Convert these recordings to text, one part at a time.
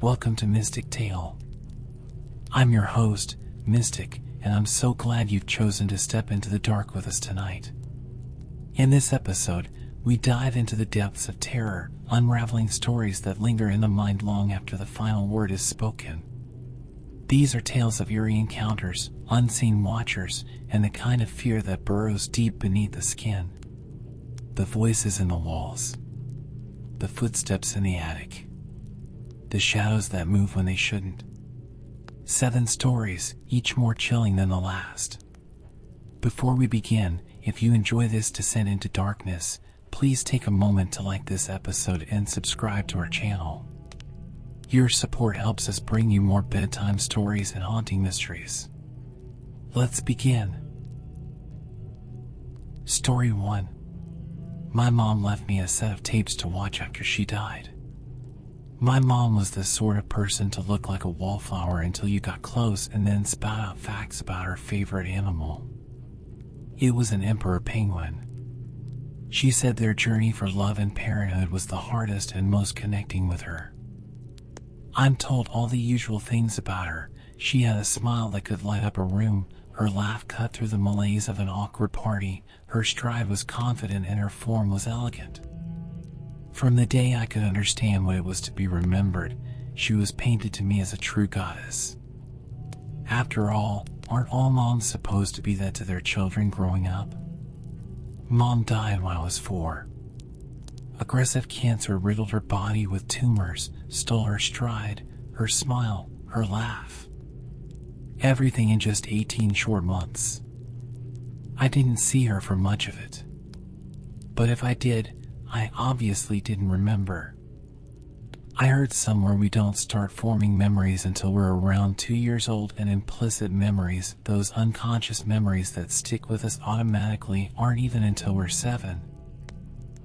Welcome to Mystic Tale. I'm your host, Mystic, and I'm so glad you've chosen to step into the dark with us tonight. In this episode, we dive into the depths of terror, unraveling stories that linger in the mind long after the final word is spoken. These are tales of eerie encounters, unseen watchers, and the kind of fear that burrows deep beneath the skin. The voices in the walls. The footsteps in the attic. The shadows that move when they shouldn't. 7 stories, each more chilling than the last. Before we begin, if you enjoy this descent into darkness, please take a moment to like this episode and subscribe to our channel. Your support helps us bring you more bedtime stories and haunting mysteries. Let's begin. Story 1. My mom left me a set of tapes to watch after she died. My mom was the sort of person to look like a wallflower until you got close and then spout out facts about her favorite animal. It was an emperor penguin. She said their journey for love and parenthood was the hardest and most connecting with her. I'm told all the usual things about her. She had a smile that could light up a room, her laugh cut through the malaise of an awkward party, her stride was confident and her form was elegant. From the day I could understand what it was to be remembered, she was painted to me as a true goddess. After all, aren't all moms supposed to be that to their children growing up? Mom died when I was 4. Aggressive cancer riddled her body with tumors, stole her stride, her smile, her laugh. Everything in just 18 short months. I didn't see her for much of it. But if I did, I obviously didn't remember. I heard somewhere we don't start forming memories until we're around 2 years old, and implicit memories, those unconscious memories that stick with us automatically, aren't even until we're 7.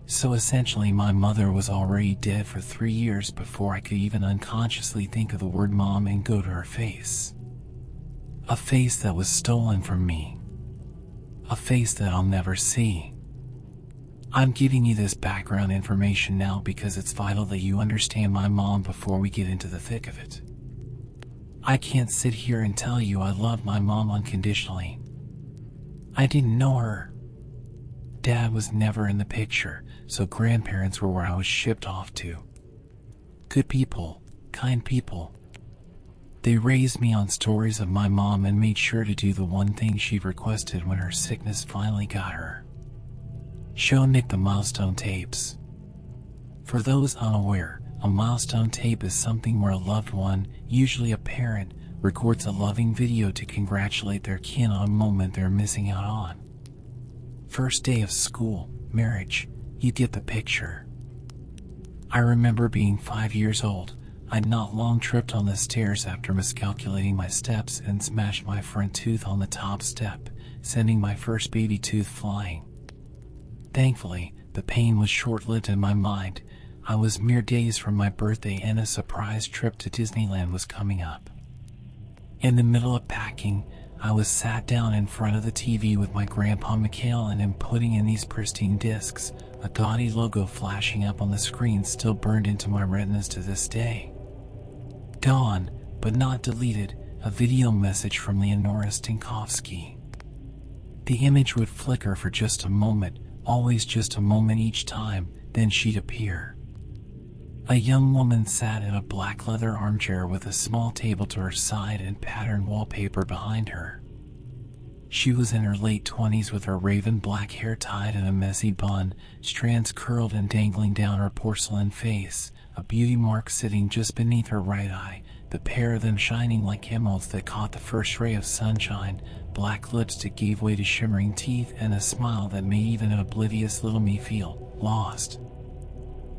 So essentially my mother was already dead for 3 years before I could even unconsciously think of the word mom and go to her face. A face that was stolen from me. A face that I'll never see. I'm giving you this background information now because it's vital that you understand my mom before we get into the thick of it. I can't sit here and tell you I love my mom unconditionally. I didn't know her. Dad was never in the picture, so grandparents were where I was shipped off to. Good people, kind people. They raised me on stories of my mom and made sure to do the one thing she requested when her sickness finally got her. Show Nick the milestone tapes. For those unaware, a milestone tape is something where a loved one, usually a parent, records a loving video to congratulate their kin on a moment they're missing out on. First day of school, marriage, you get the picture. I remember being 5 years old. I'd not long tripped on the stairs after miscalculating my steps and smashed my front tooth on the top step, sending my first baby tooth flying. Thankfully, the pain was short-lived in my mind. I was mere days from my birthday and a surprise trip to Disneyland was coming up. In the middle of packing, I was sat down in front of the TV with my grandpa Mikhail and him putting in these pristine discs. A gaudy logo flashing up on the screen still burned into my retinas to this day. Dawn, but not deleted, a video message from Leonora Stinkovsky. The image would flicker for just a moment, always just a moment each time, then she'd appear. A young woman sat in a black leather armchair with a small table to her side and patterned wallpaper behind her. She was in her late 20s with her raven black hair tied in a messy bun, strands curled and dangling down her porcelain face, a beauty mark sitting just beneath her right eye, the pair of them shining like emeralds that caught the first ray of sunshine, black lips that gave way to shimmering teeth, and a smile that made even an oblivious little me feel lost.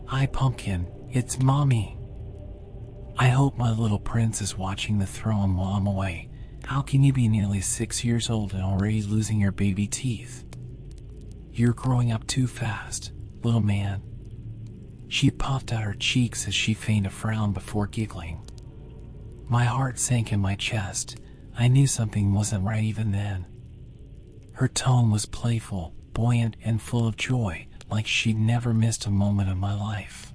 Hi pumpkin, it's mommy. I hope my little prince is watching the throne while I'm away. How can you be nearly 6 years old and already losing your baby teeth? You're growing up too fast, little man. She puffed out her cheeks as she feigned a frown before giggling. My heart sank in my chest. I knew something wasn't right even then. Her tone was playful, buoyant, and full of joy, like she'd never missed a moment of my life.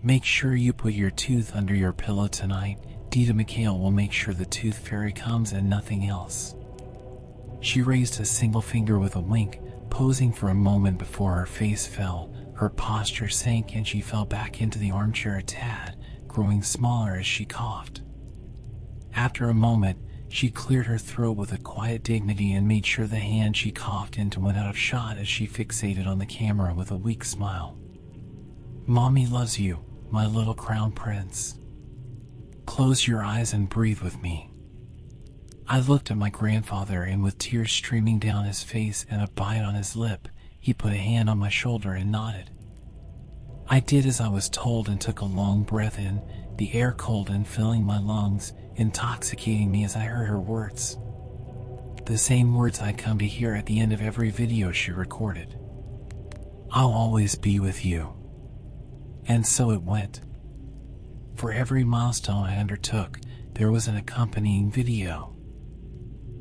Make sure you put your tooth under your pillow tonight. Dita McHale will make sure the tooth fairy comes and nothing else. She raised a single finger with a wink, posing for a moment before her face fell. Her posture sank and she fell back into the armchair a tad, growing smaller as she coughed. After a moment, she cleared her throat with a quiet dignity and made sure the hand she coughed into went out of shot as she fixated on the camera with a weak smile. Mommy loves you, my little crown prince. Close your eyes and breathe with me. I looked at my grandfather, and with tears streaming down his face and a bite on his lip, he put a hand on my shoulder and nodded. I did as I was told and took a long breath in, the air cold and filling my lungs, intoxicating me as I heard her words. The same words I'd come to hear at the end of every video she recorded. I'll always be with you. And so it went. For every milestone I undertook, there was an accompanying video.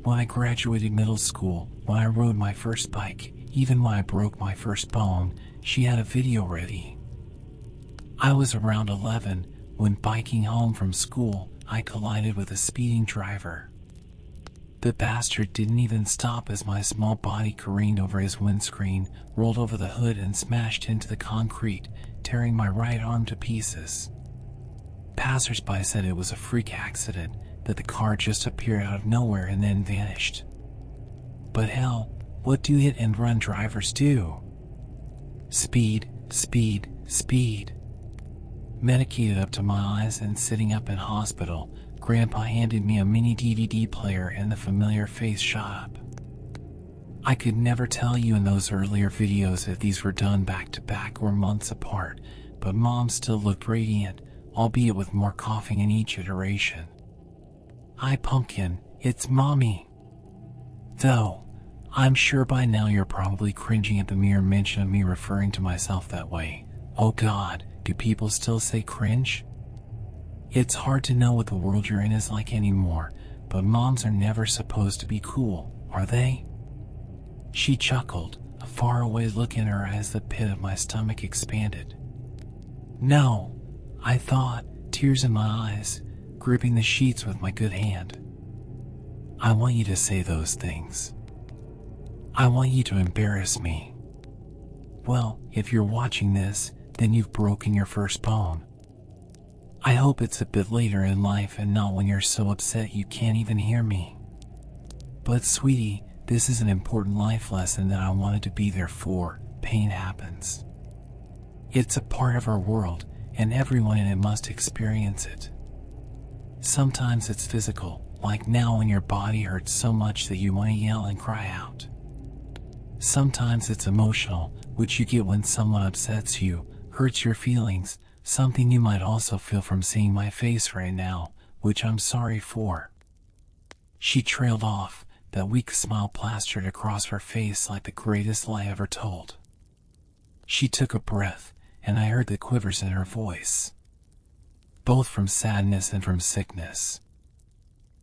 When I graduated middle school, when I rode my first bike, even when I broke my first bone, she had a video ready. I was around 11 when, biking home from school, I collided with a speeding driver. The bastard didn't even stop as my small body careened over his windscreen, rolled over the hood and smashed into the concrete, tearing my right arm to pieces. Passers-by said it was a freak accident, that the car just appeared out of nowhere and then vanished. But hell, what do hit-and-run drivers do? Speed, speed, speed. Medicated up to my eyes and sitting up in hospital, Grandpa handed me a mini DVD player and the familiar face shot up. I could never tell you in those earlier videos if these were done back to back or months apart, but Mom still looked radiant, albeit with more coughing in each iteration. Hi Pumpkin, it's Mommy. Though, I'm sure by now you're probably cringing at the mere mention of me referring to myself that way. Oh God, do people still say cringe? It's hard to know what the world you're in is like anymore, but moms are never supposed to be cool, are they? She chuckled, a faraway look in her eyes. The pit of my stomach expanded. No, I thought, tears in my eyes, gripping the sheets with my good hand. I want you to say those things. I want you to embarrass me. Well, if you're watching this, then you've broken your first bone. I hope it's a bit later in life and not when you're so upset you can't even hear me. But sweetie, this is an important life lesson that I wanted to be there for. Pain happens. It's a part of our world, and everyone in it must experience it. Sometimes it's physical, like now when your body hurts so much that you want to yell and cry out. Sometimes it's emotional, which you get when someone upsets you, hurts your feelings, something you might also feel from seeing my face right now, which I'm sorry for. She trailed off, that weak smile plastered across her face like the greatest lie ever told. She took a breath, and I heard the quivers in her voice, both from sadness and from sickness.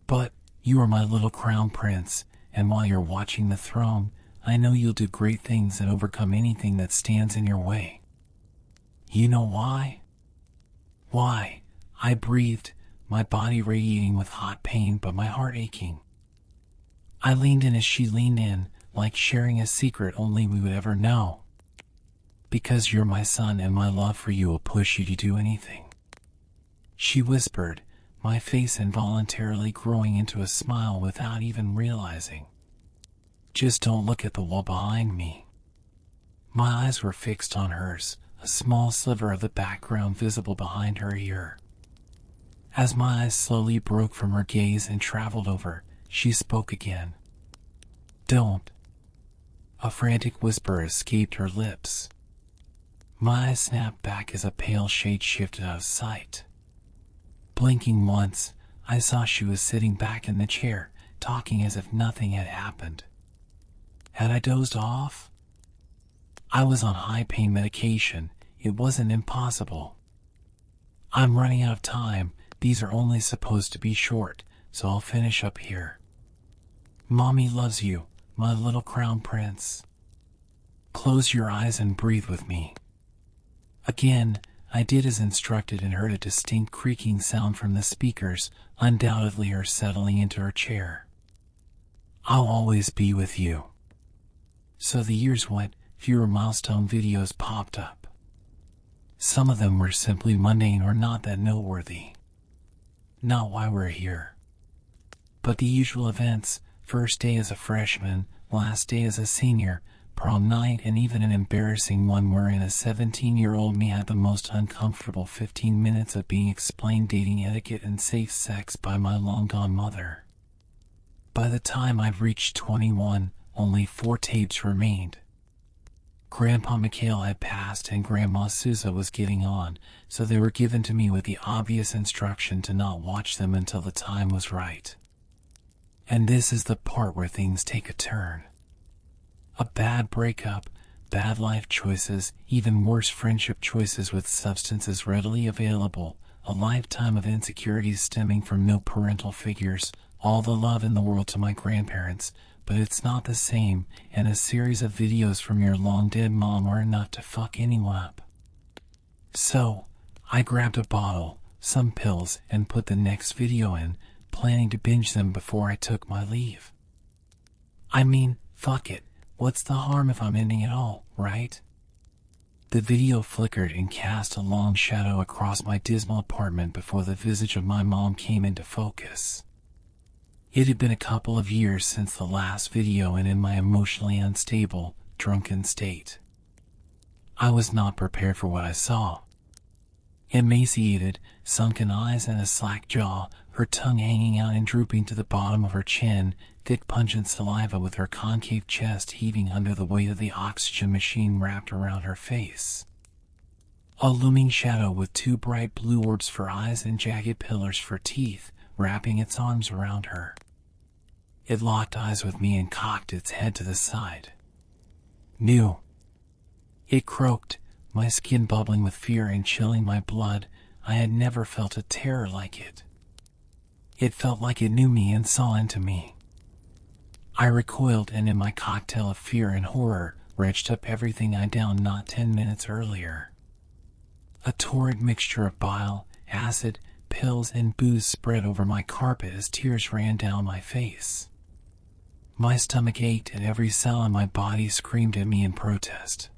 But you are my little crown prince, and while you're watching the throne, I know you'll do great things and overcome anything that stands in your way. You know why? Why? I breathed, my body radiating with hot pain but my heart aching. I leaned in as she leaned in, like sharing a secret only we would ever know. Because you're my son and my love for you will push you to do anything. She whispered, my face involuntarily growing into a smile without even realizing. Just don't look at the wall behind me. My eyes were fixed on hers, a small sliver of the background visible behind her ear. As my eyes slowly broke from her gaze and traveled over, she spoke again. Don't. A frantic whisper escaped her lips. My eyes snapped back as a pale shade shifted out of sight. Blinking once, I saw she was sitting back in the chair, talking as if nothing had happened. Had I dozed off? I was on high pain medication. It wasn't impossible. I'm running out of time. These are only supposed to be short, so I'll finish up here. Mommy loves you, my little crown prince. Close your eyes and breathe with me. Again, I did as instructed and heard a distinct creaking sound from the speakers, undoubtedly her settling into her chair. "I'll always be with you." So the years went, fewer milestone videos popped up. Some of them were simply mundane or not that noteworthy. Not why we're here. But the usual events: first day as a freshman, last day as a senior, prom night, and even an embarrassing one wherein a 17-year-old me had the most uncomfortable 15 minutes of being explained dating etiquette and safe sex by my long-gone mother. By the time I'd reached 21, only 4 tapes remained. Grandpa Mikhail had passed and Grandma Sousa was getting on, so they were given to me with the obvious instruction to not watch them until the time was right. And this is the part where things take a turn. A bad breakup, bad life choices, even worse friendship choices with substances readily available, a lifetime of insecurities stemming from no parental figures, all the love in the world to my grandparents, but it's not the same, and a series of videos from your long-dead mom are enough to fuck anyone up. So, I grabbed a bottle, some pills, and put the next video in, planning to binge them before I took my leave. I mean, fuck it, what's the harm if I'm ending it all, right? The video flickered and cast a long shadow across my dismal apartment before the visage of my mom came into focus. It had been a couple of years since the last video, and in my emotionally unstable, drunken state, I was not prepared for what I saw. Emaciated, sunken eyes and a slack jaw, her tongue hanging out and drooping to the bottom of her chin, thick pungent saliva with her concave chest heaving under the weight of the oxygen machine wrapped around her face. A looming shadow with 2 bright blue orbs for eyes and jagged pillars for teeth, wrapping its arms around her. It locked eyes with me and cocked its head to the side. "New." It croaked, my skin bubbling with fear and chilling my blood. I had never felt a terror like it. It felt like it knew me and saw into me. I recoiled, and in my cocktail of fear and horror, retched up everything I downed not 10 minutes earlier. A torrid mixture of bile, acid, pills, and booze spread over my carpet as tears ran down my face. My stomach ached and every cell in my body screamed at me in protest.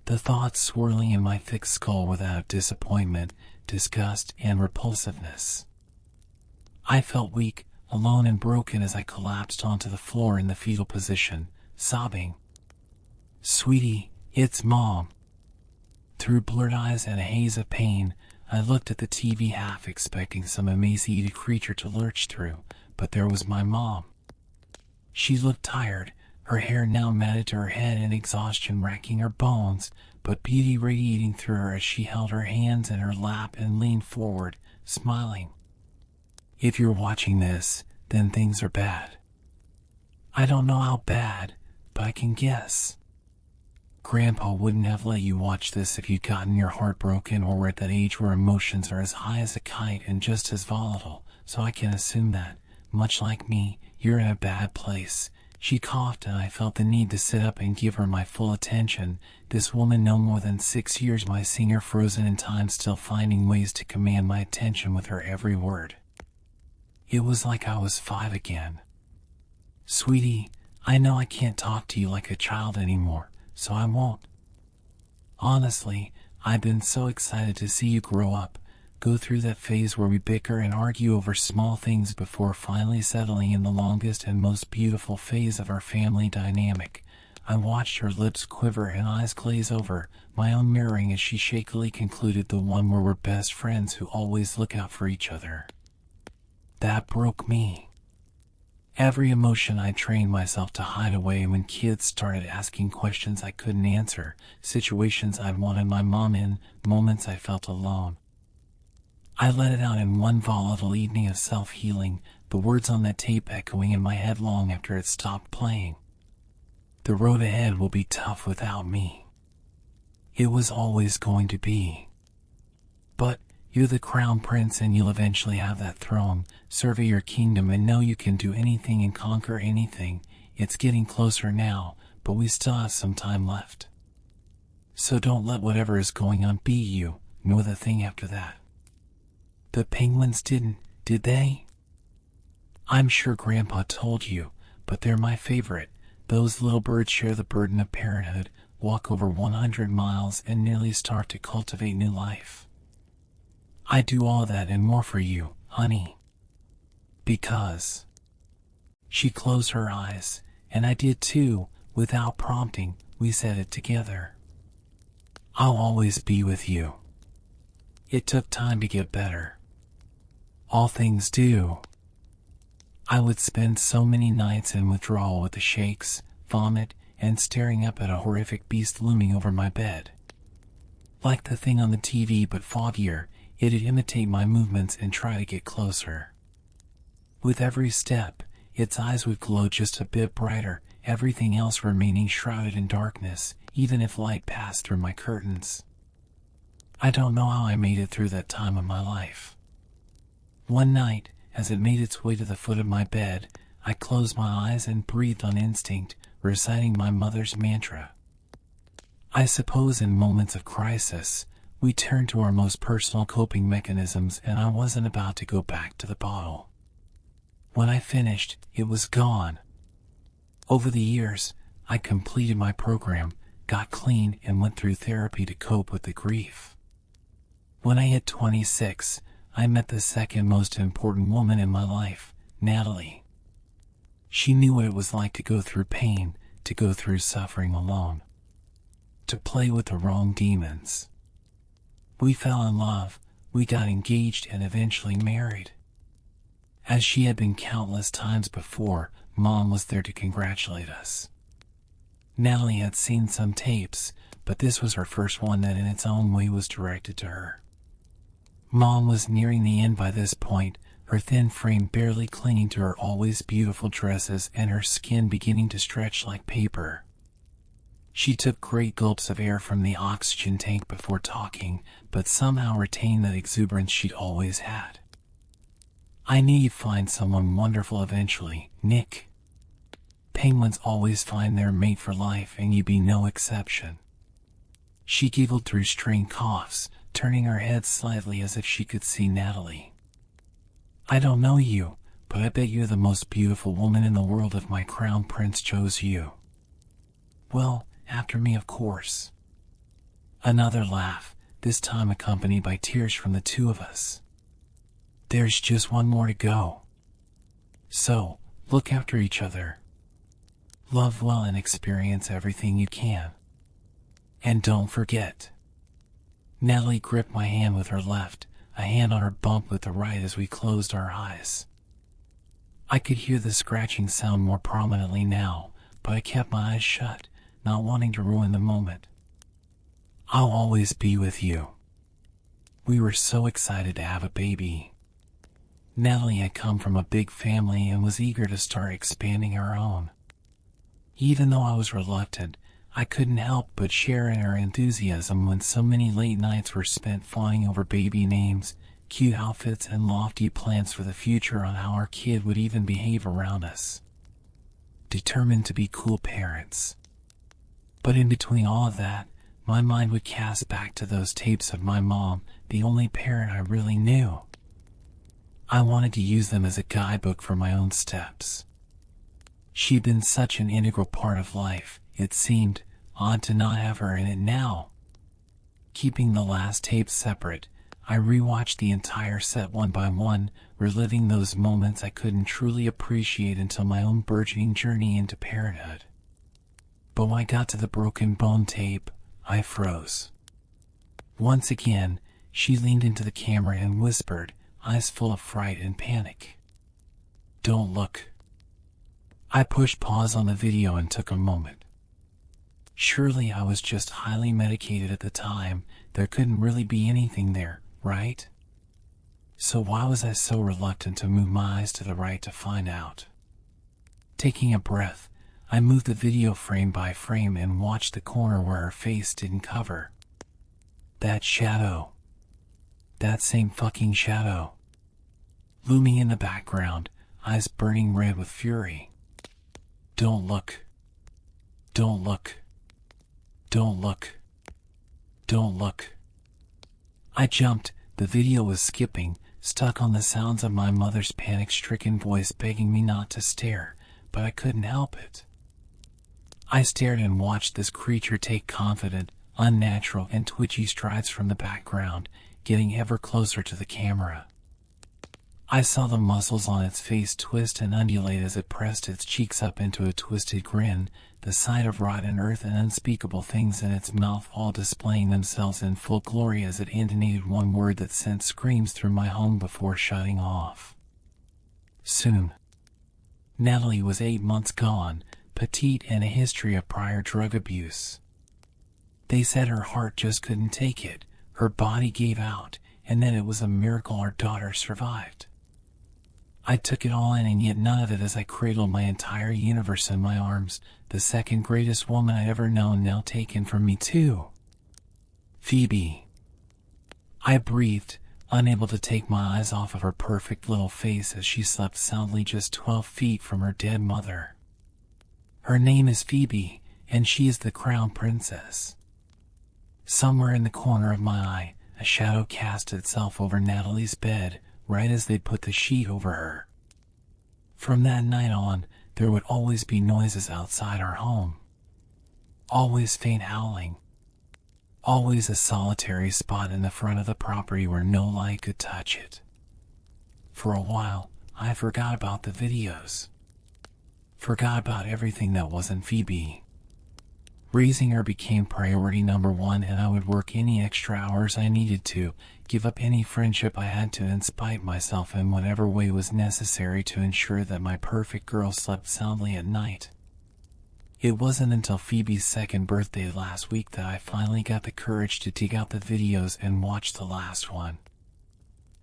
The thoughts swirling in my thick skull without disappointment, disgust, and repulsiveness. I felt weak, alone, and broken as I collapsed onto the floor in the fetal position, sobbing. "Sweetie, it's Mom." Through blurred eyes and a haze of pain, I looked at the TV, half expecting some emaciated creature to lurch through, but there was my mom. She looked tired, her hair now matted to her head and exhaustion racking her bones, but beauty radiating through her as she held her hands in her lap and leaned forward, smiling. If you're watching this, then things are bad. I don't know how bad, but I can guess. Grandpa wouldn't have let you watch this if you'd gotten your heart broken or were at that age where emotions are as high as a kite and just as volatile, so I can assume that, much like me, you're in a bad place. She coughed and I felt the need to sit up and give her my full attention, this woman no more than 6 years my senior, frozen in time, still finding ways to command my attention with her every word. It was like I was 5 again. "Sweetie, I know I can't talk to you like a child anymore, so I won't. Honestly, I've been so excited to see you grow up, go through that phase where we bicker and argue over small things before finally settling in the longest and most beautiful phase of our family dynamic." I watched her lips quiver and eyes glaze over, my own mirroring as she shakily concluded, "The one where we're best friends who always look out for each other." That broke me. Every emotion I trained myself to hide away when kids started asking questions I couldn't answer, situations I'd wanted my mom in, moments I felt alone. I let it out in one volatile evening of self-healing, the words on that tape echoing in my head long after it stopped playing. "The road ahead will be tough without me. It was always going to be. But you're the crown prince and you'll eventually have that throne, survey your kingdom and know you can do anything and conquer anything. It's getting closer now, but we still have some time left. So don't let whatever is going on be you. nor the thing after that. The penguins didn't, did they? I'm sure Grandpa told you, but they're my favorite. Those little birds share the burden of parenthood, walk over 100 miles, and nearly start to cultivate new life. I do all that and more for you, honey. Because. She closed her eyes, and I did too. Without prompting, we said it together. I'll always be with you. It took time to get better. All things do. I would spend so many nights in withdrawal with the shakes, vomit, and staring up at a horrific beast looming over my bed. Like the thing on the TV but foggier, it'd imitate my movements and try to get closer. With every step, its eyes would glow just a bit brighter, everything else remaining shrouded in darkness, even if light passed through my curtains. I don't know how I made it through that time of my life. One night, as it made its way to the foot of my bed, I closed my eyes and breathed on instinct, reciting my mother's mantra. I suppose in moments of crisis, we turn to our most personal coping mechanisms, and I wasn't about to go back to the bottle. When I finished, it was gone. Over the years, I completed my program, got clean, and went through therapy to cope with the grief. When I hit 26, I met the second most important woman in my life, Natalie. She knew what it was like to go through pain, to go through suffering alone, to play with the wrong demons. We fell in love, we got engaged and eventually married. As she had been countless times before, Mom was there to congratulate us. Natalie had seen some tapes, but this was her first one that in its own way was directed to her. Mom was nearing the end by this point, her thin frame barely clinging to her always beautiful dresses and her skin beginning to stretch like paper. She took great gulps of air from the oxygen tank before talking, but somehow retained that exuberance she'd always had. I knew you'd find someone wonderful eventually, Nick. Penguins always find their mate for life, and you'd be no exception. She giggled through strained coughs, turning her head slightly as if she could see Natalie. I don't know you, but I bet you're the most beautiful woman in the world if my crown prince chose you. Well, after me, of course. Another laugh, this time accompanied by tears from the two of us. There's just one more to go. So, look after each other. Love well and experience everything you can. And don't forget. Natalie gripped my hand with her left, a hand on her bump with the right as we closed our eyes. I could hear the scratching sound more prominently now, but I kept my eyes shut, not wanting to ruin the moment. I'll always be with you. We were so excited to have a baby. Natalie had come from a big family and was eager to start expanding our own. Even though I was reluctant, I couldn't help but share in her enthusiasm when so many late nights were spent fawning over baby names, cute outfits, and lofty plans for the future on how our kid would even behave around us. Determined to be cool parents. But in between all of that, my mind would cast back to those tapes of my mom, the only parent I really knew. I wanted to use them as a guidebook for my own steps. She'd been such an integral part of life, it seemed odd to not have her in it now. Keeping the last tapes separate, I rewatched the entire set one by one, reliving those moments I couldn't truly appreciate until my own burgeoning journey into parenthood. But when I got to the broken bone tape, I froze. Once again, she leaned into the camera and whispered, eyes full of fright and panic. Don't look. I pushed pause on the video and took a moment. Surely I was just highly medicated at the time. There couldn't really be anything there, right? So why was I so reluctant to move my eyes to the right to find out? Taking a breath, I moved the video frame by frame and watched the corner where her face didn't cover. That shadow. That same fucking shadow. Looming in the background, eyes burning red with fury. Don't look. Don't look. Don't look. Don't look. I jumped. The video was skipping, stuck on the sounds of my mother's panic-stricken voice begging me not to stare, but I couldn't help it. I stared and watched this creature take confident, unnatural, and twitchy strides from the background, getting ever closer to the camera. I saw the muscles on its face twist and undulate as it pressed its cheeks up into a twisted grin, the sight of rotten earth and unspeakable things in its mouth all displaying themselves in full glory as it intonated one word that sent screams through my home before shutting off. Soon. Natalie was 8 months gone, petite and a history of prior drug abuse. They said her heart just couldn't take it, her body gave out, and then it was a miracle our daughter survived. I took it all in, and yet none of it, as I cradled my entire universe in my arms, the second greatest woman I'd ever known now taken from me too. Phoebe. I breathed, unable to take my eyes off of her perfect little face as she slept soundly just 12 feet from her dead mother. Her name is Phoebe, and she is the crown princess. Somewhere in the corner of my eye, a shadow cast itself over Natalie's bed, right as they put the sheet over her. From that night on, there would always be noises outside our home. Always faint howling. Always a solitary spot in the front of the property where no light could touch it. For a while, I forgot about the videos. Forgot about everything that wasn't Phoebe. Raising her became priority number one, and I would work any extra hours I needed to, give up any friendship I had to, and spite myself in whatever way was necessary to ensure that my perfect girl slept soundly at night. It wasn't until Phoebe's second birthday last week that I finally got the courage to dig out the videos and watch the last one.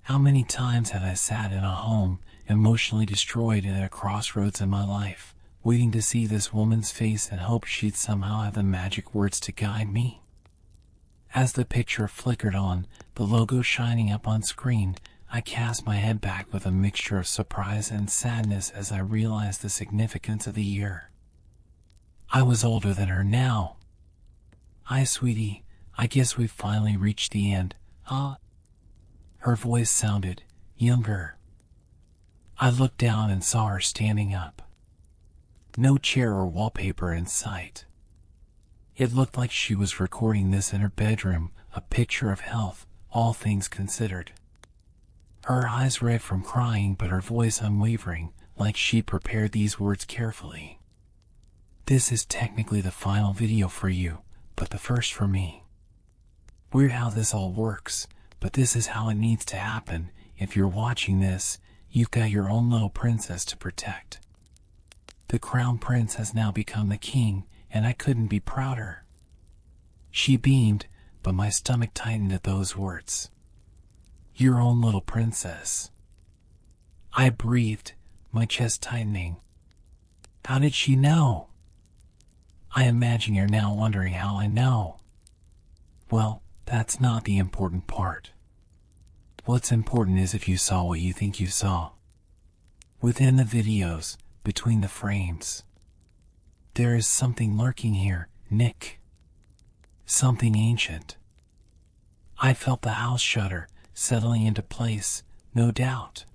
How many times had I sat in a home, emotionally destroyed and at a crossroads in my life, waiting to see this woman's face and hope she'd somehow have the magic words to guide me? As the picture flickered on, the logo shining up on screen, I cast my head back with a mixture of surprise and sadness as I realized the significance of the year. I was older than her now. "Hi, sweetie, I guess we've finally reached the end, huh?" Her voice sounded younger. I looked down and saw her standing up. No chair or wallpaper in sight. It looked like she was recording this in her bedroom, a picture of health, all things considered. Her eyes red from crying, but her voice unwavering, like she prepared these words carefully. "This is technically the final video for you, but the first for me. Weird how this all works, but this is how it needs to happen. If you're watching this, you've got your own little princess to protect. The crown prince has now become the king, and I couldn't be prouder." She beamed, but my stomach tightened at those words. "Your own little princess." I breathed, my chest tightening. How did she know? I imagine you're now wondering how I know. Well, that's not the important part. What's important is if you saw what you think you saw. Within the videos, between the frames. There is something lurking here, Nick. Something ancient. I felt the house shudder, settling into place, no doubt.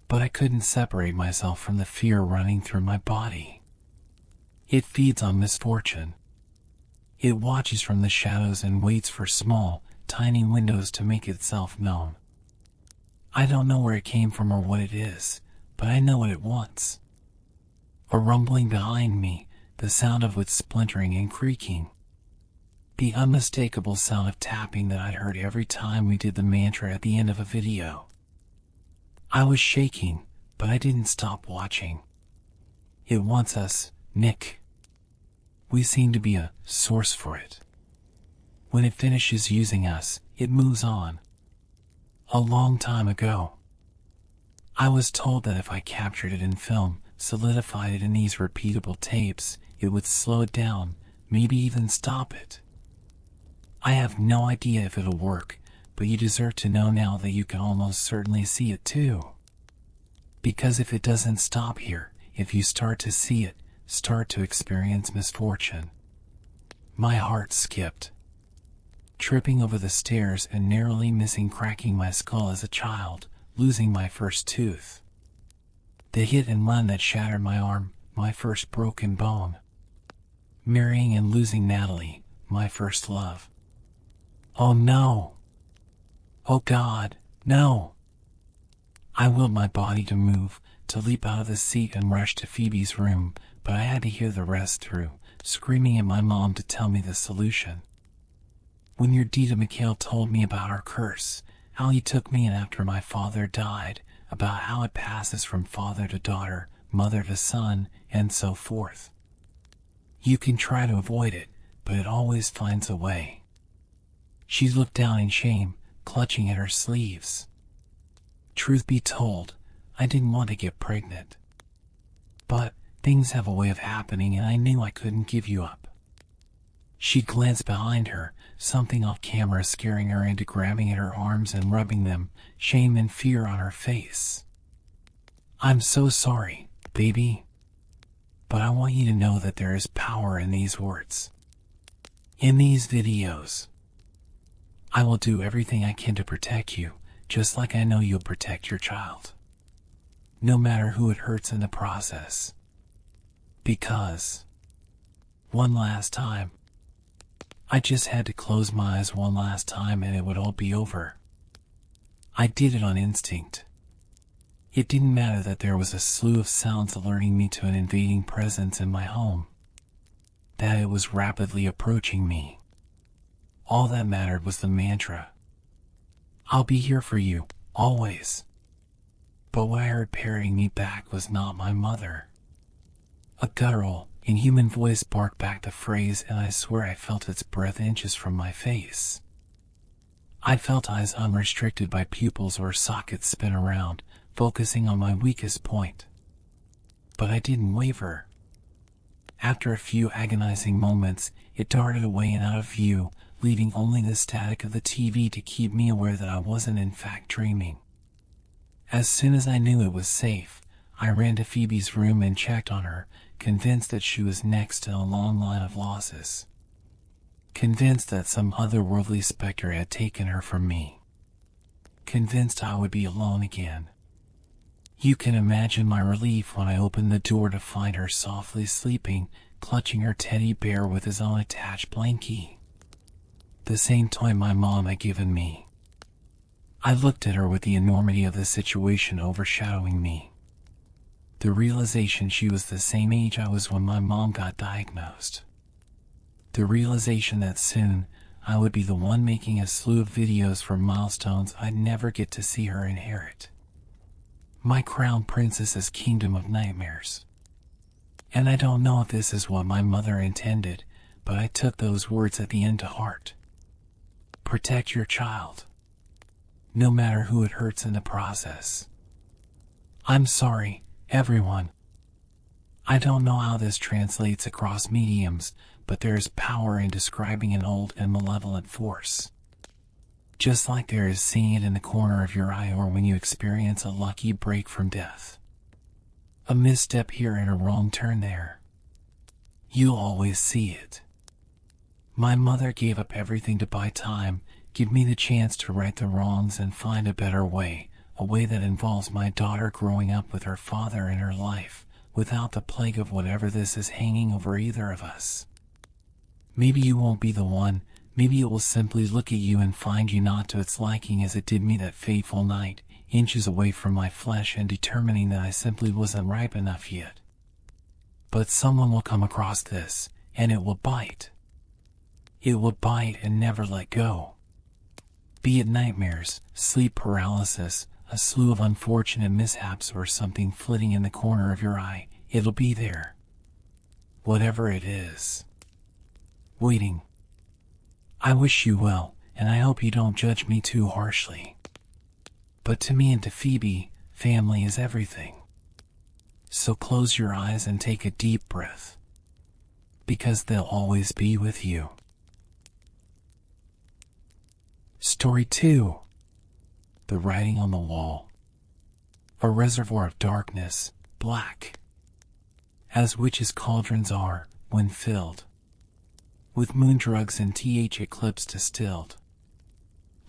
But I couldn't separate myself from the fear running through my body. It feeds on misfortune. It watches from the shadows and waits for small, tiny windows to make itself known. I don't know where it came from or what it is, but I know what it wants. A rumbling behind me, the sound of wood splintering and creaking. The unmistakable sound of tapping that I'd heard every time we did the mantra at the end of a video. I was shaking, but I didn't stop watching. It wants us, Nick. We seem to be a source for it. When it finishes using us, it moves on. A long time ago, I was told that if I captured it in film, solidified it in these repeatable tapes, it would slow it down, maybe even stop it. I have no idea if it'll work, but you deserve to know now that you can almost certainly see it too. Because if it doesn't stop here, if you start to see it, start to experience misfortune. My heart skipped. tripping over the stairs and narrowly missing cracking my skull as a child, losing my first tooth. The hit and run that shattered my arm, my first broken bone. Marrying and losing Natalie, my first love. Oh no! Oh God, no! I willed my body to move, to leap out of the seat and rush to Phoebe's room, but I had to hear the rest through, screaming at my mom to tell me the solution. When your Dita Mikhail told me about our curse, how he took me in after my father died, about how it passes from father to daughter, mother to son, and so forth. You can try to avoid it, but it always finds a way. She looked down in shame, clutching at her sleeves. Truth be told, I didn't want to get pregnant. But things have a way of happening, and I knew I couldn't give you up. She glanced behind her, something off camera scaring her into grabbing at her arms and rubbing them, shame and fear on her face. I'm so sorry, baby. But I want you to know that there is power in these words. In these videos. I will do everything I can to protect you, just like I know you'll protect your child. No matter who it hurts in the process. Because, one last time, I just had to close my eyes one last time and it would all be over. I did it on instinct. It didn't matter that there was a slew of sounds alerting me to an invading presence in my home. That it was rapidly approaching me. All that mattered was the mantra. I'll be here for you, always. But what I heard parroting me back was not my mother. A guttural, inhuman voice barked back the phrase, and I swear I felt its breath inches from my face. I felt eyes unrestricted by pupils or sockets spin around, focusing on my weakest point. But I didn't waver. After a few agonizing moments, it darted away and out of view, leaving only the static of the TV to keep me aware that I wasn't in fact dreaming. As soon as I knew it was safe, I ran to Phoebe's room and checked on her, convinced that she was next in a long line of losses. Convinced that some otherworldly specter had taken her from me. Convinced I would be alone again. You can imagine my relief when I opened the door to find her softly sleeping, clutching her teddy bear with his own attached blankie. The same toy my mom had given me. I looked at her with the enormity of the situation overshadowing me. The realization she was the same age I was when my mom got diagnosed. The realization that soon I would be the one making a slew of videos for milestones I'd never get to see her inherit. My crown princess's kingdom of nightmares. And I don't know if this is what my mother intended, but I took those words at the end to heart. Protect your child. No matter who it hurts in the process. I'm sorry, everyone. I don't know how this translates across mediums, but there is power in describing an old and malevolent force. Just like there is seeing it in the corner of your eye or when you experience a lucky break from death. A misstep here and a wrong turn there. You'll always see it. My mother gave up everything to buy time, give me the chance to right the wrongs and find a better way, a way that involves my daughter growing up with her father in her life, without the plague of whatever this is hanging over either of us. Maybe you won't be the one, maybe it will simply look at you and find you not to its liking as it did me that fateful night, inches away from my flesh and determining that I simply wasn't ripe enough yet. But someone will come across this, and it will bite. It will bite and never let go. Be it nightmares, sleep paralysis, a slew of unfortunate mishaps, or something flitting in the corner of your eye, it'll be there. Whatever it is. Waiting. I wish you well, and I hope you don't judge me too harshly. But to me and to Phoebe, family is everything. So close your eyes and take a deep breath. Because they'll always be with you. Story 2. The Writing on the Wall. A reservoir of darkness, black. As witches' cauldrons are, when filled. with moon drugs and TH eclipse distilled.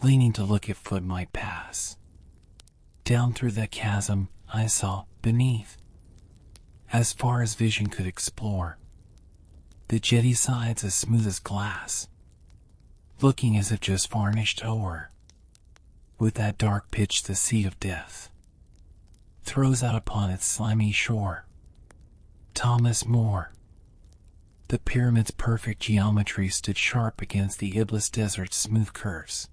Leaning to look if foot might pass. Down through that chasm, I saw, beneath, as far as vision could explore, the jetty sides as smooth as glass, looking as if just varnished o'er. With that dark pitch the sea of death throws out upon its slimy shore. Thomas More. The pyramid's perfect geometry stood sharp against the Iblis Desert's smooth curves.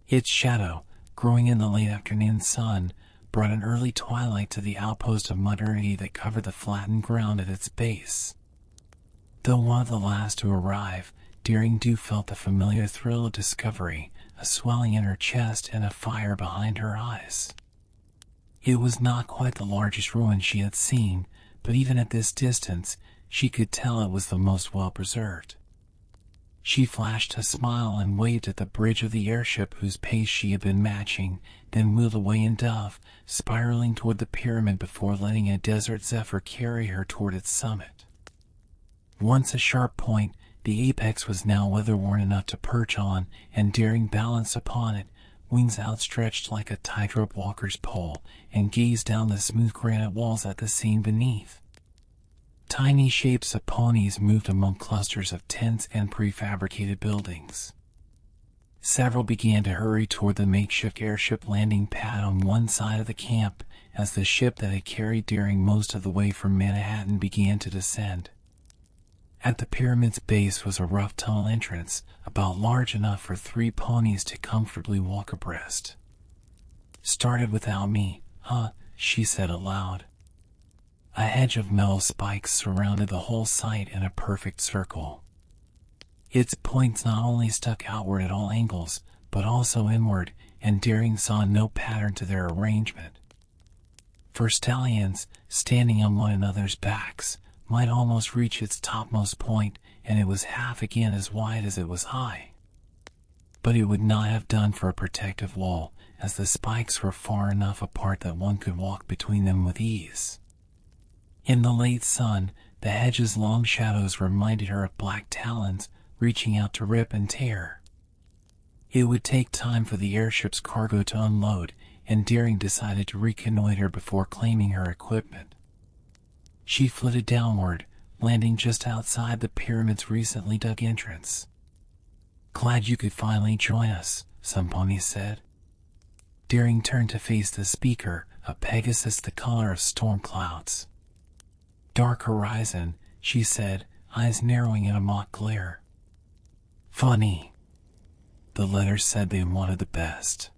Its shadow, growing in the late afternoon sun, brought an early twilight to the outpost of modernity that covered the flattened ground at its base. Though one of the last to arrive, Daring Do felt the familiar thrill of discovery, a swelling in her chest and a fire behind her eyes. It was not quite the largest ruin she had seen, but even at this distance, she could tell it was the most well-preserved. She flashed a smile and waved at the bridge of the airship whose pace she had been matching, then wheeled away in dove, spiraling toward the pyramid before letting a desert zephyr carry her toward its summit. Once a sharp point, the apex was now weather-worn enough to perch on, and Daring balanced upon it, wings outstretched like a tightrope walker's pole, and gazed down the smooth granite walls at the scene beneath. Tiny shapes of ponies moved among clusters of tents and prefabricated buildings. Several began to hurry toward the makeshift airship landing pad on one side of the camp as the ship that had carried Daring most of the way from Manhattan began to descend. At the pyramid's base was a rough tunnel entrance, about large enough for 3 ponies to comfortably walk abreast. "Started without me, huh?" she said aloud. A hedge of metal spikes surrounded the whole site in a perfect circle. Its points not only stuck outward at all angles, but also inward, and Daring saw no pattern to their arrangement. For stallions, standing on one another's backs, might almost reach its topmost point, and it was half again as wide as it was high. But it would not have done for a protective wall, as the spikes were far enough apart that one could walk between them with ease. In the late sun, the hedge's long shadows reminded her of black talons reaching out to rip and tear. It would take time for the airship's cargo to unload, and Daring decided to reconnoiter before claiming her equipment. She flitted downward, landing just outside the pyramid's recently dug entrance. "Glad you could finally join us," some ponies said. Daring turned to face the speaker, a Pegasus the color of storm clouds. "Dark horizon," she said, eyes narrowing in a mock glare. "Funny. The letters said they wanted the best."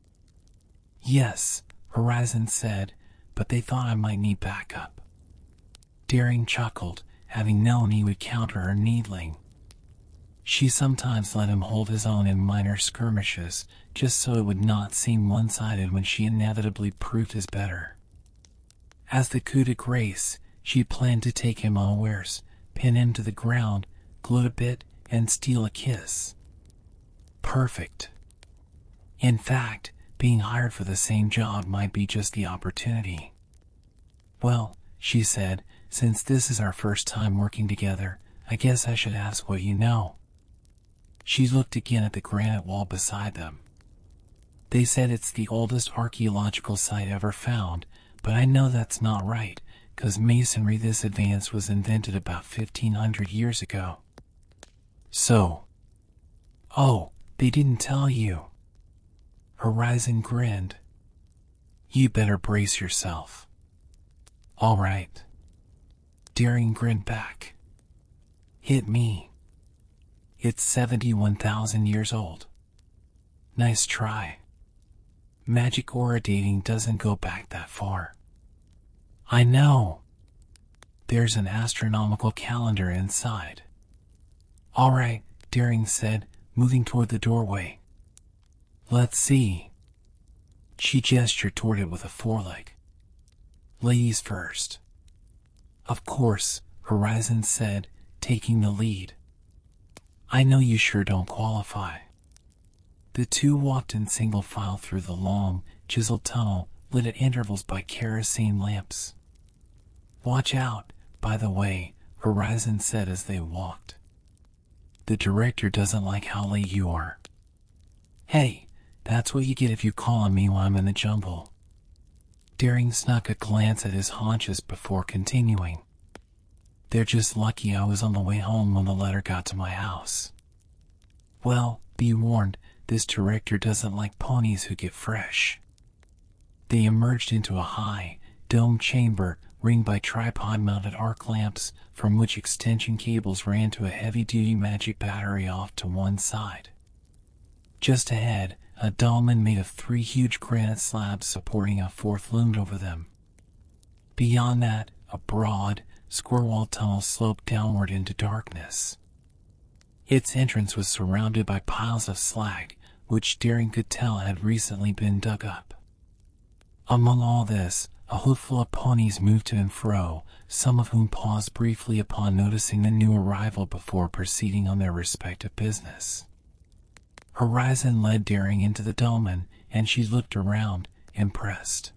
"Yes," Horizon said, "but they thought I might need backup." Daring chuckled, having known he would counter her needling. She sometimes let him hold his own in minor skirmishes, just so it would not seem one-sided when she inevitably proved his better. As the coup de grace, she planned to take him unawares, pin him to the ground, gloat a bit, and steal a kiss. Perfect. In fact, being hired for the same job might be just the opportunity. "Well," she said, "since this is our first time working together, I guess I should ask what you know." She looked again at the granite wall beside them. "They said it's the oldest archaeological site ever found, but I know that's not right, 'cause masonry this advanced was invented about 1500 years ago." "So?" "Oh, they didn't tell you." Horizon grinned. "You better brace yourself." "All right." Daring grinned back. "Hit me." "It's 71,000 years old." "Nice try. Magic aura dating doesn't go back that far." "I know. There's an astronomical calendar inside." "All right," Daring said, moving toward the doorway. "Let's see." She gestured toward it with a foreleg. "Ladies first." "Of course," Horizon said, taking the lead. "I know you sure don't qualify." The two walked in single file through the long, chiseled tunnel, lit at intervals by kerosene lamps. "Watch out, by the way," Horizon said as they walked. The director doesn't like how late you are. Hey, that's what you get if you call on me while I'm in the jungle. Deering snuck a glance at his haunches before continuing. They're just lucky I was on the way home when the letter got to my house. Well, be warned, this director doesn't like ponies who get fresh. They emerged into a high, domed chamber ringed by tripod-mounted arc lamps from which extension cables ran to a heavy-duty magic battery off to one side. Just ahead, a dolmen made of 3 huge granite slabs supporting a fourth loomed over them. Beyond that, a broad, square-walled tunnel sloped downward into darkness. Its entrance was surrounded by piles of slag, which Deering could tell had recently been dug up. Among all this, a hoofful of ponies moved to and fro, some of whom paused briefly upon noticing the new arrival before proceeding on their respective business. Horizon led Deering into the dolmen, and she looked around, impressed.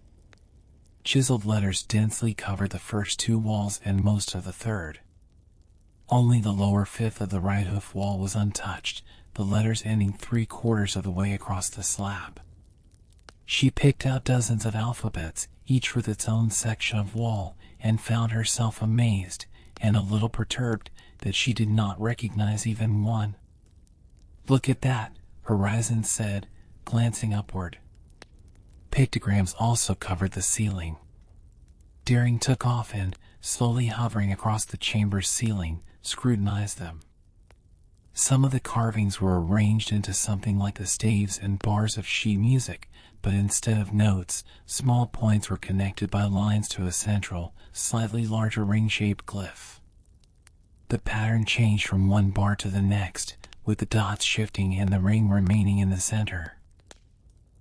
Chiseled letters densely covered the first 2 walls and most of the third. Only the lower fifth of the right hoof wall was untouched, the letters ending 3/4 of the way across the slab. She picked out dozens of alphabets, each with its own section of wall, and found herself amazed, and a little perturbed, that she did not recognize even one. "Look at that," Horizon said, glancing upward. Pictograms also covered the ceiling. Deering took off and, slowly hovering across the chamber's ceiling, scrutinized them. Some of the carvings were arranged into something like the staves and bars of sheet music, but instead of notes, small points were connected by lines to a central, slightly larger ring-shaped glyph. The pattern changed from one bar to the next, with the dots shifting and the ring remaining in the center.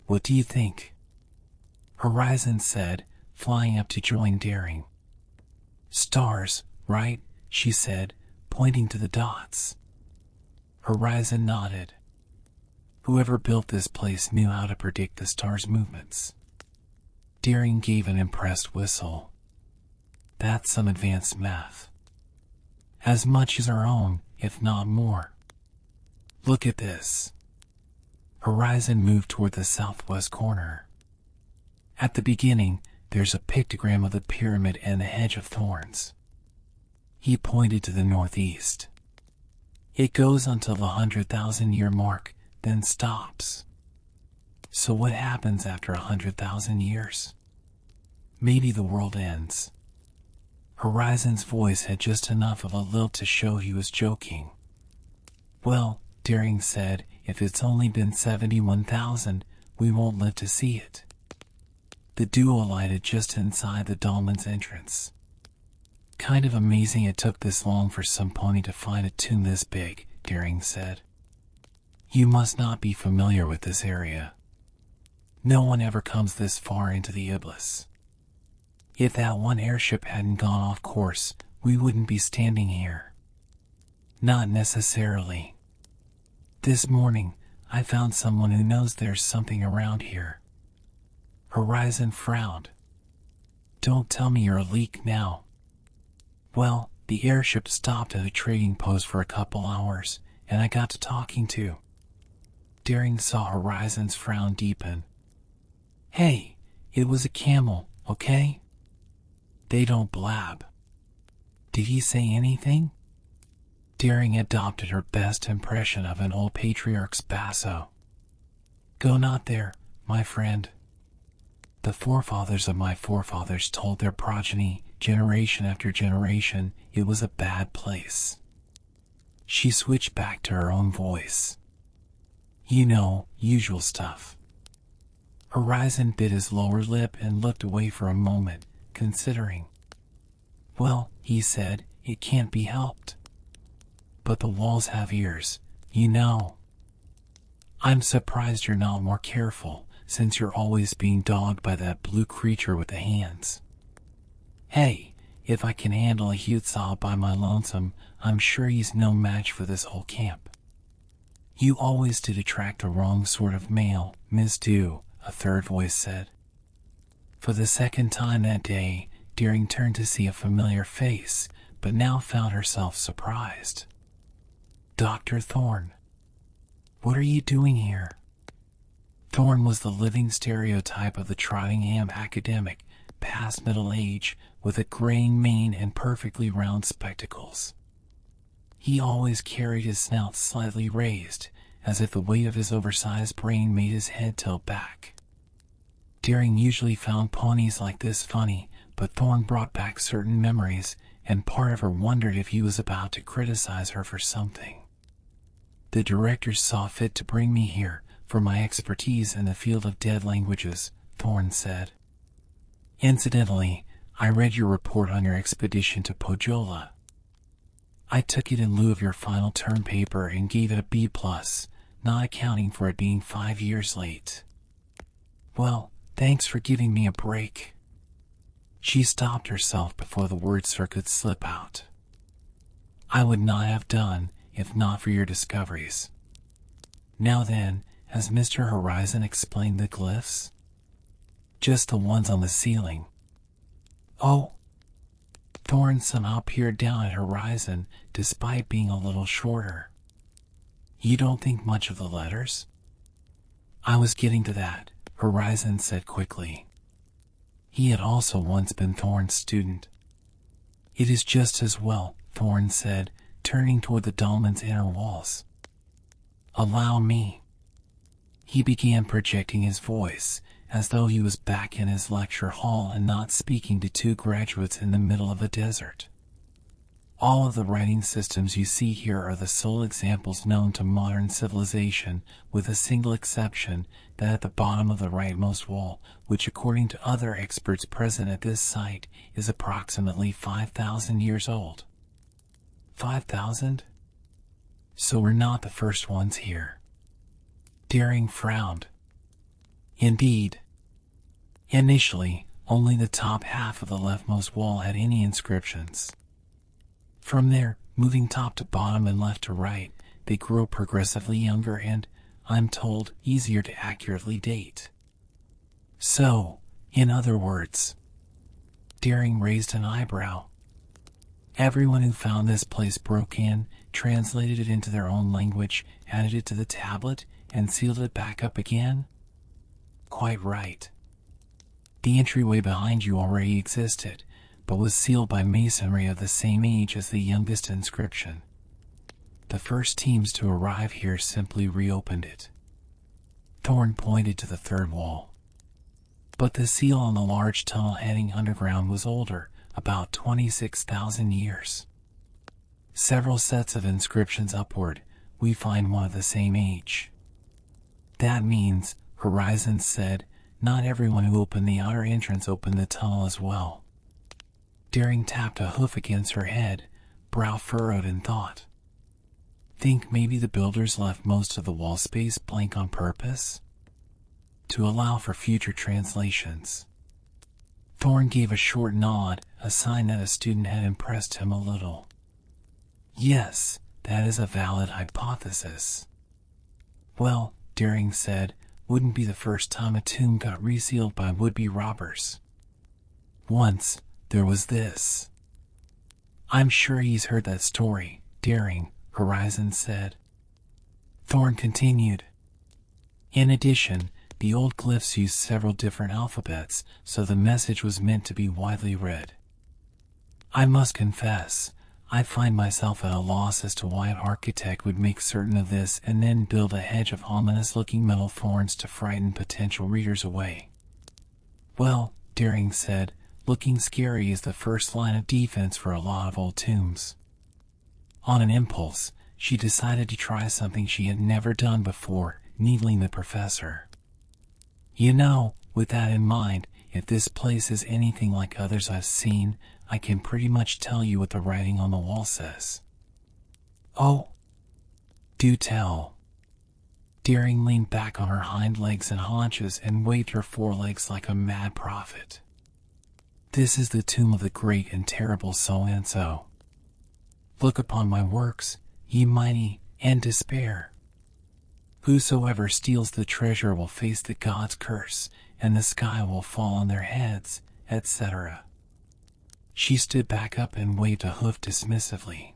"What do you think?" Horizon said, flying up to join Deering. "Stars, right?" she said, pointing to the dots. Horizon nodded. Whoever built this place knew how to predict the stars' movements. Deering gave an impressed whistle. "That's some advanced math. As much as our own, if not more. Look at this." Horizon moved toward the southwest corner. At the beginning, there's a pictogram of the pyramid and the hedge of thorns. He pointed to the northeast. It goes until the 100,000-year mark, then stops. So what happens after 100,000 years? Maybe the world ends. Horizon's voice had just enough of a lilt to show he was joking. "Well," Deering said, "if it's only been 71,000, we won't live to see it." The duo alighted just inside the dolmen's entrance. "Kind of amazing it took this long for some pony to find a tune this big," Deering said. "You must not be familiar with this area. No one ever comes this far into the Iblis. If that one airship hadn't gone off course, we wouldn't be standing here." "Not necessarily. This morning, I found someone who knows there's something around here." Horizon frowned. "Don't tell me you're a leak now." "Well, the airship stopped at a trading post for a couple hours, and I got to talking to." Deering saw Horizon's frown deepen. "Hey, it was a camel, okay? They don't blab." "Did he say anything?" Deering adopted her best impression of an old patriarch's basso. "Go not there, my friend. The forefathers of my forefathers told their progeny, generation after generation, it was a bad place." She switched back to her own voice. "You know, usual stuff." Horizon bit his lower lip and looked away for a moment, considering. "Well," he said, "it can't be helped. But the walls have ears, you know. I'm surprised you're not more careful, since you're always being dogged by that blue creature with the hands. Hey, if I can handle a Hutsaw by my lonesome, I'm sure he's no match for this whole camp." "You always did attract a wrong sort of male, Miss Dew," a third voice said. For the second time that day, Deering turned to see a familiar face, but now found herself surprised. Dr. Thorne, what are you doing here? Thorne was the living stereotype of the Trottingham academic, past middle age, with a graying mane and perfectly round spectacles. He always carried his snout slightly raised, as if the weight of his oversized brain made his head tilt back. Deering usually found ponies like this funny, but Thorne brought back certain memories, and part of her wondered if he was about to criticize her for something. The directors saw fit to bring me here for my expertise in the field of dead languages, Thorne said. Incidentally, I read your report on your expedition to Pojola. I took it in lieu of your final term paper and gave it a B+, not accounting for it being 5 years late. Well, thanks for giving me a break. She stopped herself before the words could slip out. I would not have done if not for your discoveries. Now then, has Mr. Horizon explained the glyphs? Just the ones on the ceiling. Oh. Thorne somehow peered down at Horizon despite being a little shorter. You don't think much of the letters? I was getting to that, Horizon said quickly. He had also once been Thorne's student. It is just as well, Thorne said, turning toward the dolmen's inner walls. Allow me. He began projecting his voice, as though he was back in his lecture hall and not speaking to two graduates in the middle of a desert. All of the writing systems you see here are the sole examples known to modern civilization, with a single exception, that at the bottom of the rightmost wall, which according to other experts present at this site, is approximately 5,000 years old. 5,000? So we're not the first ones here. Deering frowned. Indeed. Initially, only the top half of the leftmost wall had any inscriptions. From there, moving top to bottom and left to right, they grow progressively younger and, I'm told, easier to accurately date. So, in other words, Deering raised an eyebrow. Everyone who found this place broke in, translated it into their own language, added it to the tablet, and sealed it back up again? Quite right. The entryway behind you already existed, but was sealed by masonry of the same age as the youngest inscription. The first teams to arrive here simply reopened it. Thorne pointed to the third wall. But the seal on the large tunnel heading underground was older, about 26,000 years. Several sets of inscriptions upward, we find one of the same age. That means, Horizon said, not everyone who opened the outer entrance opened the tunnel as well. Deering tapped a hoof against her head, brow furrowed in thought. Think maybe the builders left most of the wall space blank on purpose? To allow for future translations. Thorne gave a short nod, a sign that a student had impressed him a little. Yes, that is a valid hypothesis. Well, Deering said, wouldn't be the first time a tomb got resealed by would-be robbers. Once, there was this. I'm sure he's heard that story, Deering, Horizon said. Thorne continued. In addition, the old glyphs used several different alphabets, so the message was meant to be widely read. I must confess, I find myself at a loss as to why an architect would make certain of this and then build a hedge of ominous-looking metal thorns to frighten potential readers away. Well, Deering said, looking scary is the first line of defense for a lot of old tombs. On an impulse, she decided to try something she had never done before, needling the professor. You know, with that in mind, if this place is anything like others I've seen, I can pretty much tell you what the writing on the wall says. Oh, do tell. Deering leaned back on her hind legs and haunches and waved her forelegs like a mad prophet. This is the tomb of the great and terrible so-and-so. Look upon my works, ye mighty, and despair. Whosoever steals the treasure will face the god's curse, and the sky will fall on their heads, etc. She stood back up and waved a hoof dismissively.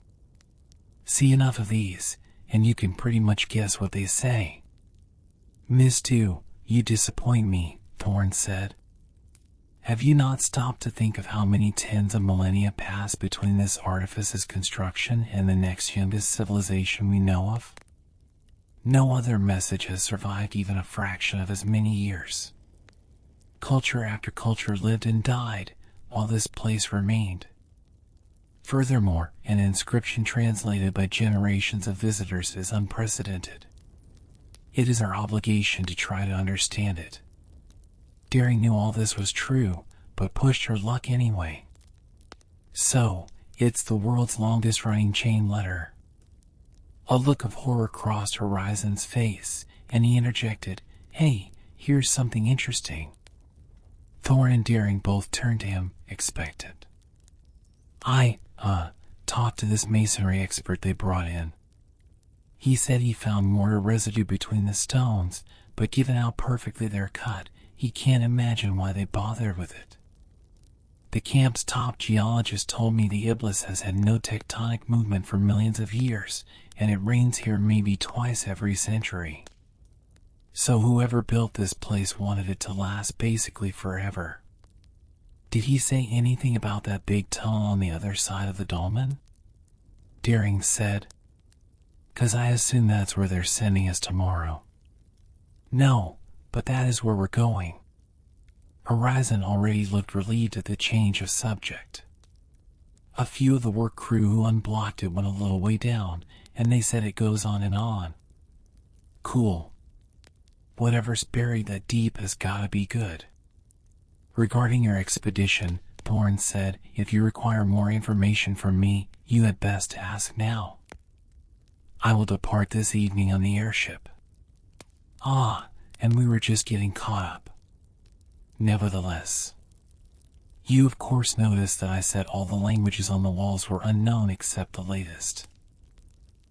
See enough of these, and you can pretty much guess what they say. "Miss Two, you disappoint me," Thorne said. "Have you not stopped to think of how many tens of millennia pass between this artifice's construction and the next human civilization we know of? No other message has survived even a fraction of as many years. Culture after culture lived and died, while this place remained. Furthermore, an inscription translated by generations of visitors is unprecedented. It is our obligation to try to understand it." Deering knew all this was true, but pushed her luck anyway. "So, it's the world's longest-running chain letter." A look of horror crossed Horizon's face, and he interjected, "Hey, here's something interesting." Thorne and Deering both turned to him, expectant. I talked to this masonry expert they brought in. He said he found mortar residue between the stones, but given how perfectly they're cut, he can't imagine why they bothered with it. The camp's top geologist told me the Iblis has had no tectonic movement for millions of years, and it rains here maybe twice every century. So whoever built this place wanted it to last basically forever. Did he say anything about that big tunnel on the other side of the dolmen? Deering said. "'Cause I assume that's where they're sending us tomorrow." "No, but that is where we're going." Horizon already looked relieved at the change of subject. "A few of the work crew who unblocked it went a little way down, and they said it goes on and on." "Cool. Whatever's buried that deep has gotta be good." "Regarding your expedition," Thorne said, "if you require more information from me, you had best ask now. I will depart this evening on the airship." "Ah, and we were just getting caught up." "Nevertheless, you of course noticed that I said all the languages on the walls were unknown except the latest.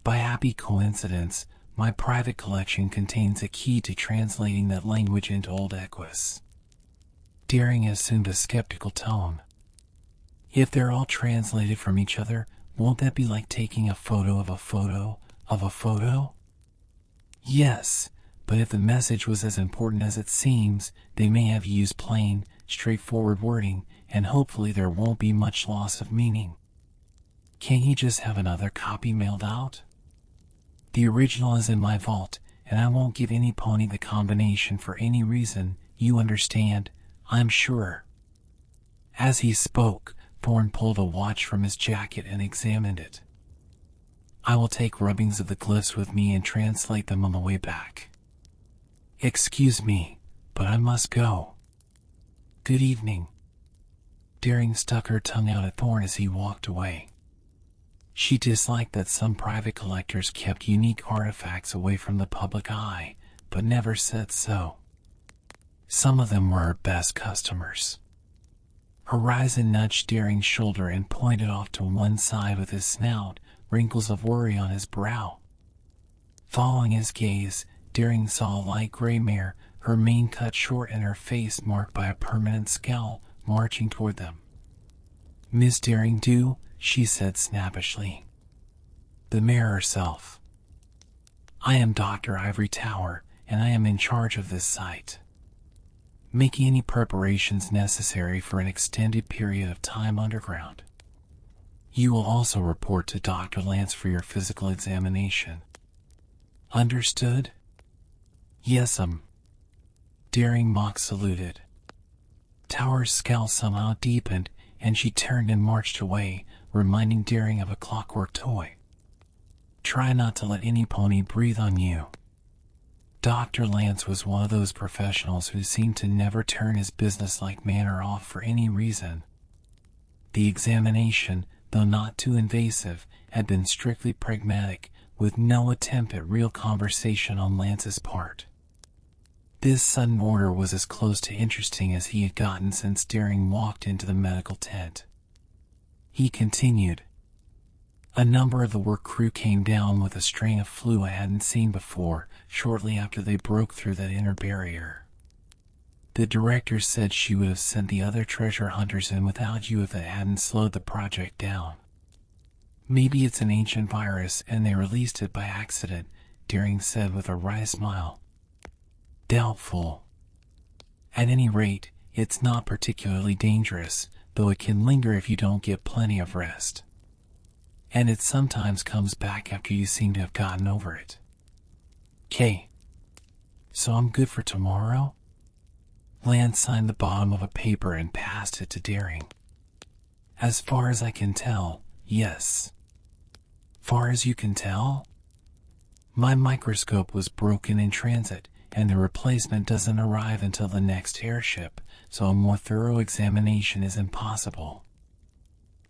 By happy coincidence, my private collection contains a key to translating that language into Old Equus." Deering assumed a skeptical tone. "If they're all translated from each other, won't that be like taking a photo of a photo of a photo?" "Yes, but if the message was as important as it seems, they may have used plain, straightforward wording, and hopefully there won't be much loss of meaning. Can't you just have another copy mailed out? The original is in my vault, and I won't give any pony the combination for any reason, you understand, I'm sure." As he spoke, Thorne pulled a watch from his jacket and examined it. "I will take rubbings of the glyphs with me and translate them on the way back. Excuse me, but I must go. Good evening." Deering stuck her tongue out at Thorne as he walked away. She disliked that some private collectors kept unique artifacts away from the public eye, but never said so. Some of them were her best customers. Horizon nudged Deering's shoulder and pointed off to one side with his snout, wrinkles of worry on his brow. Following his gaze, Deering saw a light gray mare, her mane cut short and her face marked by a permanent scowl, marching toward them. "Miss Deering do," she said snappishly. "The mare herself. I am Dr. Ivory Tower, and I am in charge of this site. Making any preparations necessary for an extended period of time underground. You will also report to Dr. Lance for your physical examination. Understood?" "Yes'm." Deering mock saluted. Tower's scowl somehow deepened, and she turned and marched away, reminding Deering of a clockwork toy. "Try not to let any pony breathe on you." Dr. Lance was one of those professionals who seemed to never turn his businesslike manner off for any reason. The examination, though not too invasive, had been strictly pragmatic, with no attempt at real conversation on Lance's part. This sudden order was as close to interesting as he had gotten since Deering walked into the medical tent. He continued. "A number of the work crew came down with a strain of flu I hadn't seen before, shortly after they broke through that inner barrier. The director said she would have sent the other treasure hunters in without you if it hadn't slowed the project down. Maybe it's an ancient virus and they released it by accident, Deering said with a wry smile. Doubtful. At any rate, it's not particularly dangerous, though it can linger if you don't get plenty of rest. And it sometimes comes back after you seem to have gotten over it. "'Kay. So I'm good for tomorrow?" Lance signed the bottom of a paper and passed it to Deering. "As far as I can tell, yes." "Far as you can tell?" "My microscope was broken in transit, and the replacement doesn't arrive until the next airship, so a more thorough examination is impossible."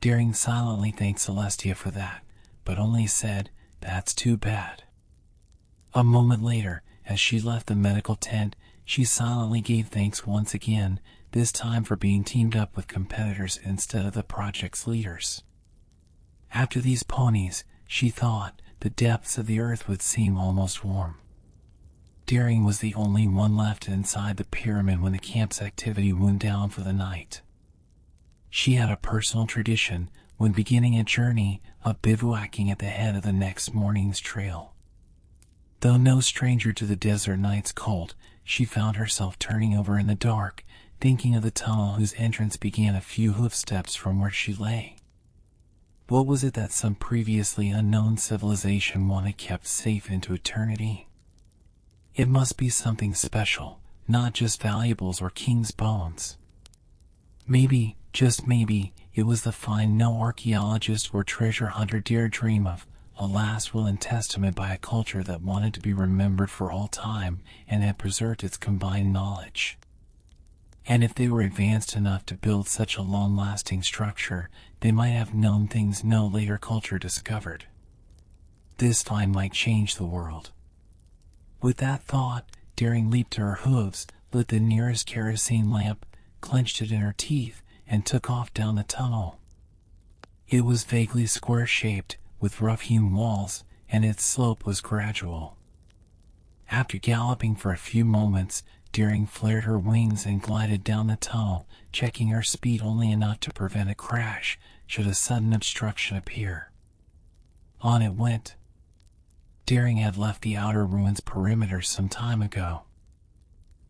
Deering silently thanked Celestia for that, but only said, "That's too bad." A moment later, as she left the medical tent, she silently gave thanks once again, this time for being teamed up with competitors instead of the project's leaders. After these ponies, she thought, the depths of the earth would seem almost warm. Deering was the only one left inside the pyramid when the camp's activity wound down for the night. She had a personal tradition, when beginning a journey, of bivouacking at the head of the next morning's trail. Though no stranger to the desert night's cold, she found herself turning over in the dark, thinking of the tunnel whose entrance began a few hoofsteps from where she lay. What was it that some previously unknown civilization wanted kept safe into eternity? It must be something special, not just valuables or king's bones. Maybe, just maybe, it was the find no archaeologist or treasure hunter dared dream of, a last will and testament by a culture that wanted to be remembered for all time and had preserved its combined knowledge. And if they were advanced enough to build such a long-lasting structure, they might have known things no later culture discovered. This find might change the world. With that thought, Deering leaped to her hooves, lit the nearest kerosene lamp, clenched it in her teeth, and took off down the tunnel. It was vaguely square-shaped, with rough-hewn walls, and its slope was gradual. After galloping for a few moments, Deering flared her wings and glided down the tunnel, checking her speed only enough to prevent a crash should a sudden obstruction appear. On it went. Deering had left the outer ruins perimeter some time ago.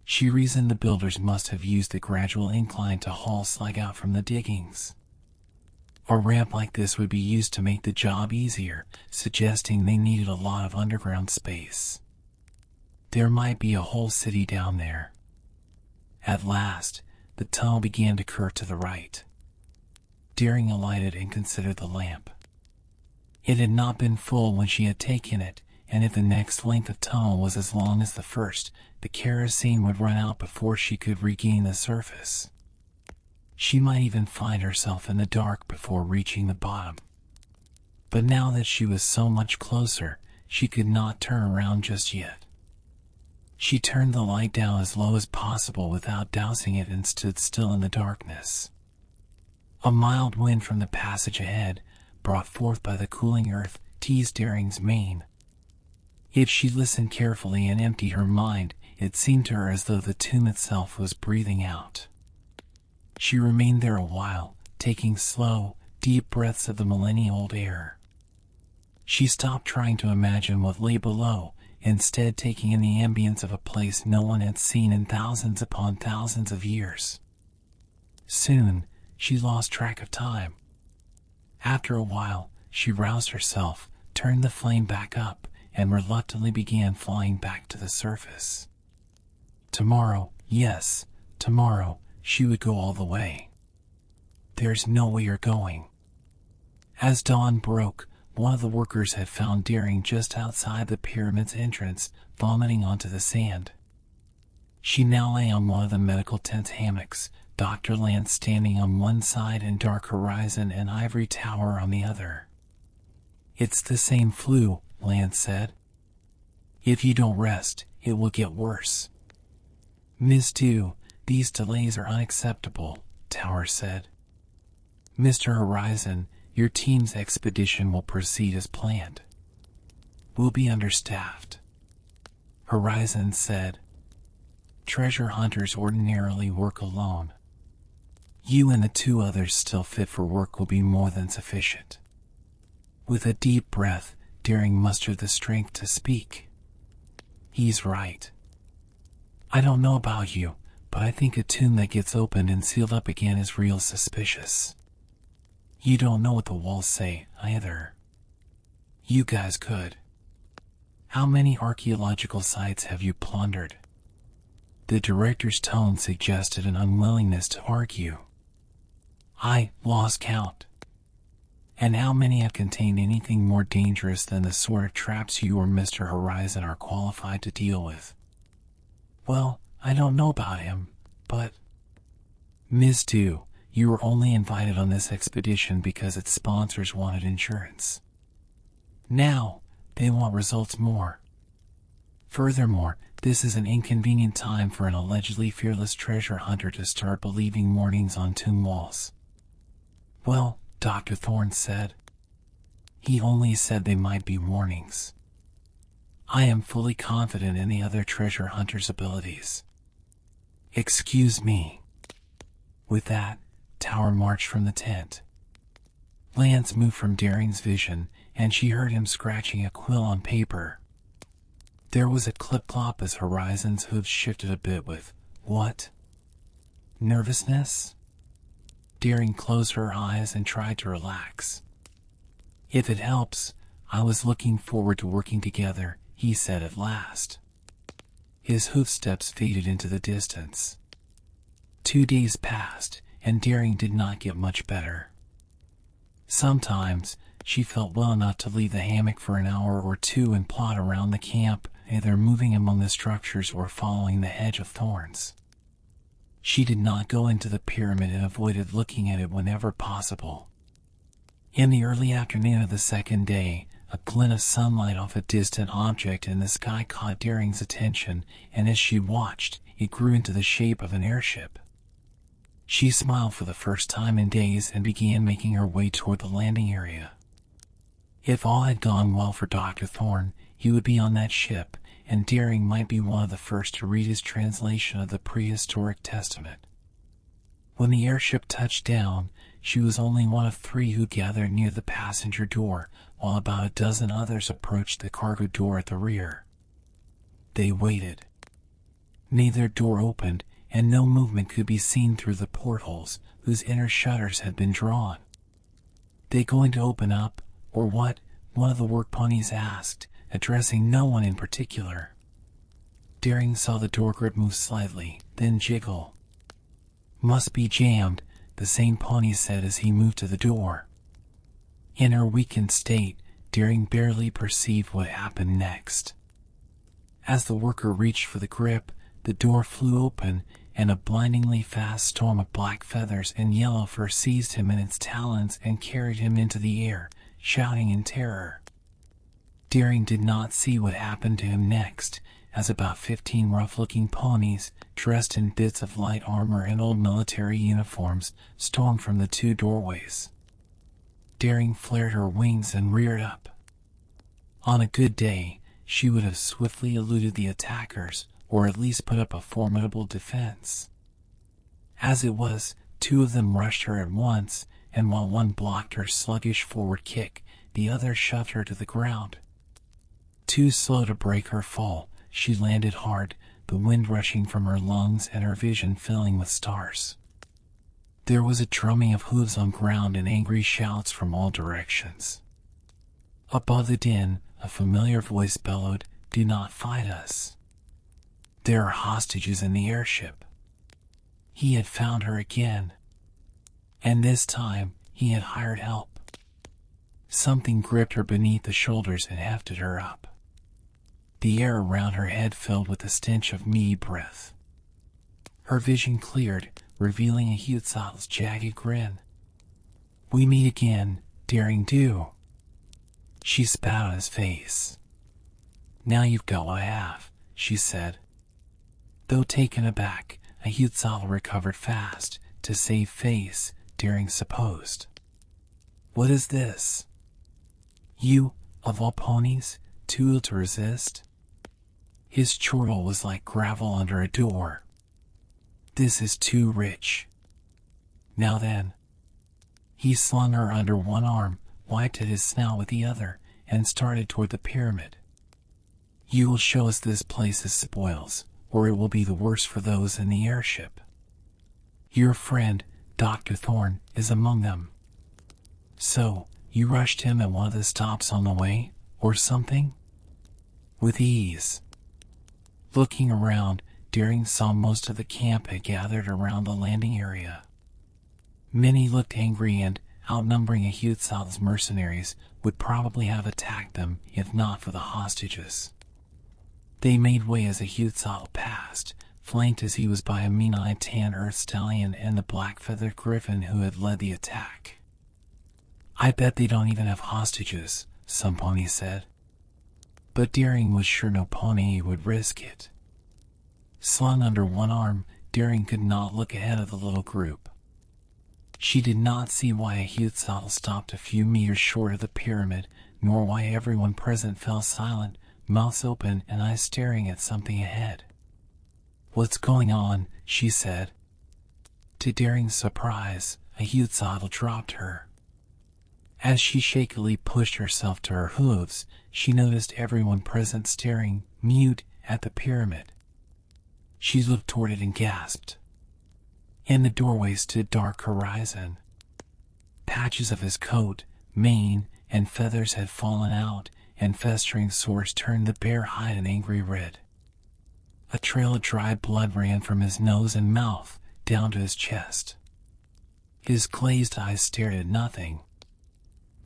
She reasoned the builders must have used the gradual incline to haul slag out from the diggings. A ramp like this would be used to make the job easier, suggesting they needed a lot of underground space. There might be a whole city down there. At last, the tunnel began to curve to the right. Deering alighted and considered the lamp. It had not been full when she had taken it, and if the next length of tunnel was as long as the first, the kerosene would run out before she could regain the surface. She might even find herself in the dark before reaching the bottom. But now that she was so much closer, she could not turn around just yet. She turned the light down as low as possible without dousing it and stood still in the darkness. A mild wind from the passage ahead, brought forth by the cooling earth, teased Deering's mane. If she listened carefully and emptied her mind, it seemed to her as though the tomb itself was breathing out. She remained there a while, taking slow, deep breaths of the millennia-old air. She stopped trying to imagine what lay below, instead taking in the ambience of a place no one had seen in thousands upon thousands of years. Soon, she lost track of time. After a while, she roused herself, turned the flame back up, and reluctantly began flying back to the surface. Tomorrow, yes, tomorrow, she would go all the way. "There's no way you're going." As dawn broke, one of the workers had found Deering just outside the pyramid's entrance, vomiting onto the sand. She now lay on one of the medical tent's hammocks, Dr. Lance standing on one side and Dark Horizon and Ivory Tower on the other. "It's the same flu," Lance said. "If you don't rest, it will get worse." "Miss Dew, these delays are unacceptable," Tower said. "Mr. Horizon, your team's expedition will proceed as planned." "We'll be understaffed," Horizon said. "Treasure hunters ordinarily work alone. You and the 2 others still fit for work will be more than sufficient." With a deep breath, Daring mustered the strength to speak. He's right. I don't know about you, but I think a tomb that gets opened and sealed up again is real suspicious. You don't know what the walls say, either. You guys could. How many archaeological sites have you plundered? The director's tone suggested an unwillingness to argue. I lost count. And how many have contained anything more dangerous than the sort of traps you or Mr. Horizon are qualified to deal with? Well, I don't know about him, but... Ms. Du, you were only invited on this expedition because its sponsors wanted insurance. Now, they want results more. Furthermore, this is an inconvenient time for an allegedly fearless treasure hunter to start believing warnings on tomb walls. Well, Dr. Thorne said. He only said they might be warnings. I am fully confident in the other treasure hunter's abilities. Excuse me. With that, Tower marched from the tent. Lance moved from Daring's vision, and she heard him scratching a quill on paper. There was a clip-clop as Horizon's hooves shifted a bit with, what? Nervousness? Daring closed her eyes and tried to relax. If it helps, I was looking forward to working together, he said at last. His hoofsteps faded into the distance. 2 days passed, and Daring did not get much better. Sometimes, she felt well enough to leave the hammock for an hour or two and plod around the camp, either moving among the structures or following the hedge of thorns. She did not go into the pyramid and avoided looking at it whenever possible. In the early afternoon of the second day, a glint of sunlight off a distant object in the sky caught Daring's attention, and as she watched, it grew into the shape of an airship. She smiled for the first time in days and began making her way toward the landing area. If all had gone well for Dr. Thorne, he would be on that ship, and Daring might be one of the first to read his translation of the prehistoric testament. When the airship touched down, she was only one of 3 who gathered near the passenger door, while about a dozen others approached the cargo door at the rear. They waited. Neither door opened, and no movement could be seen through the portholes, whose inner shutters had been drawn. They going to open up, or what? One of the work ponies asked, addressing no one in particular. Daring saw the door grip move slightly, then jiggle. Must be jammed, the same pony said as he moved to the door. In her weakened state, Daring barely perceived what happened next. As the worker reached for the grip, the door flew open, and a blindingly fast storm of black feathers and yellow fur seized him in its talons and carried him into the air, shouting in terror. Daring did not see what happened to him next, as about 15 rough-looking ponies, dressed in bits of light armor and old military uniforms, stormed from the 2 doorways. Daring flared her wings and reared up. On a good day, she would have swiftly eluded the attackers, or at least put up a formidable defense. As it was, 2 of them rushed her at once, and while one blocked her sluggish forward kick, the other shoved her to the ground. Too slow to break her fall, she landed hard, the wind rushing from her lungs and her vision filling with stars. There was a drumming of hooves on ground and angry shouts from all directions. Above the din, a familiar voice bellowed, "Do not fight us. There are hostages in the airship." He had found her again. And this time, he had hired help. Something gripped her beneath the shoulders and hefted her up. The air around her head filled with the stench of meaty breath. Her vision cleared, revealing a Hutzal's jagged grin. "We meet again, Daring Do." She spat on his face. "Now you've got what I have," she said. Though taken aback, a Hutzal recovered fast, to save face, Daring supposed. "What is this? You, of all ponies, too ill to resist?" His chortle was like gravel under a door. "This is too rich. Now then." He slung her under one arm, wiped at his snout with the other, and started toward the pyramid. "You will show us this place's spoils, or it will be the worse for those in the airship. Your friend, Dr. Thorne, is among them. So, you rushed him at one of the stops on the way, or something?" With ease. Looking around, Deering saw most of the camp had gathered around the landing area. Many looked angry and, outnumbering Ahuthal's mercenaries, would probably have attacked them if not for the hostages. They made way as Ahuthal passed, flanked as he was by a mean-eyed tan earth stallion and the black-feathered griffin who had led the attack. "I bet they don't even have hostages," some pony said. But Deering was sure no pony would risk it. Slung under one arm, Deering could not look ahead of the little group. She did not see why Ahuthal stopped a few meters short of the pyramid, nor why everyone present fell silent, mouths open and eyes staring at something ahead. "What's going on?" she said. To Deering's surprise, Ahuthal dropped her. As she shakily pushed herself to her hooves, she noticed everyone present staring, mute, at the pyramid. She looked toward it and gasped. In the doorway stood Dark Horizon. Patches of his coat, mane, and feathers had fallen out, and festering sores turned the bare hide an angry red. A trail of dried blood ran from his nose and mouth, down to his chest. His glazed eyes stared at nothing.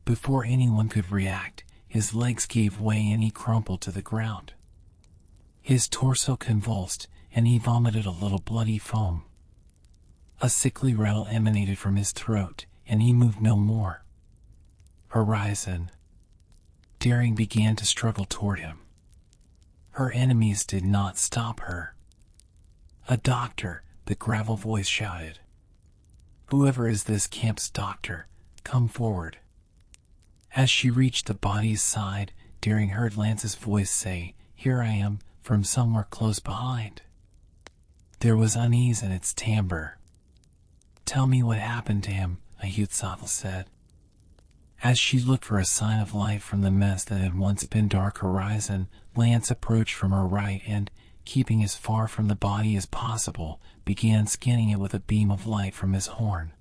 Before anyone could react, his legs gave way and he crumpled to the ground. His torso convulsed, and he vomited a little bloody foam. A sickly rattle emanated from his throat, and he moved no more. Horizon. Deering began to struggle toward him. Her enemies did not stop her. "A doctor," the gravel voice shouted. "Whoever is this camp's doctor, come forward." As she reached the body's side, Deering heard Lance's voice say, "Here I am," from somewhere close behind. There was unease in its timbre. "Tell me what happened to him," Ahuthal said. As she looked for a sign of life from the mess that had once been Dark Horizon, Lance approached from her right and, keeping as far from the body as possible, began scanning it with a beam of light from his horn.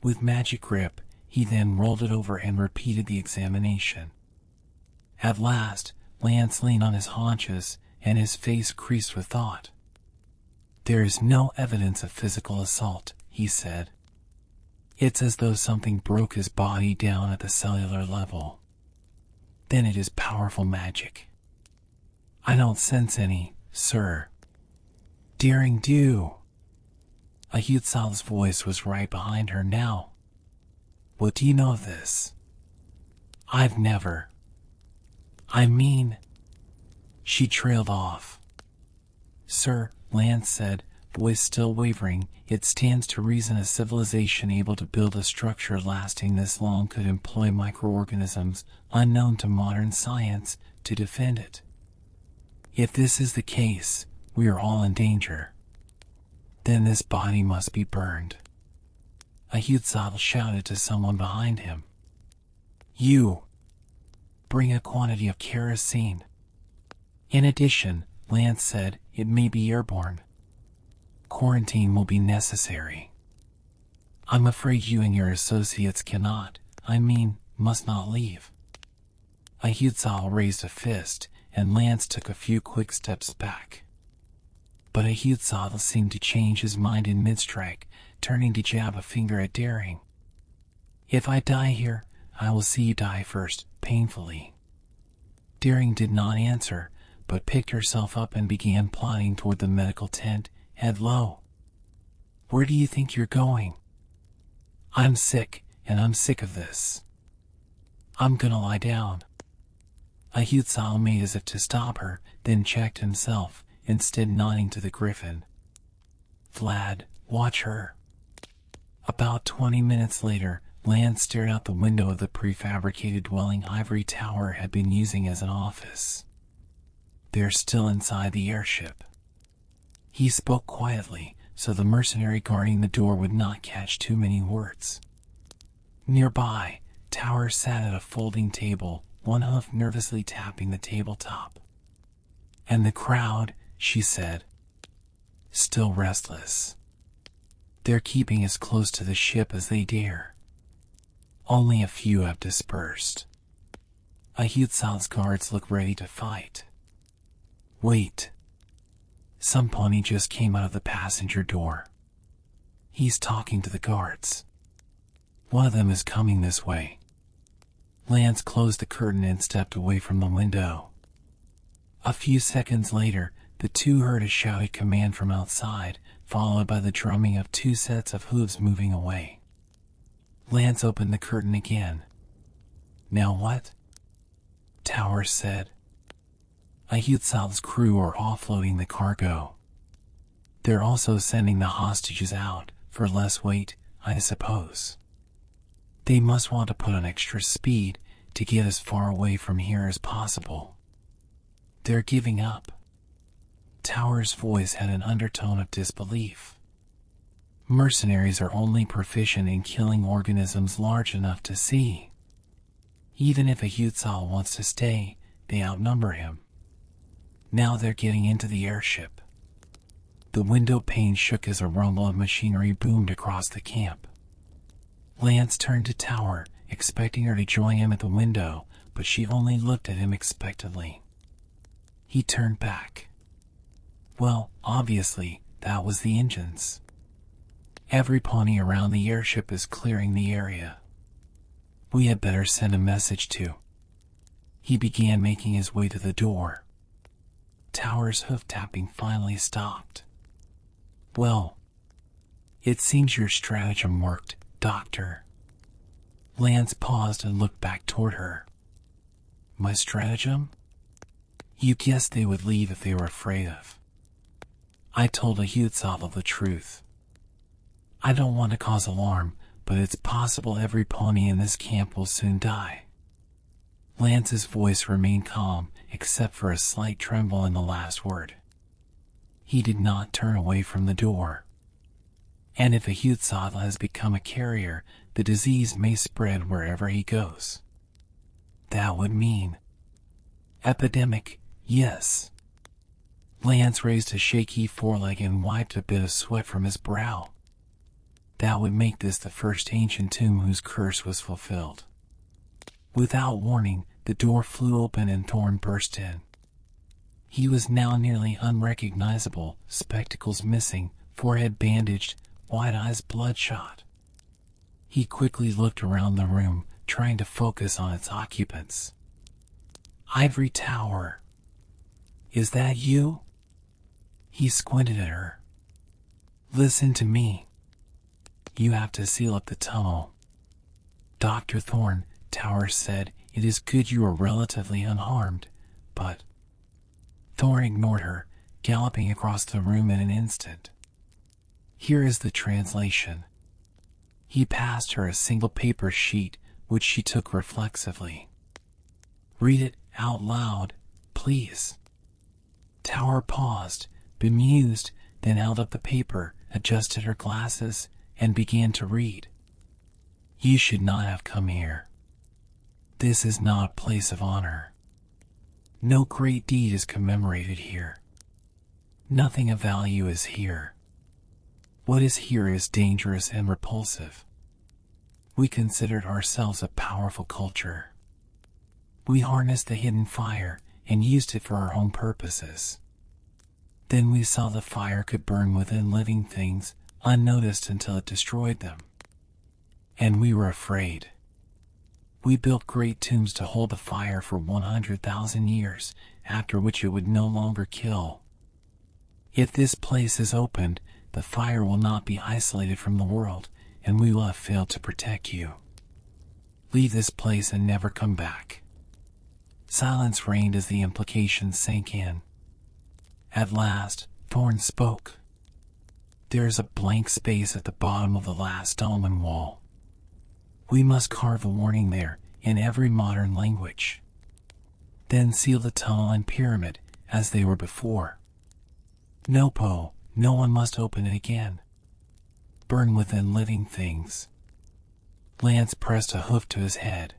With magic grip, he then rolled it over and repeated the examination. At last, Lance leaned on his haunches, and his face creased with thought. "There is no evidence of physical assault," he said. "It's as though something broke his body down at the cellular level. Then it is powerful magic." "I don't sense any, sir." "Deering, do." Ahuthal's voice was right behind her now. "What do you know of this?" "I've never." "I mean..." She trailed off. "Sir," Lance said, voice still wavering, "it stands to reason a civilization able to build a structure lasting this long could employ microorganisms, unknown to modern science, to defend it. If this is the case, we are all in danger. Then this body must be burned." Ahuthal shouted to someone behind him. "You! Bring a quantity of kerosene." "In addition," Lance said, "it may be airborne. Quarantine will be necessary. I'm afraid you and your associates cannot, must not leave." Ahuthal raised a fist, and Lance took a few quick steps back. But Ahuthal seemed to change his mind in mid-strike, turning to jab a finger at Deering. "If I die here, I will see you die first, painfully." Deering did not answer, but picked herself up and began plodding toward the medical tent, head low. "Where do you think you're going?" "I'm sick, and I'm sick of this. I'm gonna lie down." Ahuthal made as if to stop her, then checked himself, instead nodding to the griffin. "Vlad, watch her." About 20 minutes later, Lance stared out the window of the prefabricated dwelling Ivory Tower had been using as an office. "They're still inside the airship." He spoke quietly, so the mercenary guarding the door would not catch too many words. Nearby, Tower sat at a folding table, one hoof nervously tapping the tabletop. And the crowd, she said, still restless. They're keeping as close to the ship as they dare. Only a few have dispersed. Ahutsal's guards look ready to fight. Wait. Some pony just came out of the passenger door. He's talking to the guards. One of them is coming this way. Lance closed the curtain and stepped away from the window. A few seconds later, the two heard a shouted command from outside, followed by the drumming of two sets of hooves moving away. Lance opened the curtain again. Now what? Tower said. Ahutsal's crew are offloading the cargo. They're also sending the hostages out, for less weight, I suppose. They must want to put on extra speed to get as far away from here as possible. They're giving up. Tower's voice had an undertone of disbelief. Mercenaries are only proficient in killing organisms large enough to see. Even if Ahutsal wants to stay, they outnumber him. Now they're getting into the airship. The window pane shook as a rumble of machinery boomed across the camp. Lance turned to Tower, expecting her to join him at the window, but she only looked at him expectantly. He turned back. Well, obviously, that was the engines. Every pony around the airship is clearing the area. We had better send a message to. He began making his way to the door. Tower's hoof tapping finally stopped. Well, it seems your stratagem worked, Doctor. Lance paused and looked back toward her. My stratagem? You guessed they would leave if they were afraid of. I told Ahutsal the truth. I don't want to cause alarm, but it's possible every pony in this camp will soon die. Lance's voice remained calm, except for a slight tremble in the last word. He did not turn away from the door. And if Ahutsal has become a carrier, the disease may spread wherever he goes. That would mean epidemic, yes. Lance raised a shaky foreleg and wiped a bit of sweat from his brow. That would make this the first ancient tomb whose curse was fulfilled. Without warning, the door flew open and Thorn burst in. He was now nearly unrecognizable, spectacles missing, forehead bandaged, wide eyes bloodshot. He quickly looked around the room, trying to focus on its occupants. Ivory Tower. Is that you? He squinted at her. Listen to me. You have to seal up the tunnel. Dr. Thorn, Tower said, it is good you are relatively unharmed, but... Thorn ignored her, galloping across the room in an instant. Here is the translation. He passed her a single paper sheet, which she took reflexively. Read it out loud, please. Tower paused, bemused, then held up the paper, adjusted her glasses, and began to read. You should not have come here. This is not a place of honor. No great deed is commemorated here. Nothing of value is here. What is here is dangerous and repulsive. We considered ourselves a powerful culture. We harnessed the hidden fire and used it for our own purposes. Then we saw the fire could burn within living things, unnoticed until it destroyed them. And we were afraid. We built great tombs to hold the fire for 100,000 years, after which it would no longer kill. If this place is opened, the fire will not be isolated from the world, and we will have failed to protect you. Leave this place and never come back. Silence reigned as the implications sank in. At last, Thorn spoke. There is a blank space at the bottom of the last dolmen wall. We must carve a warning there, in every modern language. Then seal the tunnel and pyramid, as they were before. No one must open it again. Burn within living things. Lance pressed a hoof to his head.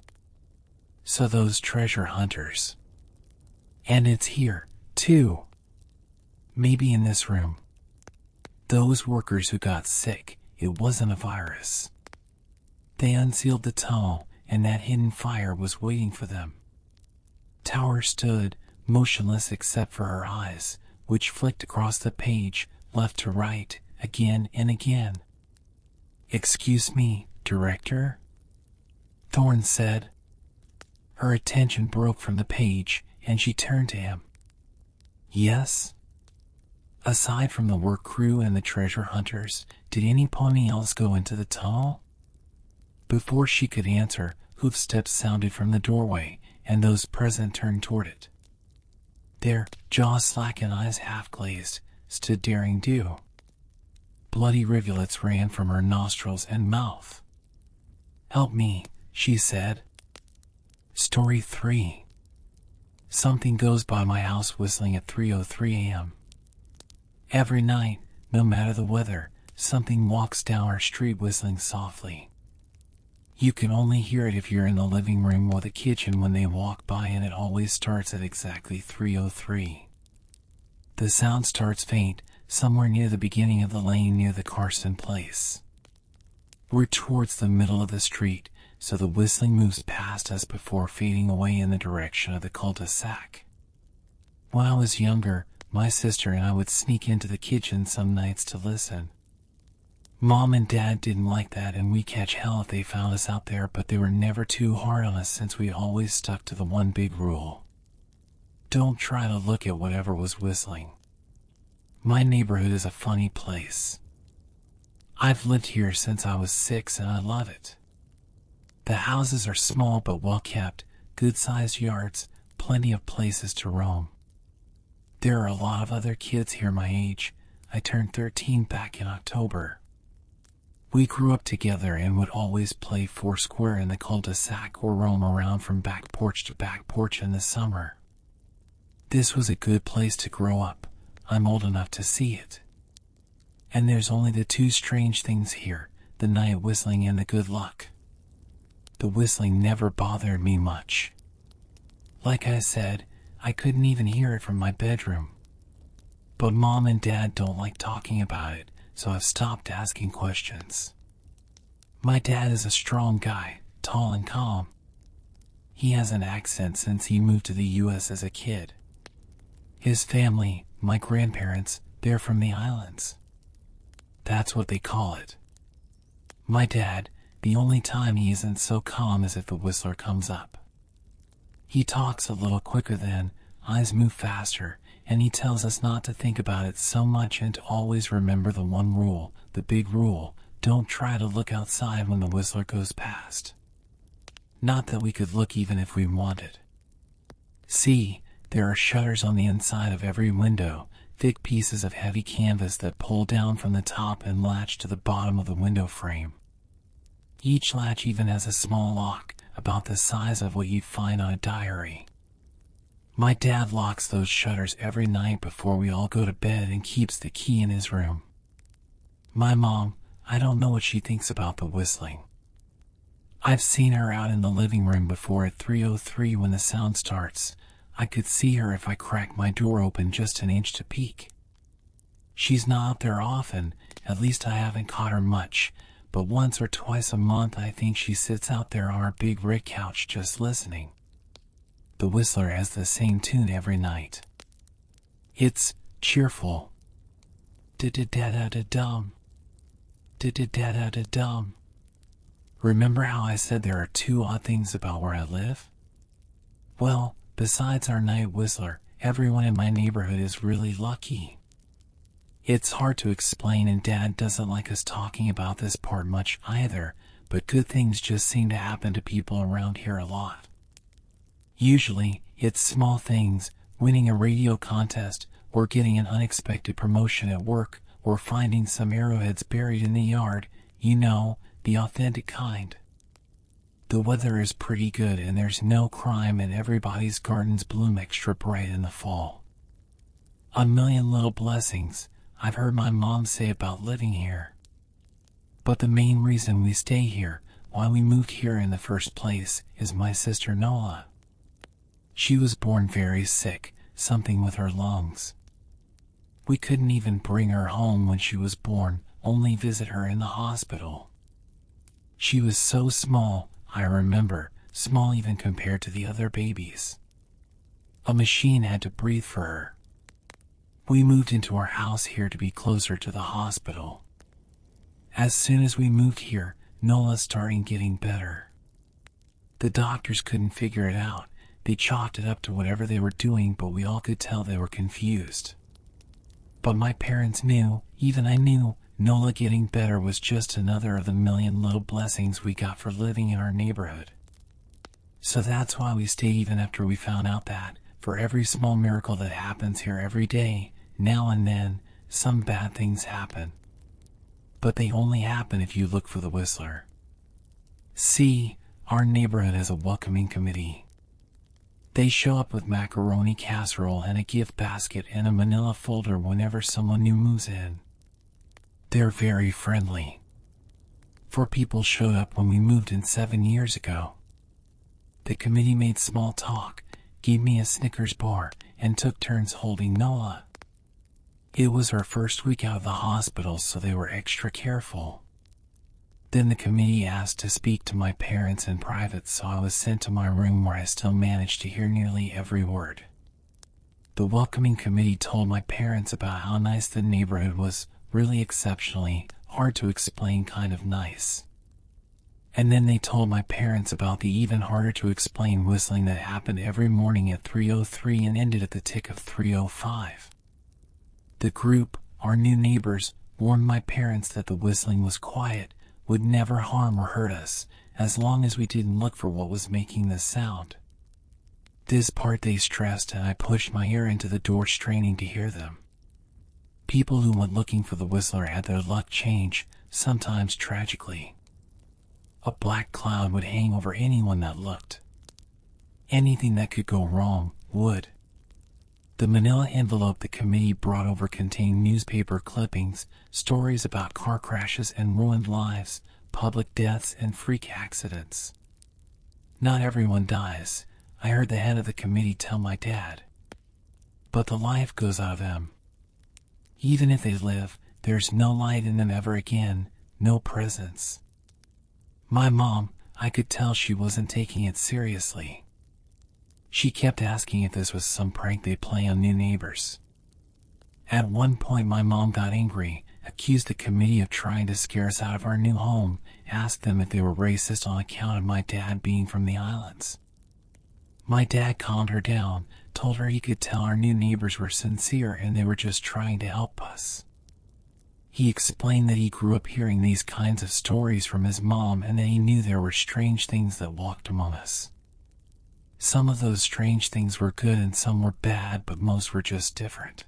So those treasure hunters. And it's here, too. Maybe in this room. Those workers who got sick, it wasn't a virus. They unsealed the tunnel, and that hidden fire was waiting for them. Tower stood, motionless except for her eyes, which flicked across the page, left to right, again and again. "Excuse me, Director?" Thorne said. Her attention broke from the page, and she turned to him. "Yes?" Aside from the work crew and the treasure hunters, did anyone else go into the tunnel? Before she could answer, hoofsteps sounded from the doorway, and those present turned toward it. There, jaws slack and eyes half-glazed, stood Daring Do. Bloody rivulets ran from her nostrils and mouth. "Help me," she said. Story 3. Something goes by my house whistling at 3:03 a.m. Every night, no matter the weather, something walks down our street whistling softly. You can only hear it if you're in the living room or the kitchen when they walk by, and it always starts at exactly 3:03. The sound starts faint, somewhere near the beginning of the lane near the Carson place. We're towards the middle of the street, so the whistling moves past us before fading away in the direction of the cul-de-sac. When I was younger, my sister and I would sneak into the kitchen some nights to listen. Mom and Dad didn't like that, and we catch hell if they found us out there, but they were never too hard on us since we always stuck to the one big rule. Don't try to look at whatever was whistling. My neighborhood is a funny place. I've lived here since I was 6 and I love it. The houses are small but well kept, good-sized yards, plenty of places to roam. There are a lot of other kids here my age. I turned 13 back in October. We grew up together and would always play foursquare in the cul-de-sac or roam around from back porch to back porch in the summer. This was a good place to grow up. I'm old enough to see it. And there's only the two strange things here, the night whistling and the good luck. The whistling never bothered me much. Like I said, I couldn't even hear it from my bedroom. But Mom and Dad don't like talking about it, so I've stopped asking questions. My dad is a strong guy, tall and calm. He has an accent since he moved to the U.S. as a kid. His family, my grandparents, they're from the islands. That's what they call it. My dad, the only time he isn't so calm is if the whistler comes up. He talks a little quicker then, eyes move faster, and he tells us not to think about it so much and to always remember the one rule, the big rule: don't try to look outside when the whistler goes past. Not that we could look even if we wanted. See, there are shutters on the inside of every window, thick pieces of heavy canvas that pull down from the top and latch to the bottom of the window frame. Each latch even has a small lock, about the size of what you'd find on a diary. My dad locks those shutters every night before we all go to bed and keeps the key in his room. My mom, I don't know what she thinks about the whistling. I've seen her out in the living room before at 3:03 when the sound starts. I could see her if I cracked my door open just an inch to peek. She's not out there often, at least I haven't caught her much, but once or twice a month I think she sits out there on her big red couch just listening. The whistler has the same tune every night. It's cheerful. Da-da-da-da-da-dum. Da-da-da-da-da-dum. Remember how I said there are two odd things about where I live? Well, besides our night whistler, everyone in my neighborhood is really lucky. It's hard to explain, and Dad doesn't like us talking about this part much either, but good things just seem to happen to people around here a lot. Usually, it's small things, winning a radio contest, or getting an unexpected promotion at work, or finding some arrowheads buried in the yard, you know, the authentic kind. The weather is pretty good and there's no crime, and everybody's gardens bloom extra bright in the fall. A million little blessings, I've heard my mom say about living here. But the main reason we stay here, why we moved here in the first place is my sister Nola. She was born very sick, something with her lungs. We couldn't even bring her home when she was born, only visit her in the hospital. She was so small, I remember, small even compared to the other babies. A machine had to breathe for her. We moved into our house here to be closer to the hospital. As soon as we moved here, Nola started getting better. The doctors couldn't figure it out. They chalked it up to whatever they were doing, but we all could tell they were confused. But my parents knew, even I knew, Nola getting better was just another of the million little blessings we got for living in our neighborhood. So that's why we stayed even after we found out that, for every small miracle that happens here every day, now and then, some bad things happen. But they only happen if you look for the whistler. See, our neighborhood has a welcoming committee. They show up with macaroni casserole and a gift basket and a manila folder whenever someone new moves in. They're very friendly. 4 people showed up when we moved in 7 years ago. The committee made small talk, gave me a Snickers bar, and took turns holding Nola. It was her first week out of the hospital, so they were extra careful. Then the committee asked to speak to my parents in private, so I was sent to my room where I still managed to hear nearly every word. The welcoming committee told my parents about how nice the neighborhood was, really exceptionally, hard to explain kind of nice. And then they told my parents about the even harder to explain whistling that happened every morning at 3:03 and ended at the tick of 3:05. The group, our new neighbors, warned my parents that the whistling was quiet, would never harm or hurt us, as long as we didn't look for what was making the sound. This part they stressed, and I pushed my ear into the door straining to hear them. People who went looking for the whistler had their luck change, sometimes tragically. A black cloud would hang over anyone that looked. Anything that could go wrong would. The manila envelope the committee brought over contained newspaper clippings, stories about car crashes and ruined lives, public deaths and freak accidents. Not everyone dies, I heard the head of the committee tell my dad. But the life goes out of them. Even if they live, there's no light in them ever again, no presence. My mom, I could tell she wasn't taking it seriously. She kept asking if this was some prank they play on new neighbors. At one point my mom got angry, accused the committee of trying to scare us out of our new home, asked them if they were racist on account of my dad being from the islands. My dad calmed her down, told her he could tell our new neighbors were sincere and they were just trying to help us. He explained that he grew up hearing these kinds of stories from his mom and that he knew there were strange things that walked among us. Some of those strange things were good and some were bad, but most were just different.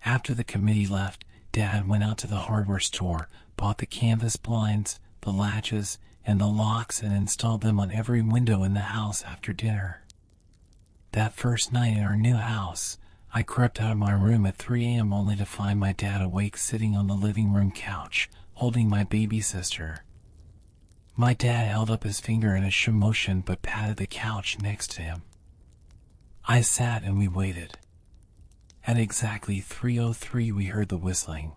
After the committee left, Dad went out to the hardware store, bought the canvas blinds, the latches, and the locks and installed them on every window in the house after dinner. That first night in our new house, I crept out of my room at 3 a.m. only to find my dad awake sitting on the living room couch, holding my baby sister. My dad held up his finger in a show motion but patted the couch next to him. I sat and we waited. At exactly 3:03 we heard the whistling.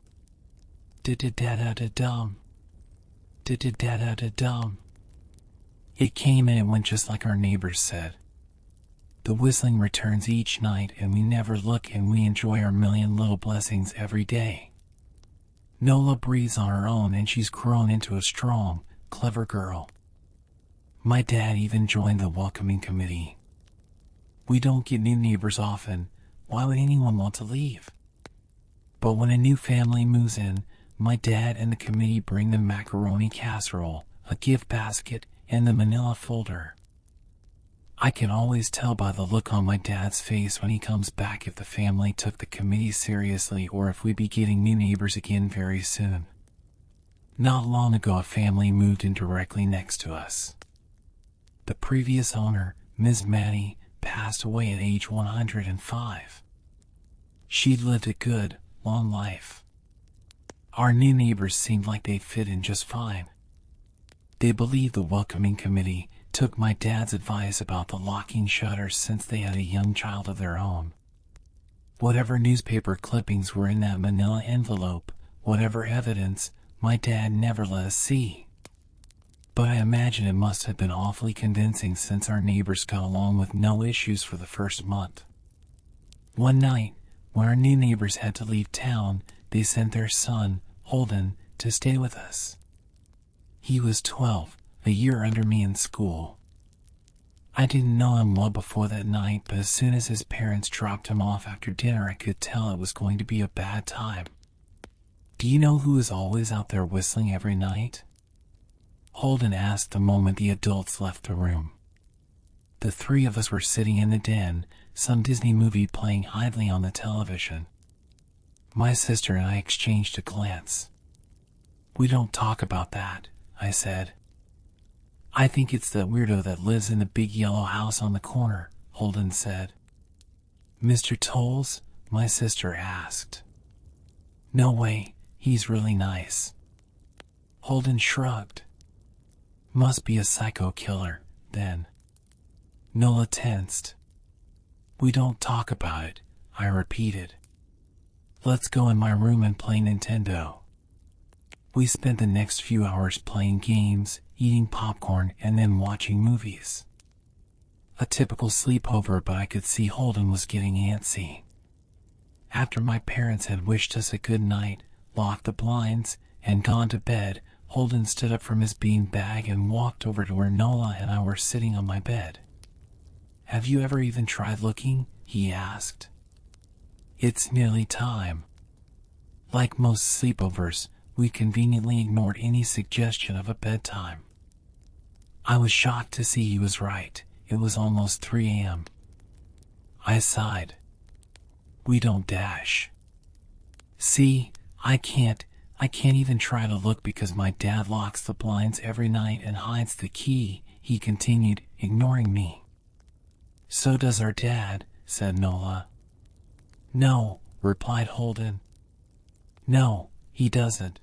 Da-da-da-da-da-dum. Da-da-da-da-da-dum. It came and it went just like our neighbors said. The whistling returns each night and we never look and we enjoy our million little blessings every day. Nola breathes on her own and she's grown into a strong, clever girl. My dad even joined the welcoming committee. We don't get new neighbors often. Why would anyone want to leave? But when a new family moves in, my dad and the committee bring them macaroni casserole, a gift basket, and the manila folder. I can always tell by the look on my dad's face when he comes back if the family took the committee seriously or if we'd be getting new neighbors again very soon. Not long ago a family moved in directly next to us. The previous owner, Ms. Maddie, passed away at age 105. She'd lived a good, long life. Our new neighbors seemed like they'd fit in just fine. They believe the welcoming committee took my dad's advice about the locking shutters since they had a young child of their own. Whatever newspaper clippings were in that manila envelope, whatever evidence, my dad never let us see. But I imagine it must have been awfully convincing since our neighbors got along with no issues for the first month. One night, when our new neighbors had to leave town, they sent their son, Holden, to stay with us. He was 12, a year under me in school. I didn't know him well before that night, but as soon as his parents dropped him off after dinner, I could tell it was going to be a bad time. Do you know who is always out there whistling every night? Holden asked the moment the adults left the room. The three of us were sitting in the den, some Disney movie playing idly on the television. My sister and I exchanged a glance. "We don't talk about that," I said. "I think it's that weirdo that lives in the big yellow house on the corner," Holden said. "Mr. Tolles?" my sister asked. "No way, he's really nice." Holden shrugged. "Must be a psycho killer, then." Nola tensed. "We don't talk about it," I repeated. "Let's go in my room and play Nintendo." We spent the next few hours playing games, eating popcorn, and then watching movies. A typical sleepover, but I could see Holden was getting antsy. After my parents had wished us a good night, locked the blinds, and gone to bed, Holden stood up from his beanbag and walked over to where Nola and I were sitting on my bed. "Have you ever even tried looking?" he asked. "It's nearly time." Like most sleepovers, we conveniently ignored any suggestion of a bedtime. I was shocked to see he was right. It was almost 3 a.m. I sighed. "We don't dash." "See, I can't even try to look because my dad locks the blinds every night and hides the key," he continued, ignoring me. "So does our dad," said Nola. "No," replied Holden. "No, he doesn't."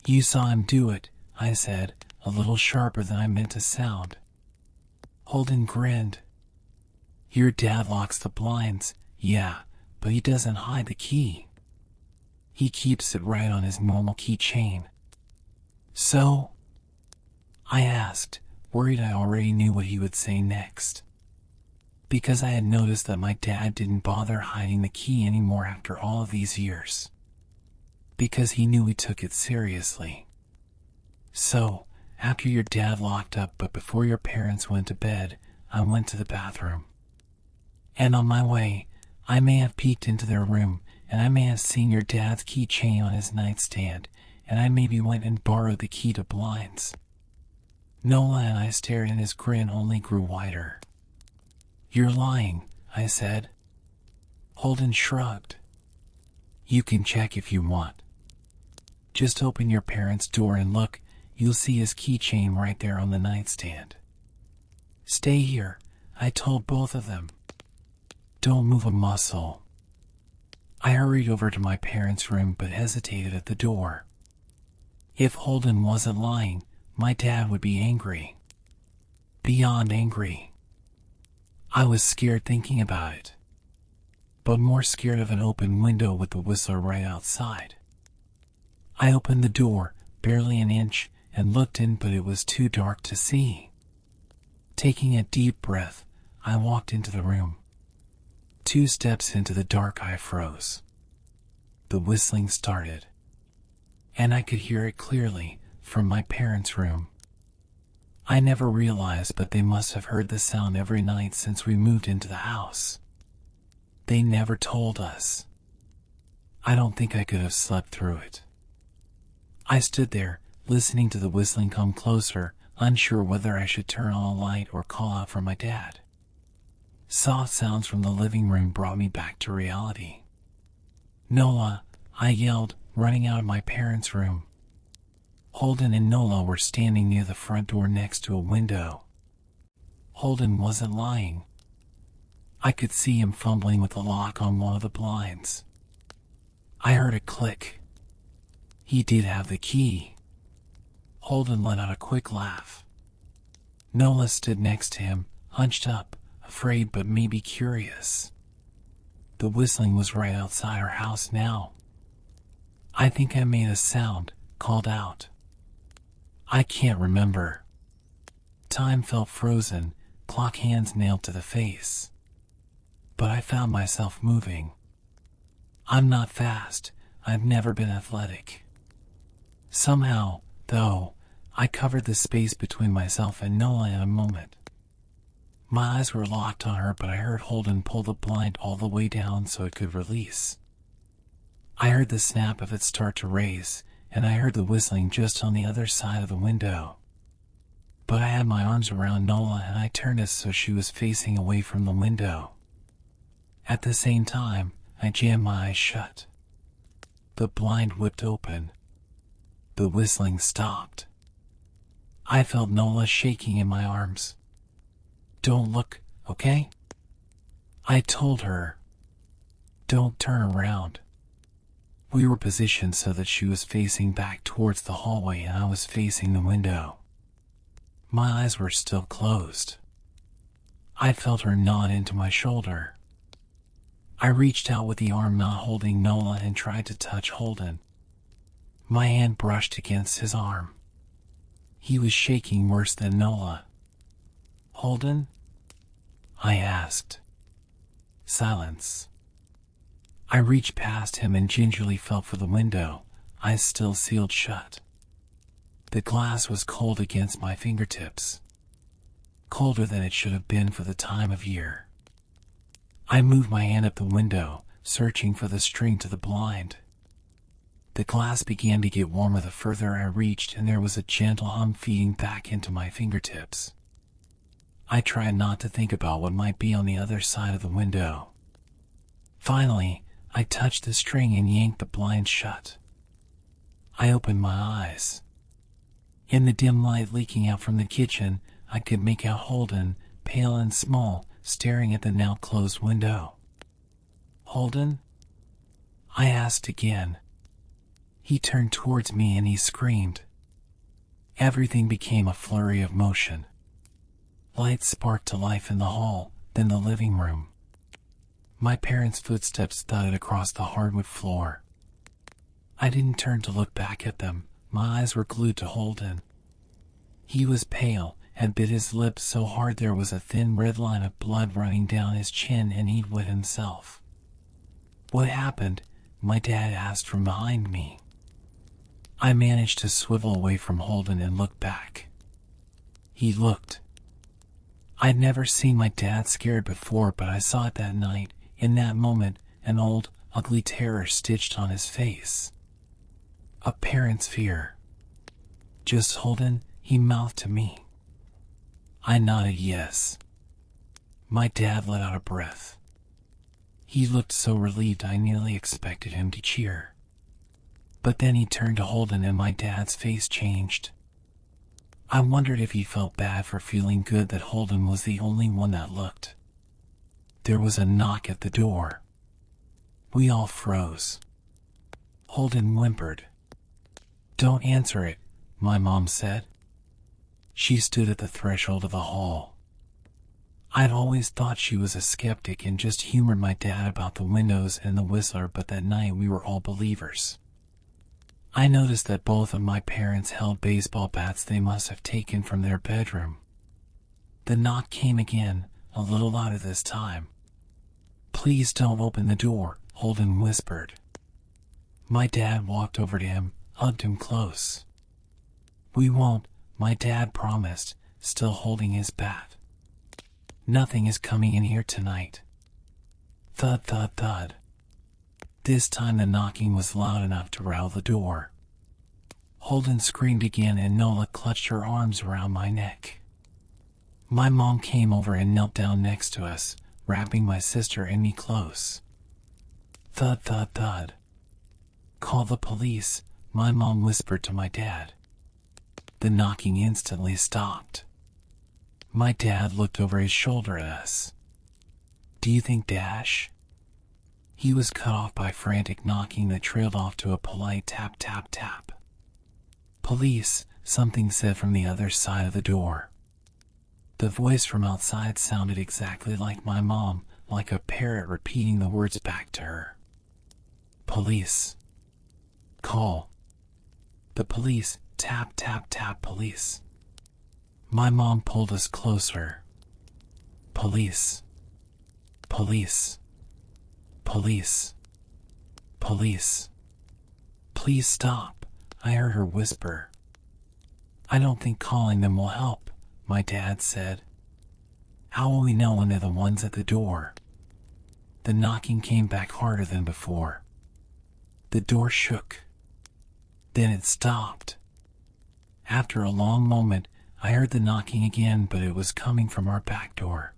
"You saw him do it," I said, a little sharper than I meant to sound. Holden grinned. "Your dad locks the blinds, yeah, but he doesn't hide the key. He keeps it right on his normal keychain." "So?" I asked, worried I already knew what he would say next. Because I had noticed that my dad didn't bother hiding the key anymore after all of these years. Because he knew we took it seriously. "So, after your dad locked up but before your parents went to bed, I went to the bathroom. And on my way, I may have peeked into their room, and I may have seen your dad's keychain on his nightstand, and I maybe went and borrowed the key to blinds." Nola and I stared, and his grin only grew wider. "You're lying," I said. Holden shrugged. "You can check if you want. Just open your parents' door and look. You'll see his keychain right there on the nightstand." "Stay here," I told both of them. "Don't move a muscle." I hurried over to my parents' room but hesitated at the door. If Holden wasn't lying, my dad would be angry. Beyond angry. I was scared thinking about it, but more scared of an open window with the whistler right outside. I opened the door, barely an inch, and looked in, but it was too dark to see. Taking a deep breath, I walked into the room. 2 steps into the dark, I froze. The whistling started, and I could hear it clearly from my parents' room. I never realized, but they must have heard the sound every night since we moved into the house. They never told us. I don't think I could have slept through it. I stood there, listening to the whistling come closer, unsure whether I should turn on a light or call out for my dad. Soft sounds from the living room brought me back to reality. "Nola," I yelled, running out of my parents' room. Holden and Nola were standing near the front door next to a window. Holden wasn't lying. I could see him fumbling with the lock on one of the blinds. I heard a click. He did have the key. Holden let out a quick laugh. Nola stood next to him, hunched up, afraid but maybe curious. The whistling was right outside our house now. I think I made a sound, called out. I can't remember. Time felt frozen, clock hands nailed to the face. But I found myself moving. I'm not fast, I've never been athletic. Somehow, though, I covered the space between myself and Nola in a moment. My eyes were locked on her, but I heard Holden pull the blind all the way down so it could release. I heard the snap of it start to raise, and I heard the whistling just on the other side of the window. But I had my arms around Nola and I turned it so she was facing away from the window. At the same time, I jammed my eyes shut. The blind whipped open. The whistling stopped. I felt Nola shaking in my arms. Don't look, okay? I told her. Don't turn around. We were positioned so that she was facing back towards the hallway and I was facing the window. My eyes were still closed. I felt her nod into my shoulder. I reached out with the arm not holding Nola and tried to touch Holden. My hand brushed against his arm. He was shaking worse than Nola. Holden? I asked. Silence. I reached past him and gingerly felt for the window, eyes still sealed shut. The glass was cold against my fingertips. Colder than it should have been for the time of year. I moved my hand up the window, searching for the string to the blind. The glass began to get warmer the further I reached, and there was a gentle hum feeding back into my fingertips. I tried not to think about what might be on the other side of the window. Finally, I touched the string and yanked the blind shut. I opened my eyes. In the dim light leaking out from the kitchen, I could make out Holden, pale and small, staring at the now closed window. Holden? I asked again. He turned towards me and he screamed. Everything became a flurry of motion. Lights sparked to life in the hall, then the living room. My parents' footsteps thudded across the hardwood floor. I didn't turn to look back at them. My eyes were glued to Holden. He was pale, had bit his lips so hard there was a thin red line of blood running down his chin, and he'd wet himself. What happened? My dad asked from behind me. I managed to swivel away from Holden and look back. He looked. I'd never seen my dad scared before, but I saw it that night, in that moment, an old, ugly terror stitched on his face. A parent's fear. Just Holden, he mouthed to me. I nodded yes. My dad let out a breath. He looked so relieved I nearly expected him to cheer. But then he turned to Holden and my dad's face changed. I wondered if he felt bad for feeling good that Holden was the only one that looked. There was a knock at the door. We all froze. Holden whimpered. Don't answer it, my mom said. She stood at the threshold of the hall. I'd always thought she was a skeptic and just humored my dad about the windows and the whistler, but that night we were all believers. I noticed that both of my parents held baseball bats they must have taken from their bedroom. The knock came again, a little louder this time. Please don't open the door, Holden whispered. My dad walked over to him, hugged him close. We won't, my dad promised, still holding his bat. Nothing is coming in here tonight. Thud, thud, thud. This time the knocking was loud enough to rattle the door. Holden screamed again and Nola clutched her arms around my neck. My mom came over and knelt down next to us, wrapping my sister and me close. Thud, thud, thud. Call the police, my mom whispered to my dad. The knocking instantly stopped. My dad looked over his shoulder at us. Do you think Dash? He was cut off by frantic knocking that trailed off to a polite tap, tap, tap. Police, something said from the other side of the door. The voice from outside sounded exactly like my mom, like a parrot repeating the words back to her. Police. Call. The police. Tap, tap, tap, police. My mom pulled us closer. Police. Police. Police. Police. Please stop, I heard her whisper. I don't think calling them will help, my dad said. How will we know when they're the ones at the door? The knocking came back harder than before. The door shook. Then it stopped. After a long moment, I heard the knocking again, but it was coming from our back door.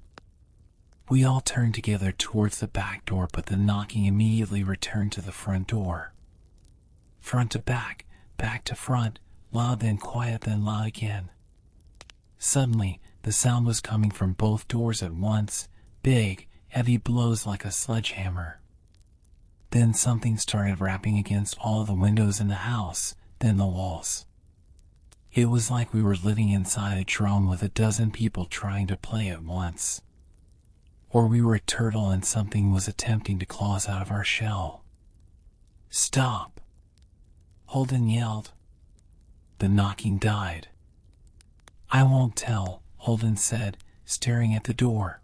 We all turned together towards the back door, but the knocking immediately returned to the front door. Front to back to front, loud then quiet then loud again. Suddenly, the sound was coming from both doors at once, big, heavy blows like a sledgehammer. Then something started rapping against all of the windows in the house, then the walls. It was like we were living inside a drum with a dozen people trying to play at once. Or we were a turtle and something was attempting to claw us out of our shell. Stop! Holden yelled. The knocking died. I won't tell, Holden said, staring at the door.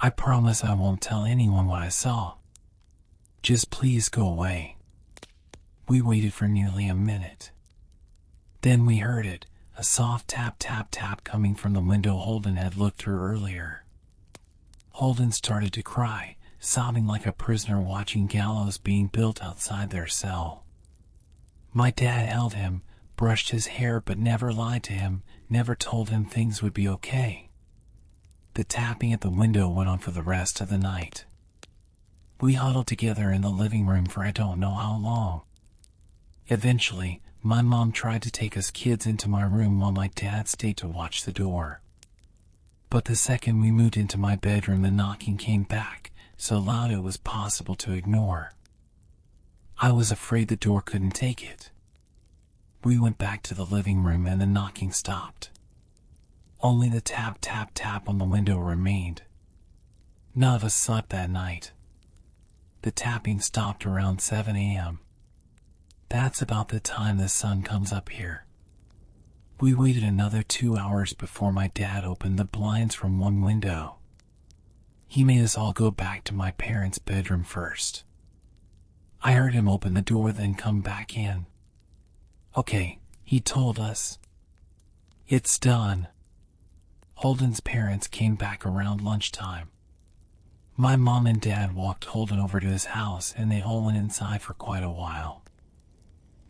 I promise I won't tell anyone what I saw. Just please go away. We waited for nearly a minute. Then we heard it, a soft tap tap tap coming from the window Holden had looked through earlier. Holden started to cry, sobbing like a prisoner watching gallows being built outside their cell. My dad held him, brushed his hair but never lied to him, never told him things would be okay. The tapping at the window went on for the rest of the night. We huddled together in the living room for I don't know how long. Eventually, my mom tried to take us kids into my room while my dad stayed to watch the door. But the second we moved into my bedroom, the knocking came back, so loud it was possible to ignore. I was afraid the door couldn't take it. We went back to the living room and the knocking stopped. Only the tap tap tap on the window remained. None of us slept that night. The tapping stopped around 7 a.m. That's about the time the sun comes up here. We waited another 2 hours before my dad opened the blinds from one window. He made us all go back to my parents' bedroom first. I heard him open the door then come back in. Okay, he told us. It's done. Holden's parents came back around lunchtime. My mom and dad walked Holden over to his house and they all went inside for quite a while.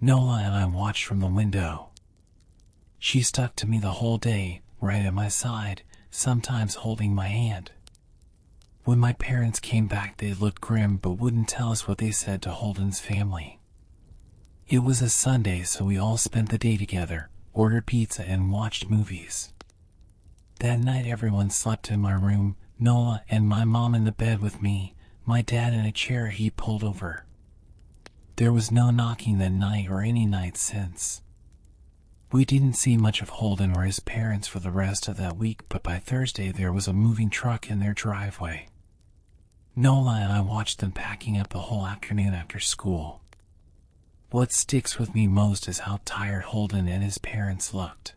Nola and I watched from the window. She stuck to me the whole day, right at my side, sometimes holding my hand. When my parents came back, they looked grim but wouldn't tell us what they said to Holden's family. It was a Sunday, so we all spent the day together, ordered pizza and watched movies. That night everyone slept in my room, Nola and my mom in the bed with me, my dad in a chair he pulled over. There was no knocking that night or any night since. We didn't see much of Holden or his parents for the rest of that week, but by Thursday there was a moving truck in their driveway. Nola and I watched them packing up the whole afternoon after school. What sticks with me most is how tired Holden and his parents looked.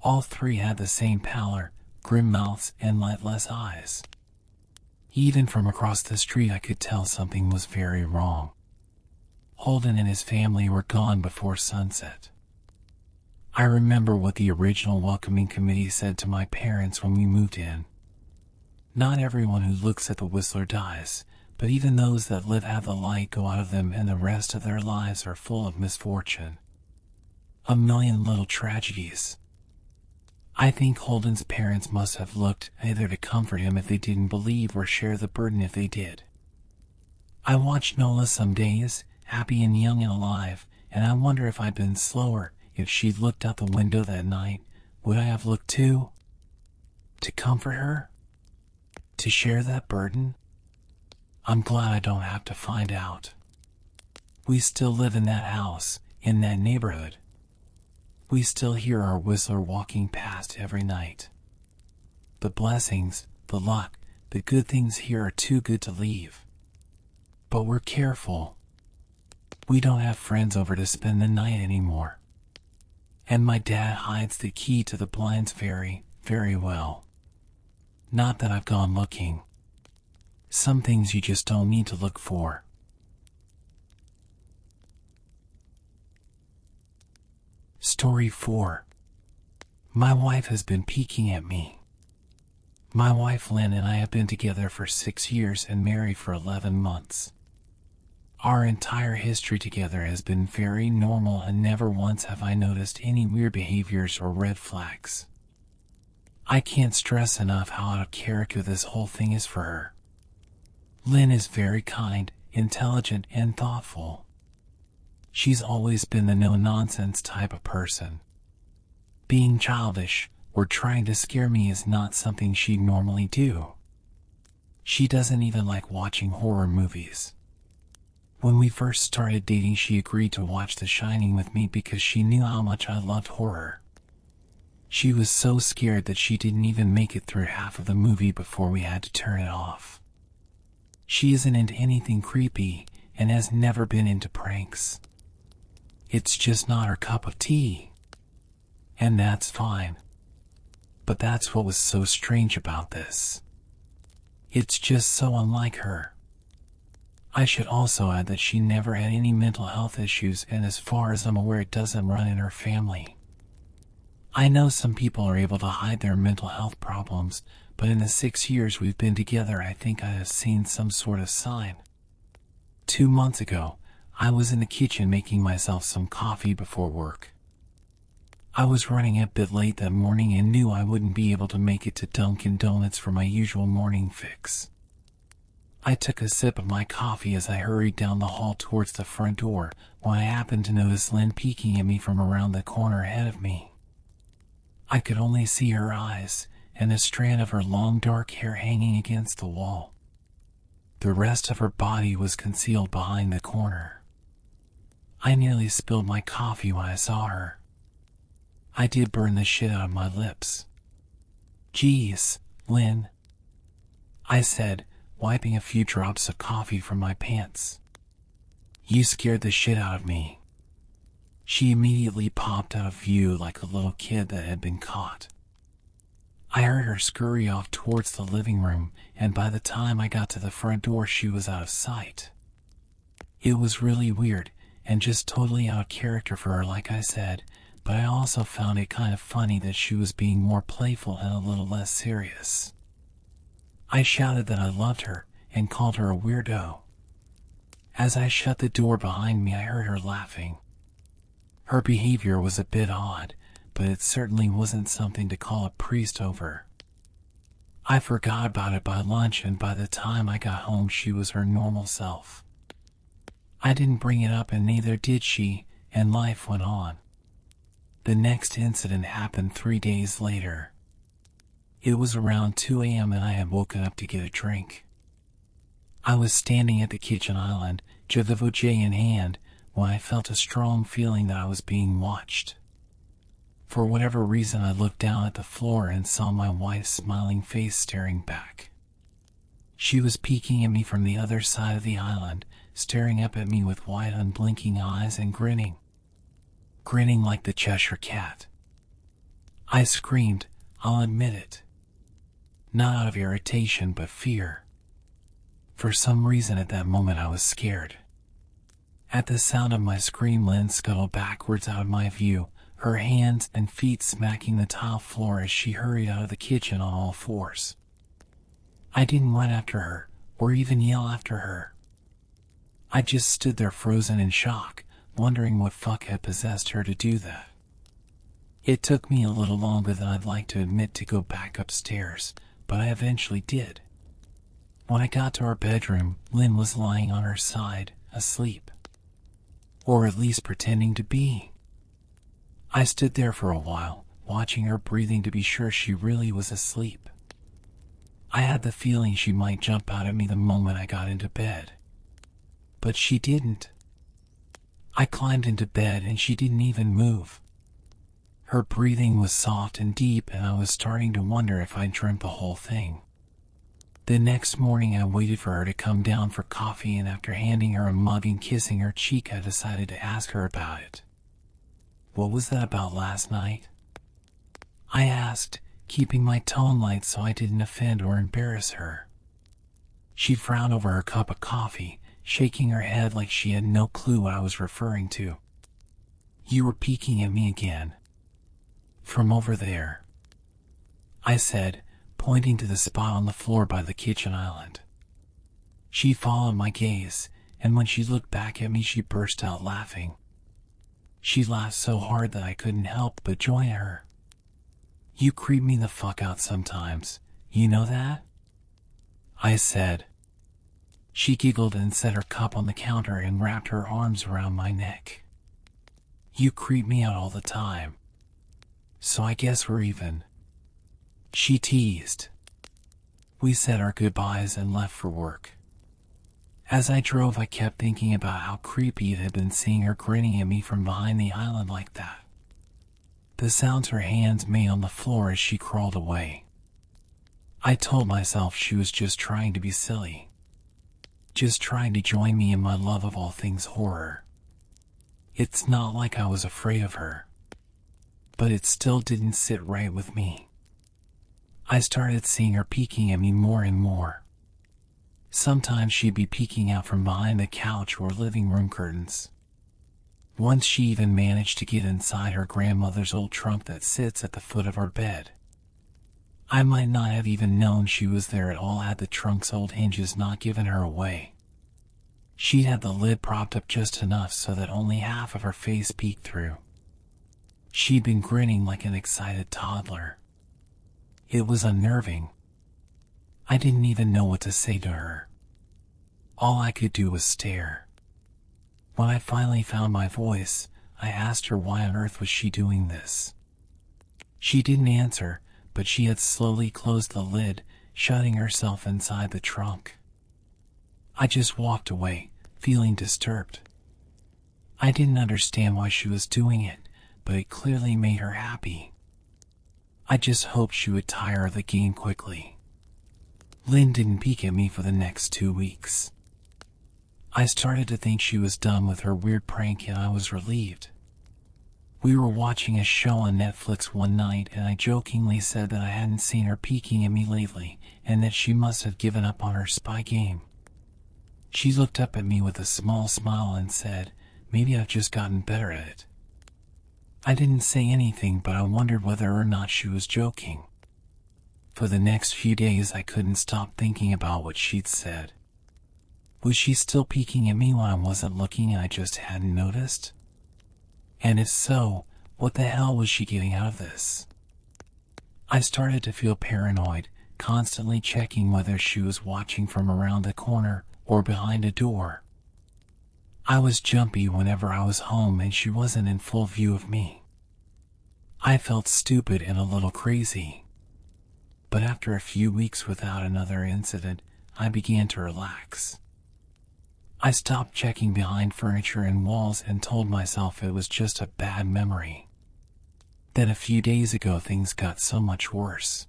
All three had the same pallor, grim mouths, and lightless eyes. Even from across the street I could tell something was very wrong. Holden and his family were gone before sunset. I remember what the original welcoming committee said to my parents when we moved in. Not everyone who looks at the Whistler dies, but even those that live have the light go out of them and the rest of their lives are full of misfortune. A million little tragedies. I think Holden's parents must have looked either to comfort him if they didn't believe or share the burden if they did. I watched Nola some days, happy and young and alive, and I wonder if I'd been slower, if she'd looked out the window that night, would I have looked too? To comfort her? To share that burden? I'm glad I don't have to find out. We still live in that house, in that neighborhood. We still hear our whistler walking past every night. The blessings, the luck, the good things here are too good to leave. But we're careful. We don't have friends over to spend the night anymore. And my dad hides the key to the blinds very, very well. Not that I've gone looking. Some things you just don't need to look for. Story 4. My wife has been peeking at me. My wife Lynn and I have been together for 6 years and married for 11 months. Our entire history together has been very normal and never once have I noticed any weird behaviors or red flags. I can't stress enough how out of character this whole thing is for her. Lynn is very kind, intelligent, and thoughtful. She's always been the no-nonsense type of person. Being childish or trying to scare me is not something she'd normally do. She doesn't even like watching horror movies. When we first started dating, she agreed to watch The Shining with me because she knew how much I loved horror. She was so scared that she didn't even make it through half of the movie before we had to turn it off. She isn't into anything creepy and has never been into pranks. It's just not her cup of tea. And that's fine. But that's what was so strange about this. It's just so unlike her. I should also add that she never had any mental health issues, and as far as I'm aware, it doesn't run in her family. I know some people are able to hide their mental health problems, but in the 6 years we've been together, I think I have seen some sort of sign. 2 months ago, I was in the kitchen making myself some coffee before work. I was running a bit late that morning and knew I wouldn't be able to make it to Dunkin' Donuts for my usual morning fix. I took a sip of my coffee as I hurried down the hall towards the front door when I happened to notice Lynn peeking at me from around the corner ahead of me. I could only see her eyes and a strand of her long dark hair hanging against the wall. The rest of her body was concealed behind the corner. I nearly spilled my coffee when I saw her. I did burn the shit out of my lips. "Geez, Lynn," I said, wiping a few drops of coffee from my pants. "You scared the shit out of me." She immediately popped out of view like a little kid that had been caught. I heard her scurry off towards the living room, and by the time I got to the front door, she was out of sight. It was really weird, and just totally out of character for her, like I said, but I also found it kind of funny that she was being more playful and a little less serious. I shouted that I loved her and called her a weirdo. As I shut the door behind me, I heard her laughing. Her behavior was a bit odd, but it certainly wasn't something to call a priest over. I forgot about it by lunch, and by the time I got home she was her normal self. I didn't bring it up, and neither did she, and life went on. The next incident happened 3 days later. It was around 2 a.m. and I had woken up to get a drink. I was standing at the kitchen island, J in hand, when I felt a strong feeling that I was being watched. For whatever reason, I looked down at the floor and saw my wife's smiling face staring back. She was peeking at me from the other side of the island, staring up at me with wide, unblinking eyes and grinning. Grinning like the Cheshire Cat. I screamed, I'll admit it. Not out of irritation, but fear. For some reason at that moment I was scared. At the sound of my scream, Lynn scuttled backwards out of my view, her hands and feet smacking the tile floor as she hurried out of the kitchen on all fours. I didn't run after her, or even yell after her. I just stood there frozen in shock, wondering what fuck had possessed her to do that. It took me a little longer than I'd like to admit to go back upstairs, but I eventually did. When I got to our bedroom, Lynn was lying on her side, asleep. Or at least pretending to be. I stood there for a while, watching her breathing to be sure she really was asleep. I had the feeling she might jump out at me the moment I got into bed. But she didn't. I climbed into bed and she didn't even move. Her breathing was soft and deep, and I was starting to wonder if I'd dreamt the whole thing. The next morning I waited for her to come down for coffee, and after handing her a mug and kissing her cheek, I decided to ask her about it. "What was that about last night?" I asked, keeping my tone light so I didn't offend or embarrass her. She frowned over her cup of coffee, shaking her head like she had no clue what I was referring to. "You were peeking at me again. From over there," I said, pointing to the spot on the floor by the kitchen island. She followed my gaze, and when she looked back at me, she burst out laughing. She laughed so hard that I couldn't help but join her. "You creep me the fuck out sometimes, you know that?" I said. She giggled and set her cup on the counter and wrapped her arms around my neck. "You creep me out all the time. So I guess we're even," she teased. We said our goodbyes and left for work. As I drove, I kept thinking about how creepy it had been seeing her grinning at me from behind the island like that. The sounds her hands made on the floor as she crawled away. I told myself she was just trying to be silly. Just trying to join me in my love of all things horror. It's not like I was afraid of her. But it still didn't sit right with me. I started seeing her peeking at me more and more. Sometimes she'd be peeking out from behind the couch or living room curtains. Once she even managed to get inside her grandmother's old trunk that sits at the foot of our bed. I might not have even known she was there at all had the trunk's old hinges not given her away. She had the lid propped up just enough so that only half of her face peeked through. She'd been grinning like an excited toddler. It was unnerving. I didn't even know what to say to her. All I could do was stare. When I finally found my voice, I asked her why on earth was she doing this. She didn't answer, but she had slowly closed the lid, shutting herself inside the trunk. I just walked away, feeling disturbed. I didn't understand why she was doing it, but it clearly made her happy. I just hoped she would tire of the game quickly. Lynn didn't peek at me for the next 2 weeks. I started to think she was done with her weird prank, and I was relieved. We were watching a show on Netflix one night, and I jokingly said that I hadn't seen her peeking at me lately, and that she must have given up on her spy game. She looked up at me with a small smile and said, "Maybe I've just gotten better at it." I didn't say anything, but I wondered whether or not she was joking. For the next few days, I couldn't stop thinking about what she'd said. Was she still peeking at me when I wasn't looking and I just hadn't noticed? And if so, what the hell was she getting out of this? I started to feel paranoid, constantly checking whether she was watching from around the corner or behind a door. I was jumpy whenever I was home and she wasn't in full view of me. I felt stupid and a little crazy. But after a few weeks without another incident, I began to relax. I stopped checking behind furniture and walls and told myself it was just a bad memory. Then a few days ago, things got so much worse.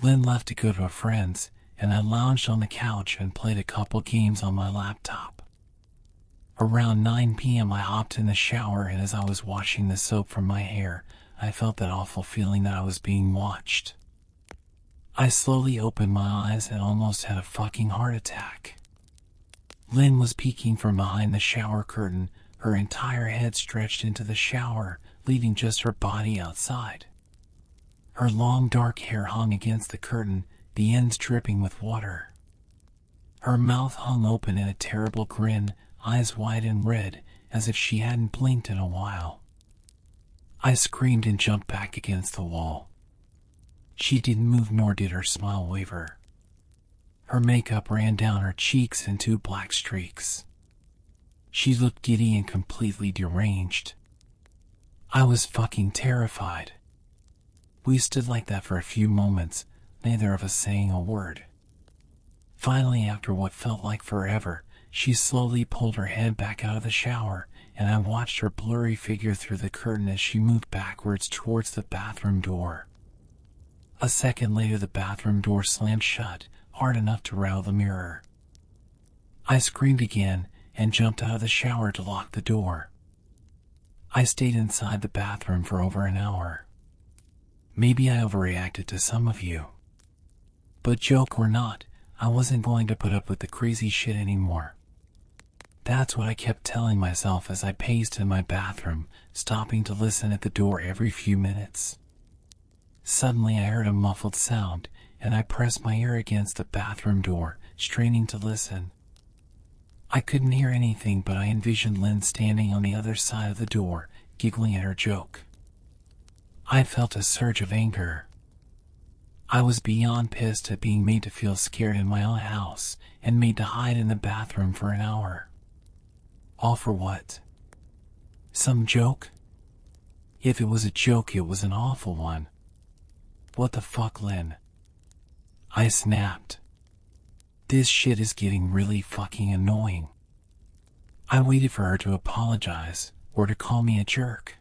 Lynn left to go to a friend's, and I lounged on the couch and played a couple games on my laptop. Around 9 p.m. I hopped in the shower, and as I was washing the soap from my hair, I felt that awful feeling that I was being watched. I slowly opened my eyes and almost had a fucking heart attack. Lynn was peeking from behind the shower curtain, her entire head stretched into the shower, leaving just her body outside. Her long dark hair hung against the curtain, the ends dripping with water. Her mouth hung open in a terrible grin, eyes wide and red, as if she hadn't blinked in a while. I screamed and jumped back against the wall. She didn't move, nor did her smile waver. Her makeup ran down her cheeks in 2 black streaks. She looked giddy and completely deranged. I was fucking terrified. We stood like that for a few moments, neither of us saying a word. Finally, after what felt like forever, she slowly pulled her head back out of the shower and I watched her blurry figure through the curtain as she moved backwards towards the bathroom door. A second later, the bathroom door slammed shut, hard enough to rattle the mirror. I screamed again and jumped out of the shower to lock the door. I stayed inside the bathroom for over an hour. Maybe I overreacted to some of you. But joke or not, I wasn't going to put up with the crazy shit anymore. That's what I kept telling myself as I paced in my bathroom, stopping to listen at the door every few minutes. Suddenly I heard a muffled sound, and I pressed my ear against the bathroom door, straining to listen. I couldn't hear anything, but I envisioned Lynn standing on the other side of the door, giggling at her joke. I felt a surge of anger. I was beyond pissed at being made to feel scared in my own house, and made to hide in the bathroom for an hour. All for what? Some joke? If it was a joke, it was an awful one. What the fuck, Lynn? I snapped. This shit is getting really fucking annoying. I waited for her to apologize, or to call me a jerk.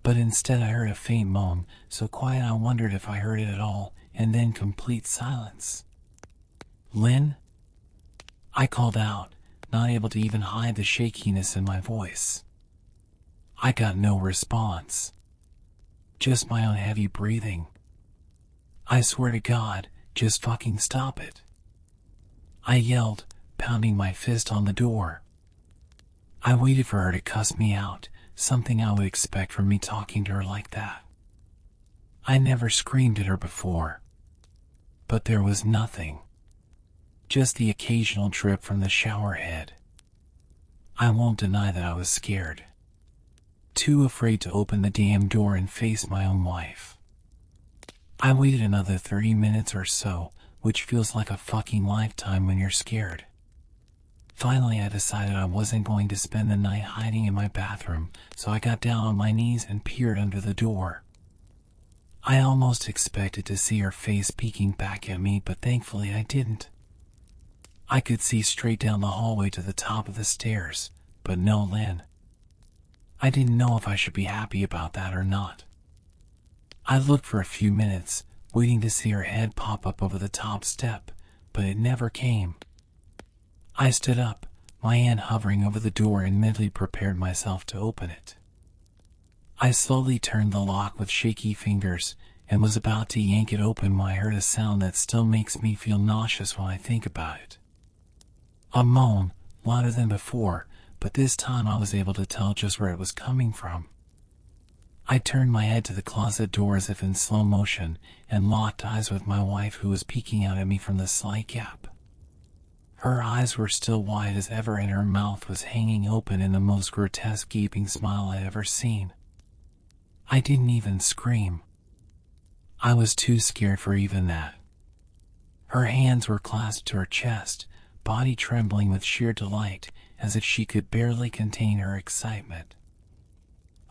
But instead I heard a faint moan, so quiet I wondered if I heard it at all, and then complete silence. Lynn? I called out, not able to even hide the shakiness in my voice. I got no response. Just my own heavy breathing. I swear to God, just fucking stop it. I yelled, pounding my fist on the door. I waited for her to cuss me out, something I would expect from me talking to her like that. I never screamed at her before. But there was nothing. Just the occasional drip from the shower head. I won't deny that I was scared. Too afraid to open the damn door and face my own wife. I waited another 30 minutes or so, which feels like a fucking lifetime when you're scared. Finally, I decided I wasn't going to spend the night hiding in my bathroom, so I got down on my knees and peered under the door. I almost expected to see her face peeking back at me, but thankfully I didn't. I could see straight down the hallway to the top of the stairs, but no Lynn. I didn't know if I should be happy about that or not. I looked for a few minutes, waiting to see her head pop up over the top step, but it never came. I stood up, my hand hovering over the door, and mentally prepared myself to open it. I slowly turned the lock with shaky fingers, and was about to yank it open when I heard a sound that still makes me feel nauseous when I think about it. A moan, louder than before, but this time I was able to tell just where it was coming from. I turned my head to the closet door as if in slow motion, and locked eyes with my wife, who was peeking out at me from the slight gap. Her eyes were still wide as ever, and her mouth was hanging open in the most grotesque gaping smile I'd ever seen. I didn't even scream. I was too scared for even that. Her hands were clasped to her chest, body trembling with sheer delight, as if she could barely contain her excitement.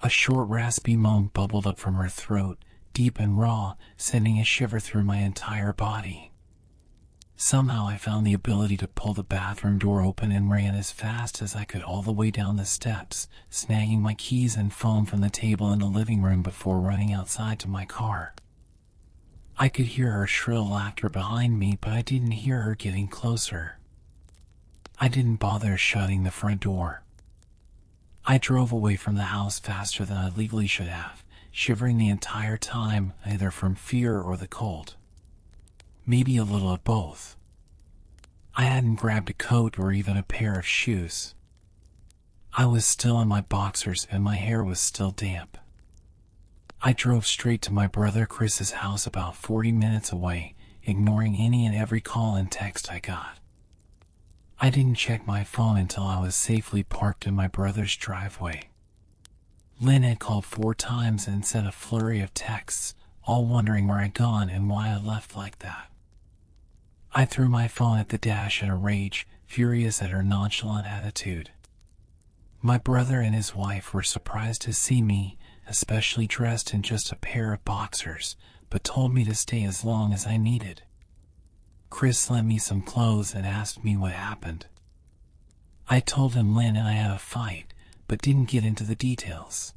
A short raspy moan bubbled up from her throat, deep and raw, sending a shiver through my entire body. Somehow I found the ability to pull the bathroom door open and ran as fast as I could all the way down the steps, snagging my keys and phone from the table in the living room before running outside to my car. I could hear her shrill laughter behind me, but I didn't hear her getting closer. I didn't bother shutting the front door. I drove away from the house faster than I legally should have, shivering the entire time, either from fear or the cold. Maybe a little of both. I hadn't grabbed a coat or even a pair of shoes. I was still in my boxers and my hair was still damp. I drove straight to my brother Chris's house about 40 minutes away, ignoring any and every call and text I got. I didn't check my phone until I was safely parked in my brother's driveway. Lynn had called 4 times and sent a flurry of texts, all wondering where I'd gone and why I left like that. I threw my phone at the dash in a rage, furious at her nonchalant attitude. My brother and his wife were surprised to see me, especially dressed in just a pair of boxers, but told me to stay as long as I needed. Chris lent me some clothes and asked me what happened. I told him Lynn and I had a fight, but didn't get into the details.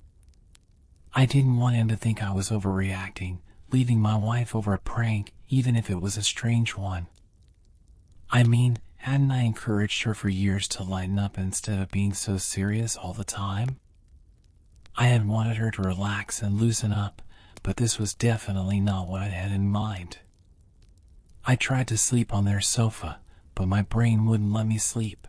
I didn't want him to think I was overreacting, leaving my wife over a prank, even if it was a strange one. I mean, hadn't I encouraged her for years to lighten up instead of being so serious all the time? I had wanted her to relax and loosen up, but this was definitely not what I had in mind. I tried to sleep on their sofa, but my brain wouldn't let me sleep.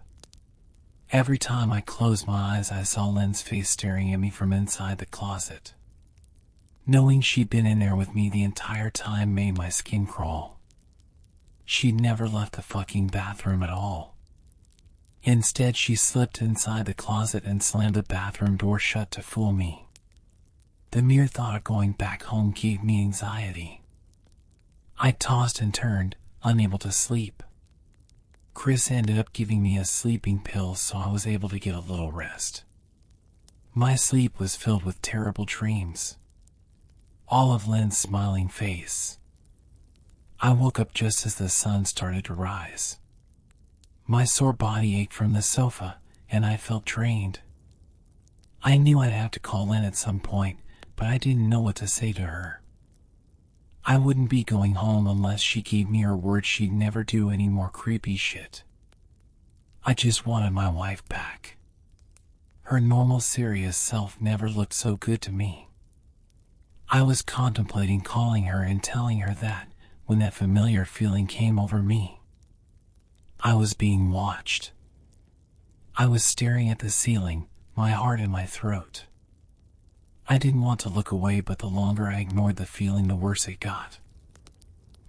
Every time I closed my eyes, I saw Lynn's face staring at me from inside the closet. Knowing she'd been in there with me the entire time made my skin crawl. She'd never left the fucking bathroom at all. Instead, she slipped inside the closet and slammed the bathroom door shut to fool me. The mere thought of going back home gave me anxiety. I tossed and turned, unable to sleep. Chris ended up giving me a sleeping pill so I was able to get a little rest. My sleep was filled with terrible dreams. All of Lynn's smiling face. I woke up just as the sun started to rise. My sore body ached from the sofa, and I felt drained. I knew I'd have to call Lynn at some point, but I didn't know what to say to her. I wouldn't be going home unless she gave me her word she'd never do any more creepy shit. I just wanted my wife back. Her normal serious self never looked so good to me. I was contemplating calling her and telling her that when that familiar feeling came over me. I was being watched. I was staring at the ceiling, my heart in my throat. I didn't want to look away, but the longer I ignored the feeling, the worse it got.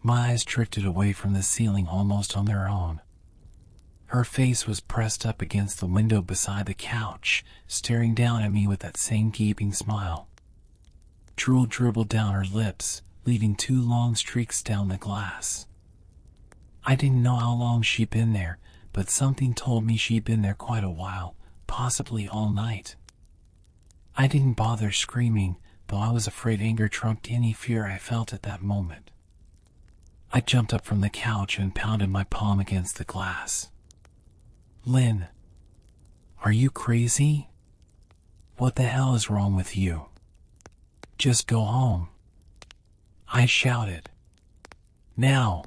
My eyes drifted away from the ceiling almost on their own. Her face was pressed up against the window beside the couch, staring down at me with that same gaping smile. Drool dribbled down her lips, leaving 2 long streaks down the glass. I didn't know how long she'd been there, but something told me she'd been there quite a while, possibly all night. I didn't bother screaming, though I was afraid anger trumped any fear I felt at that moment. I jumped up from the couch and pounded my palm against the glass. Lynn, are you crazy? What the hell is wrong with you? Just go home. I shouted. Now.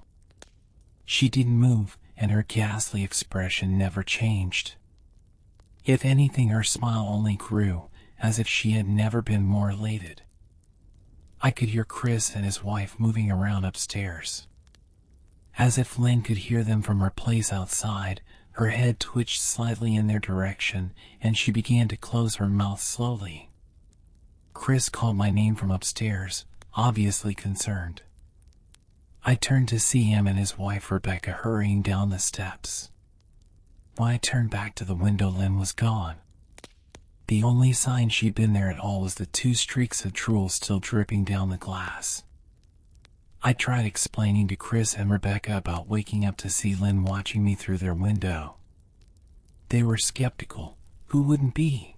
She didn't move, and her ghastly expression never changed. If anything, her smile only grew, as if she had never been more elated. I could hear Chris and his wife moving around upstairs. As if Lynn could hear them from her place outside, her head twitched slightly in their direction, and she began to close her mouth slowly. Chris called my name from upstairs, obviously concerned. I turned to see him and his wife Rebecca hurrying down the steps. When I turned back to the window, Lynn was gone. The only sign she'd been there at all was the 2 streaks of drool still dripping down the glass. I tried explaining to Chris and Rebecca about waking up to see Lynn watching me through their window. They were skeptical. Who wouldn't be?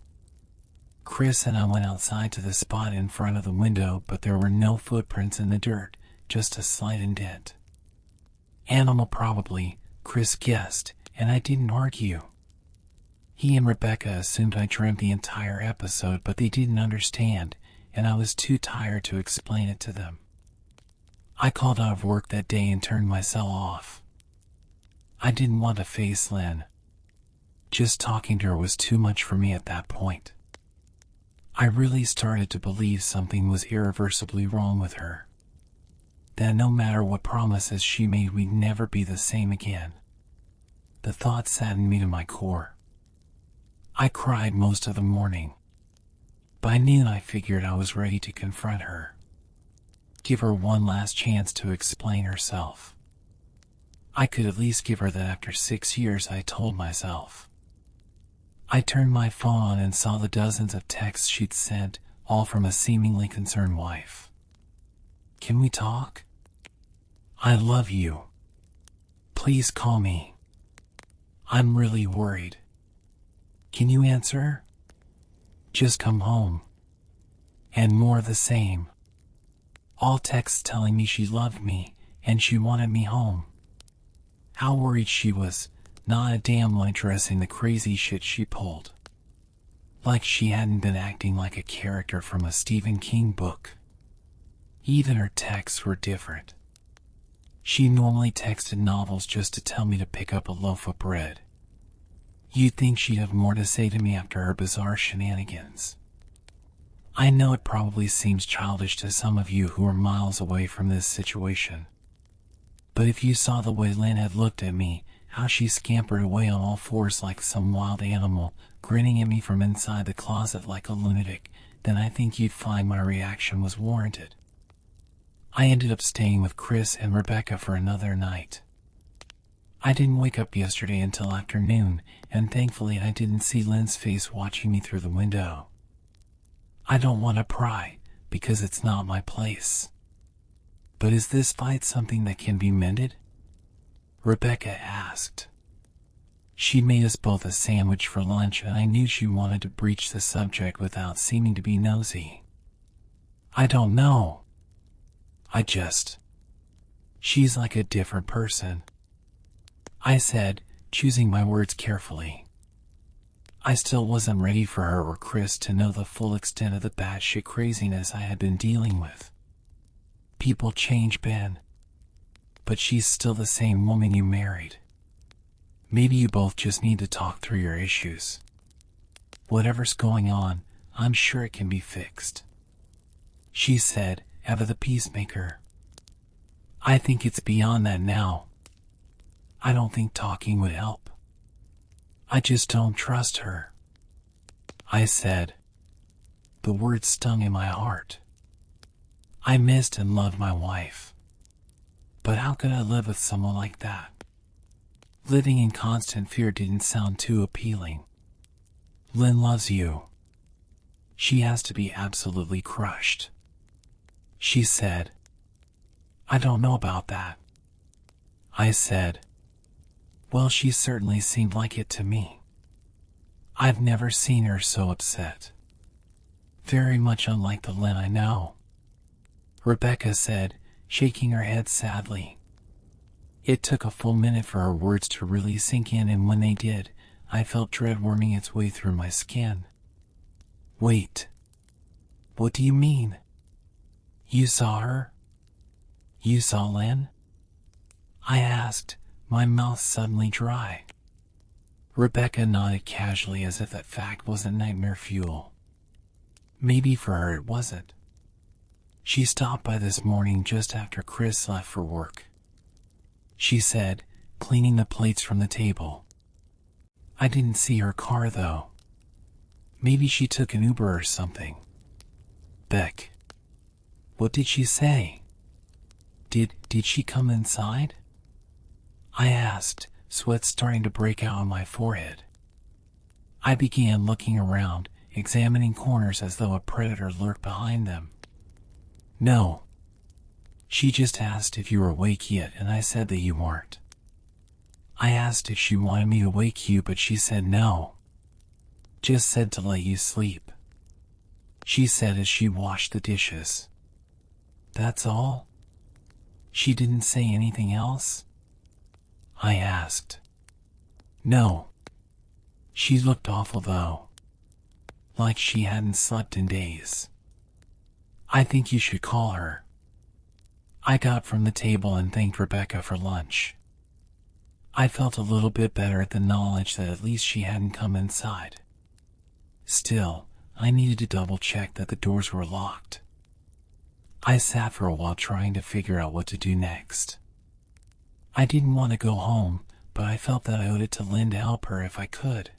Chris and I went outside to the spot in front of the window, but there were no footprints in the dirt, just a slight indent. Animal probably, Chris guessed, and I didn't argue. He and Rebecca assumed I dreamt the entire episode, but they didn't understand, and I was too tired to explain it to them. I called out of work that day and turned my cell off. I didn't want to face Lynn. Just talking to her was too much for me at that point. I really started to believe something was irreversibly wrong with her. That no matter what promises she made, we'd never be the same again. The thought saddened me to my core. I cried most of the morning. By noon, I figured I was ready to confront her. Give her one last chance to explain herself. I could at least give her that after 6 years, I told myself. I turned my phone on and saw the dozens of texts she'd sent, all from a seemingly concerned wife. Can we talk? I love you. Please call me. I'm really worried. Can you answer? Just come home. And more of the same. All texts telling me she loved me and she wanted me home. How worried she was, not a damn one addressing the crazy shit she pulled. like she hadn't been acting like a character from a Stephen King book. Even her texts were different. She normally texted novels just to tell me to pick up a loaf of bread. You'd think she'd have more to say to me after her bizarre shenanigans. I know it probably seems childish to some of you who are miles away from this situation. But if you saw the way Lynn had looked at me, how she scampered away on all fours like some wild animal, grinning at me from inside the closet like a lunatic, then I think you'd find my reaction was warranted. I ended up staying with Chris and Rebecca for another night. I didn't wake up yesterday until afternoon, and thankfully I didn't see Lynn's face watching me through the window. I don't want to pry, because it's not my place. But is this fight something that can be mended? Rebecca asked. She made us both a sandwich for lunch, and I knew she wanted to breach the subject without seeming to be nosy. I don't know. She's like a different person, I said, choosing my words carefully. I still wasn't ready for her or Chris to know the full extent of the batshit craziness I had been dealing with. People change, Ben. But she's still the same woman you married. Maybe you both just need to talk through your issues. Whatever's going on, I'm sure it can be fixed, she said, ever the peacemaker. I think it's beyond that now. I don't think talking would help. I just don't trust her, I said. The words stung in my heart. I missed and loved my wife. But how could I live with someone like that? Living in constant fear didn't sound too appealing. Lynn loves you. She has to be absolutely crushed, she said. I don't know about that, I said. Well, she certainly seemed like it to me. I've never seen her so upset. Very much unlike the Lynn I know, Rebecca said, shaking her head sadly. It took a full minute for her words to really sink in, and when they did, I felt dread worming its way through my skin. Wait. What do you mean? You saw her? You saw Lynn? I asked, my mouth suddenly dry. Rebecca nodded casually as if that fact wasn't nightmare fuel. Maybe for her it wasn't. She stopped by this morning just after Chris left for work, she said, cleaning the plates from the table. I didn't see her car though. Maybe she took an Uber or something. Beck. What did she say? Did she come inside? I asked, sweat starting to break out on my forehead. I began looking around, examining corners as though a predator lurked behind them. No. She just asked if you were awake yet, and I said that you weren't. I asked if she wanted me to wake you, but she said no. Just said to let you sleep, she said as she washed the dishes. That's all? She didn't say anything else? I asked. No. She looked awful though. Like she hadn't slept in days. I think you should call her. I got from the table and thanked Rebecca for lunch. I felt a little bit better at the knowledge that at least she hadn't come inside. Still, I needed to double check that the doors were locked. I sat for a while trying to figure out what to do next. I didn't want to go home, but I felt that I owed it to Lynn to help her if I could.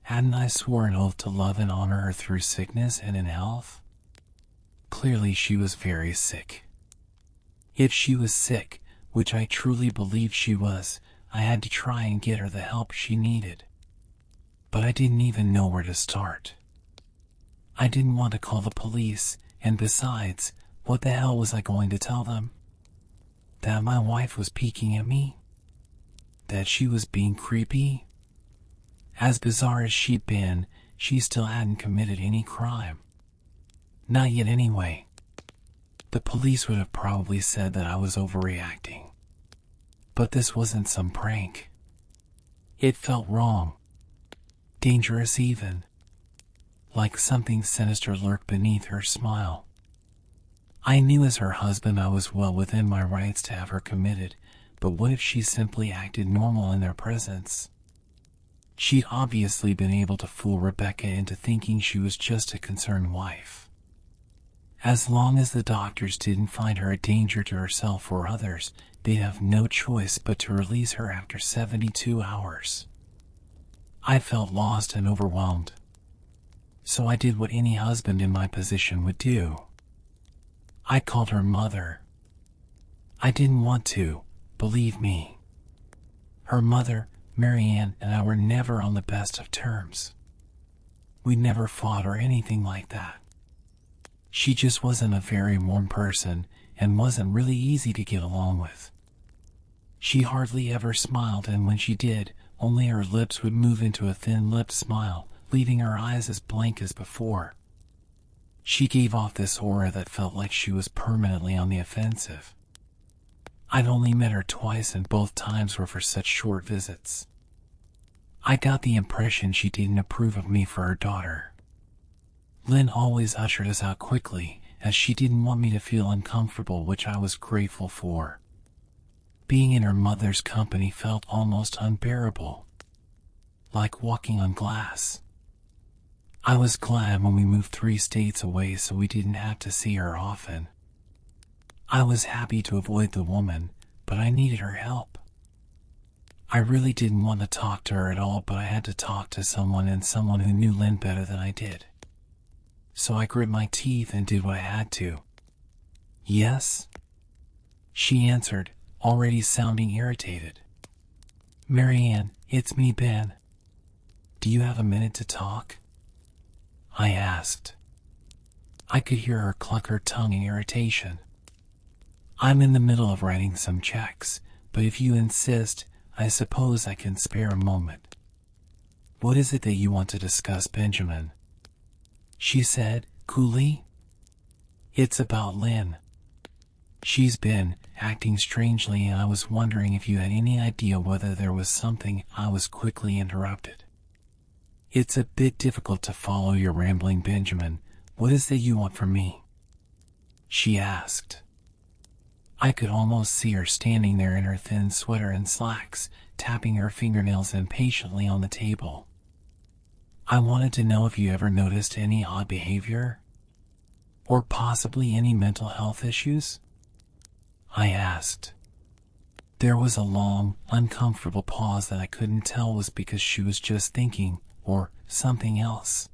Hadn't I sworn an oath to love and honor her through sickness and in health? Clearly she was very sick. If she was sick, which I truly believed she was, I had to try and get her the help she needed. But I didn't even know where to start. I didn't want to call the police, and besides, what the hell was I going to tell them? That my wife was peeking at me? That she was being creepy? As bizarre as she'd been, she still hadn't committed any crime. Not yet anyway. The police would have probably said that I was overreacting. But this wasn't some prank. It felt wrong. Dangerous even. like something sinister lurked beneath her smile. I knew as her husband I was well within my rights to have her committed, but what if she simply acted normal in their presence? She'd obviously been able to fool Rebecca into thinking she was just a concerned wife. As long as the doctors didn't find her a danger to herself or others, they'd have no choice but to release her after 72 hours. I felt lost and overwhelmed. So I did what any husband in my position would do. I called her mother. I didn't want to, believe me. Her mother, Marianne, and I were never on the best of terms. We never fought or anything like that. She just wasn't a very warm person and wasn't really easy to get along with. She hardly ever smiled, and when she did, only her lips would move into a thin-lipped smile, leaving her eyes as blank as before. She gave off this aura that felt like she was permanently on the offensive. I'd only met her twice, and both times were for such short visits. I got the impression she didn't approve of me for her daughter. Lynn always ushered us out quickly, as she didn't want me to feel uncomfortable, which I was grateful for. Being in her mother's company felt almost unbearable, like walking on glass. I was glad when we moved 3 states away so we didn't have to see her often. I was happy to avoid the woman, but I needed her help. I really didn't want to talk to her at all, but I had to talk to someone, and someone who knew Lynn better than I did. So I grit my teeth and did what I had to. Yes? She answered, already sounding irritated. Marianne, it's me, Ben. Do you have a minute to talk? I asked. I could hear her cluck her tongue in irritation. I'm in the middle of writing some checks, but if you insist, I suppose I can spare a moment. What is it that you want to discuss, Benjamin? She said, coolly. It's about Lynn. She's been acting strangely, and I was wondering if you had any idea whether there was something. I was quickly interrupted. It's a bit difficult to follow your rambling, Benjamin. What is it you want from me? She asked. I could almost see her standing there in her thin sweater and slacks, tapping her fingernails impatiently on the table. I wanted to know if you ever noticed any odd behavior, or possibly any mental health issues? I asked. There was a long, uncomfortable pause that I couldn't tell was because she was just thinking, or something else.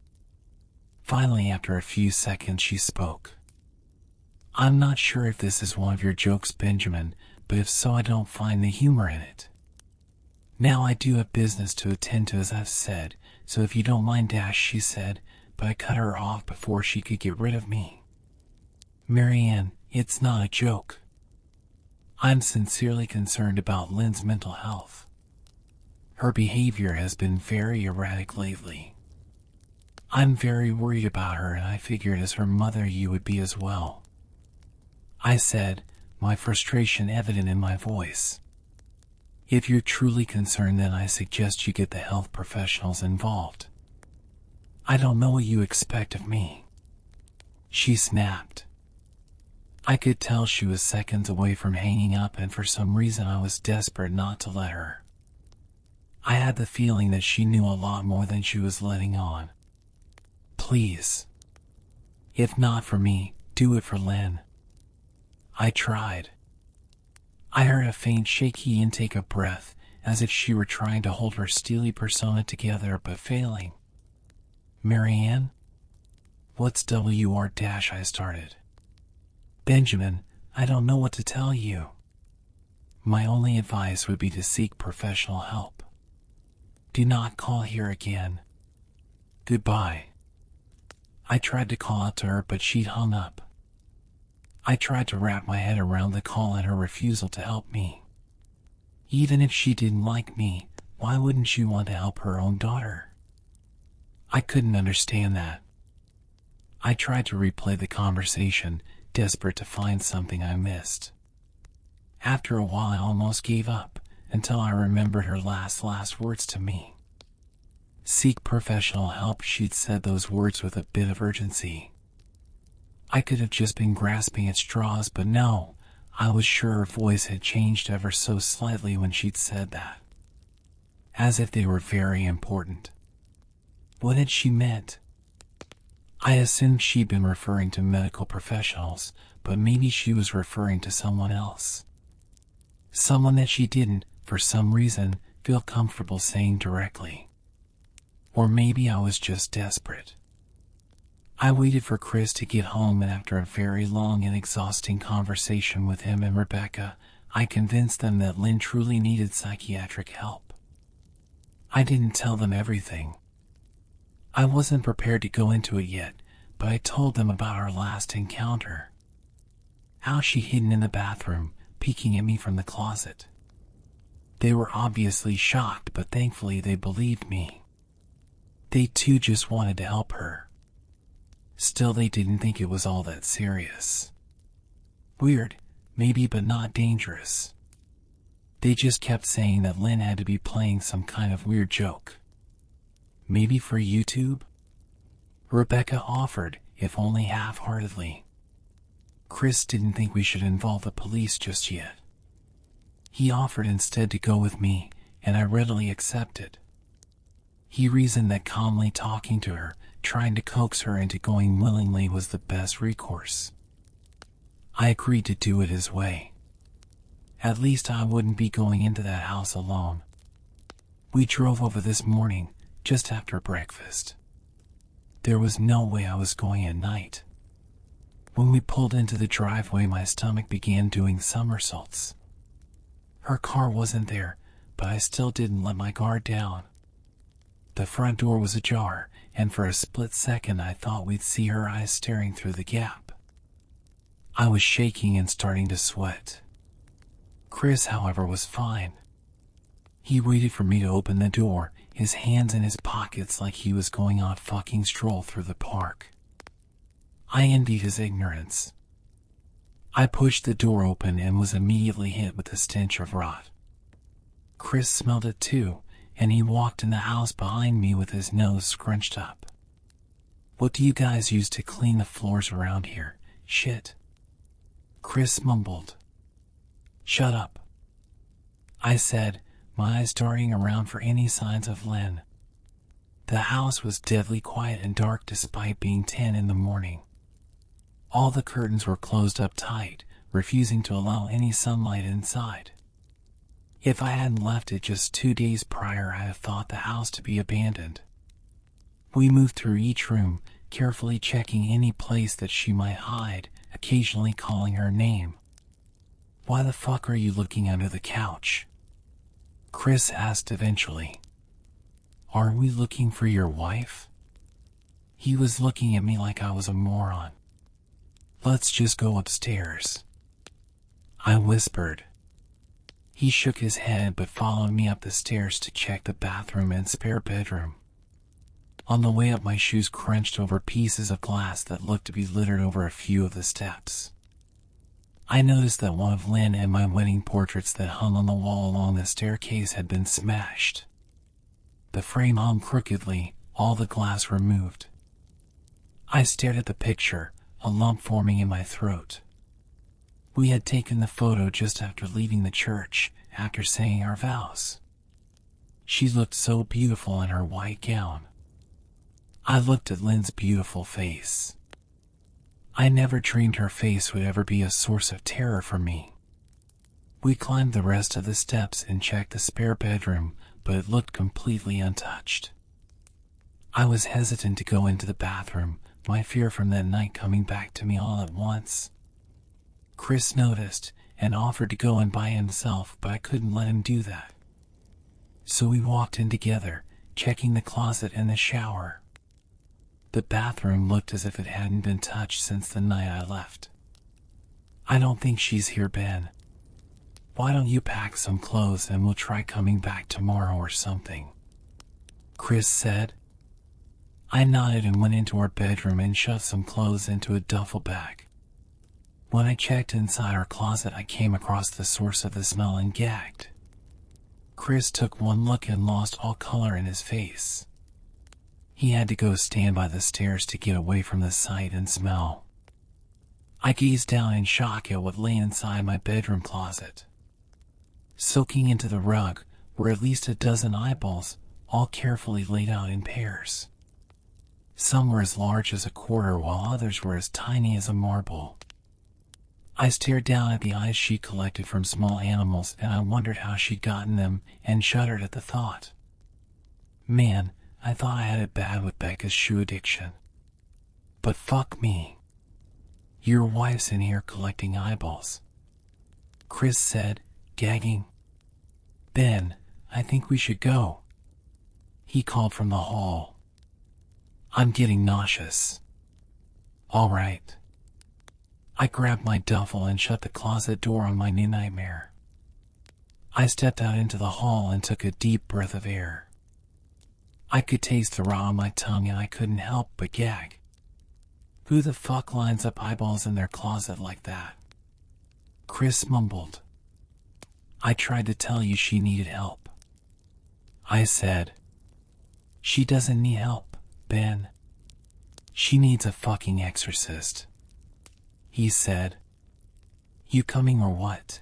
Finally, after a few seconds, she spoke. I'm not sure if this is one of your jokes, Benjamin, but if so, I don't find the humor in it. Now I do have business to attend to, as I've said, so if you don't mind, she said, but I cut her off before she could get rid of me. Marianne, it's not a joke. I'm sincerely concerned about Lynn's mental health. Her behavior has been very erratic lately. I'm very worried about her, and I figured as her mother you would be as well. I said, my frustration evident in my voice. If you're truly concerned, then I suggest you get the health professionals involved. I don't know what you expect of me. She snapped. I could tell she was seconds away from hanging up, and for some reason I was desperate not to let her. I had the feeling that she knew a lot more than she was letting on. Please. If not for me, do it for Lynn. I tried. I heard a faint shaky intake of breath, as if she were trying to hold her steely persona together but failing. Marianne? What's WR- I started. Benjamin, I don't know what to tell you. My only advice would be to seek professional help. Do not call here again. Goodbye. I tried to call out to her, but she'd hung up. I tried to wrap my head around the call and her refusal to help me. Even if she didn't like me, why wouldn't she want to help her own daughter? I couldn't understand that. I tried to replay the conversation, desperate to find something I missed. After a while I almost gave up, until I remembered her last words to me. Seek professional help. She'd said those words with a bit of urgency. I could have just been grasping at straws, but no, I was sure her voice had changed ever so slightly when she'd said that. As if they were very important. What had she meant? I assumed she'd been referring to medical professionals, but maybe she was referring to someone else. Someone that she didn't, for some reason, feel comfortable saying directly. Or maybe I was just desperate. I waited for Chris to get home, and after a very long and exhausting conversation with him and Rebecca, I convinced them that Lynn truly needed psychiatric help. I didn't tell them everything. I wasn't prepared to go into it yet, but I told them about our last encounter. How she hidden in the bathroom, peeking at me from the closet. They were obviously shocked, but thankfully they believed me. They too just wanted to help her. Still, they didn't think it was all that serious. Weird, maybe, but not dangerous. They just kept saying that Lynn had to be playing some kind of weird joke. Maybe for YouTube? Rebecca offered, if only half-heartedly. Chris didn't think we should involve the police just yet. He offered instead to go with me, and I readily accepted. He reasoned that calmly talking to her, trying to coax her into going willingly, was the best recourse. I agreed to do it his way. At least I wouldn't be going into that house alone. We drove over this morning, just after breakfast. There was no way I was going at night. When we pulled into the driveway, my stomach began doing somersaults. Her car wasn't there, but I still didn't let my guard down. The front door was ajar, and for a split second I thought we'd see her eyes staring through the gap. I was shaking and starting to sweat. Chris, however, was fine. He waited for me to open the door, his hands in his pockets like he was going on a fucking stroll through the park. I envied his ignorance. I pushed the door open and was immediately hit with the stench of rot. Chris smelled it too, and he walked in the house behind me with his nose scrunched up. What do you guys use to clean the floors around here? Shit. Chris mumbled. Shut up, I said, my eyes darting around for any signs of Lynn. The house was deadly quiet and dark despite being 10 in the morning. All the curtains were closed up tight, refusing to allow any sunlight inside. If I hadn't left it just 2 days prior, I'd have thought the house to be abandoned. We moved through each room, carefully checking any place that she might hide, occasionally calling her name. Why the fuck are you looking under the couch? Chris asked eventually. Aren't we looking for your wife? He was looking at me like I was a moron. Let's just go upstairs, I whispered. He shook his head but followed me up the stairs to check the bathroom and spare bedroom. On the way up, my shoes crunched over pieces of glass that looked to be littered over a few of the steps. I noticed that one of Lynn and my wedding portraits that hung on the wall along the staircase had been smashed. The frame hung crookedly, all the glass removed. I stared at the picture, a lump forming in my throat. We had taken the photo just after leaving the church, after saying our vows. She looked so beautiful in her white gown. I looked at Lynn's beautiful face. I never dreamed her face would ever be a source of terror for me. We climbed the rest of the steps and checked the spare bedroom, but it looked completely untouched. I was hesitant to go into the bathroom, my fear from that night coming back to me all at once. Chris noticed and offered to go in by himself, but I couldn't let him do that. So we walked in together, checking the closet and the shower. The bathroom looked as if it hadn't been touched since the night I left. I don't think she's here, Ben. Why don't you pack some clothes and we'll try coming back tomorrow or something? Chris said. I nodded and went into our bedroom and shoved some clothes into a duffel bag. When I checked inside our closet, I came across the source of the smell and gagged. Chris took one look and lost all color in his face. He had to go stand by the stairs to get away from the sight and smell. I gazed down in shock at what lay inside my bedroom closet. Soaking into the rug were at least a dozen eyeballs, all carefully laid out in pairs. Some were as large as a quarter, while others were as tiny as a marble. I stared down at the eyes she collected from small animals, and I wondered how she'd gotten them, and shuddered at the thought. Man, I thought I had it bad with Becca's shoe addiction. But fuck me. Your wife's in here collecting eyeballs, Chris said, gagging. Ben, I think we should go, he called from the hall. I'm getting nauseous. All right. I grabbed my duffel and shut the closet door on my new nightmare. I stepped out into the hall and took a deep breath of air. I could taste the raw on my tongue and I couldn't help but gag. Who the fuck lines up eyeballs in their closet like that? Chris mumbled. I tried to tell you she needed help, I said. She doesn't need help, Ben. She needs a fucking exorcist, he said. You coming or what?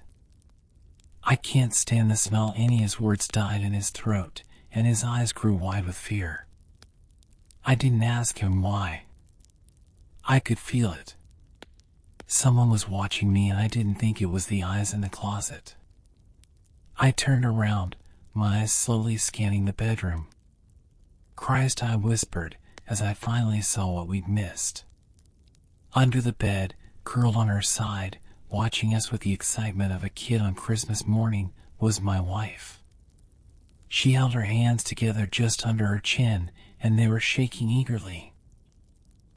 I can't stand the smell. His words died in his throat, and his eyes grew wide with fear. I didn't ask him why. I could feel it. Someone was watching me, and I didn't think it was the eyes in the closet. I turned around, my eyes slowly scanning the bedroom. Christ, I whispered, as I finally saw what we'd missed. Under the bed, curled on her side, watching us with the excitement of a kid on Christmas morning, was my wife. She held her hands together just under her chin, and they were shaking eagerly.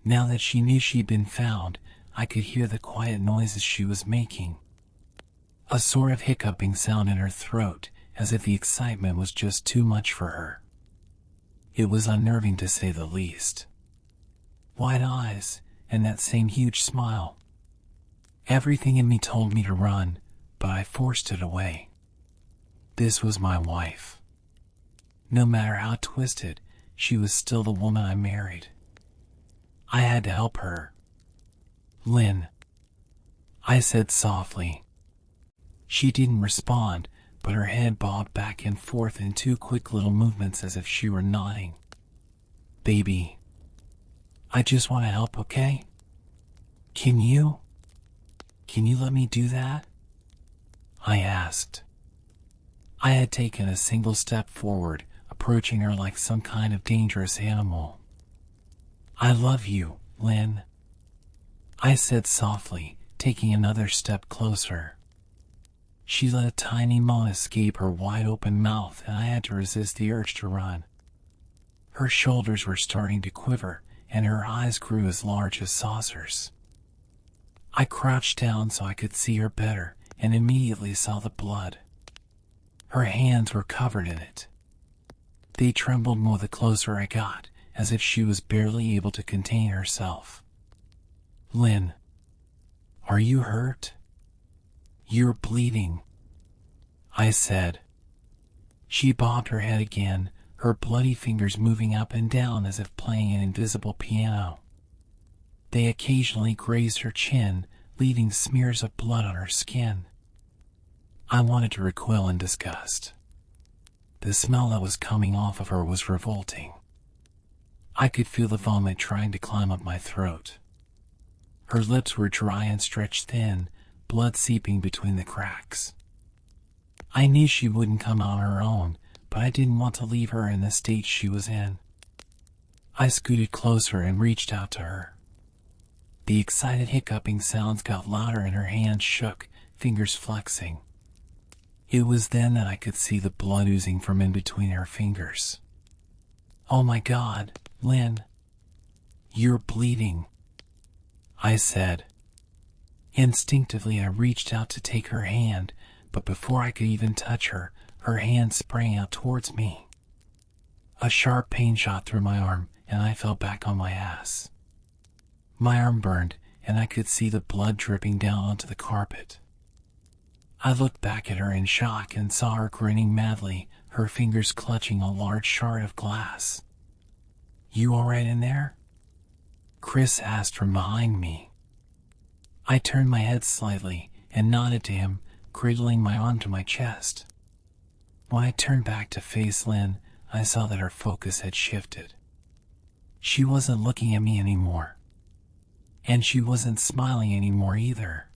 Now that she knew she'd been found, I could hear the quiet noises she was making. A sort of hiccuping sound in her throat, as if the excitement was just too much for her. It was unnerving to say the least. Wide eyes, and that same huge smile. Everything in me told me to run, but I forced it away. This was my wife. No matter how twisted, she was still the woman I married. I had to help her. Lynn, I said softly. She didn't respond, but her head bobbed back and forth in two quick little movements as if she were nodding. Baby, I just want to help, okay? Can you let me do that? I asked. I had taken a single step forward, approaching her like some kind of dangerous animal. I love you, Lynn, I said softly, taking another step closer. She let a tiny moan escape her wide-open mouth, and I had to resist the urge to run. Her shoulders were starting to quiver, and her eyes grew as large as saucers. I crouched down so I could see her better, and immediately saw the blood. Her hands were covered in it. They trembled more the closer I got, as if she was barely able to contain herself. Lynn, are you hurt? You're bleeding, I said. She bobbed her head again, her bloody fingers moving up and down as if playing an invisible piano. They occasionally grazed her chin, leaving smears of blood on her skin. I wanted to recoil in disgust. The smell that was coming off of her was revolting. I could feel the vomit trying to climb up my throat. Her lips were dry and stretched thin, blood seeping between the cracks. I knew she wouldn't come on her own, but I didn't want to leave her in the state she was in. I scooted closer and reached out to her. The excited hiccuping sounds got louder and her hands shook, fingers flexing. It was then that I could see the blood oozing from in between her fingers. Oh my God, Lynn, you're bleeding, I said. Instinctively, I reached out to take her hand, but before I could even touch her, her hand sprang out towards me. A sharp pain shot through my arm, and I fell back on my ass. My arm burned, and I could see the blood dripping down onto the carpet. I looked back at her in shock and saw her grinning madly, her fingers clutching a large shard of glass. "You alright in there?" Chris asked from behind me. I turned my head slightly and nodded to him, cradling my arm to my chest. When I turned back to face Lynn, I saw that her focus had shifted. She wasn't looking at me anymore. And she wasn't smiling anymore either.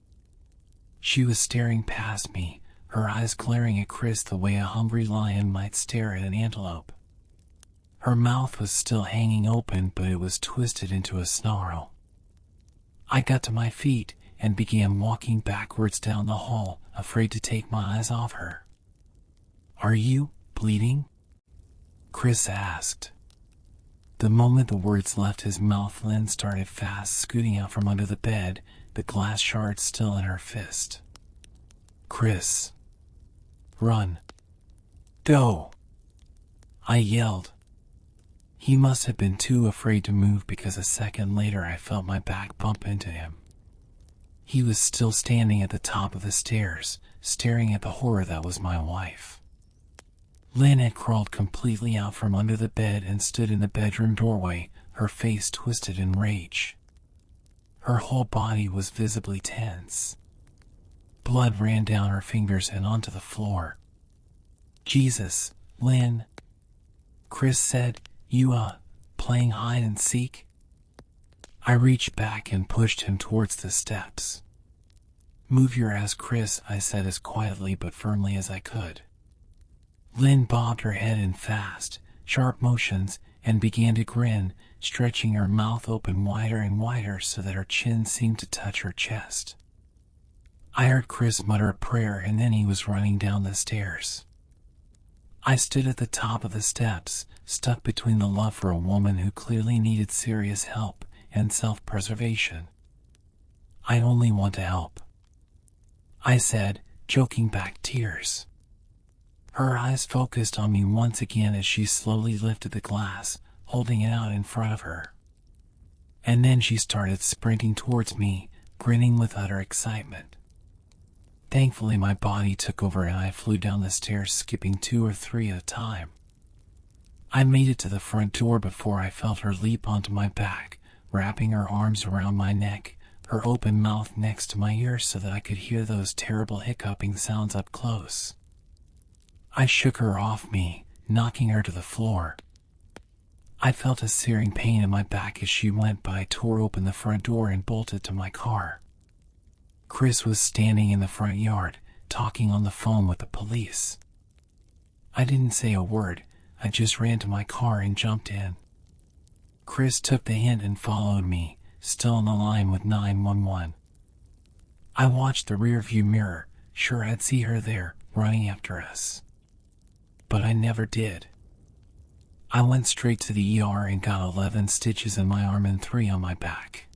She was staring past me, her eyes glaring at Chris the way a hungry lion might stare at an antelope. Her mouth was still hanging open, but it was twisted into a snarl. I got to my feet and began walking backwards down the hall, afraid to take my eyes off her. "Are you bleeding?" Chris asked. The moment the words left his mouth, Lynn started fast scooting out from under the bed, the glass shard still in her fist. "Chris, run. Go!" I yelled. He must have been too afraid to move, because a second later I felt my back bump into him. He was still standing at the top of the stairs, staring at the horror that was my wife. Lynn had crawled completely out from under the bed and stood in the bedroom doorway, her face twisted in rage. Her whole body was visibly tense. Blood ran down her fingers and onto the floor. "Jesus, Lynn," Chris said, "You, playing hide and seek?" I reached back and pushed him towards the steps. "Move your ass, Chris," I said as quietly but firmly as I could. Lynn bobbed her head in fast, sharp motions and began to grin, stretching her mouth open wider and wider so that her chin seemed to touch her chest. I heard Chris mutter a prayer, and then he was running down the stairs. I stood at the top of the steps, stuck between the love for a woman who clearly needed serious help and self-preservation. "I only want to help," I said, choking back tears. Her eyes focused on me once again as she slowly lifted the glass, holding it out in front of her. And then she started sprinting towards me, grinning with utter excitement. Thankfully, my body took over and I flew down the stairs, skipping 2 or 3 at a time. I made it to the front door before I felt her leap onto my back, wrapping her arms around my neck, her open mouth next to my ear so that I could hear those terrible hiccuping sounds up close. I shook her off me, knocking her to the floor. I felt a searing pain in my back as she went by, tore open the front door and bolted to my car. Chris was standing in the front yard, talking on the phone with the police. I didn't say a word, I just ran to my car and jumped in. Chris took the hint and followed me, still on the line with 911. I watched the rearview mirror, sure I'd see her there, running after us. But I never did. I went straight to the ER and got 11 stitches in my arm and 3 on my back.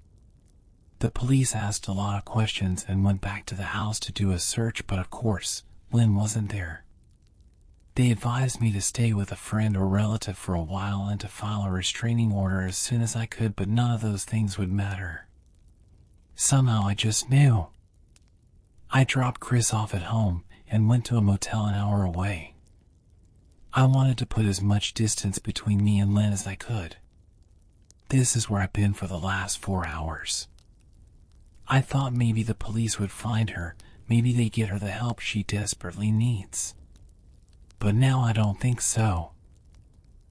The police asked a lot of questions and went back to the house to do a search, but of course, Lynn wasn't there. They advised me to stay with a friend or relative for a while and to file a restraining order as soon as I could, but none of those things would matter. Somehow I just knew. I dropped Chris off at home and went to a motel an hour away. I wanted to put as much distance between me and Lynn as I could. This is where I've been for the last 4 hours. I thought maybe the police would find her, maybe they'd get her the help she desperately needs. But now I don't think so.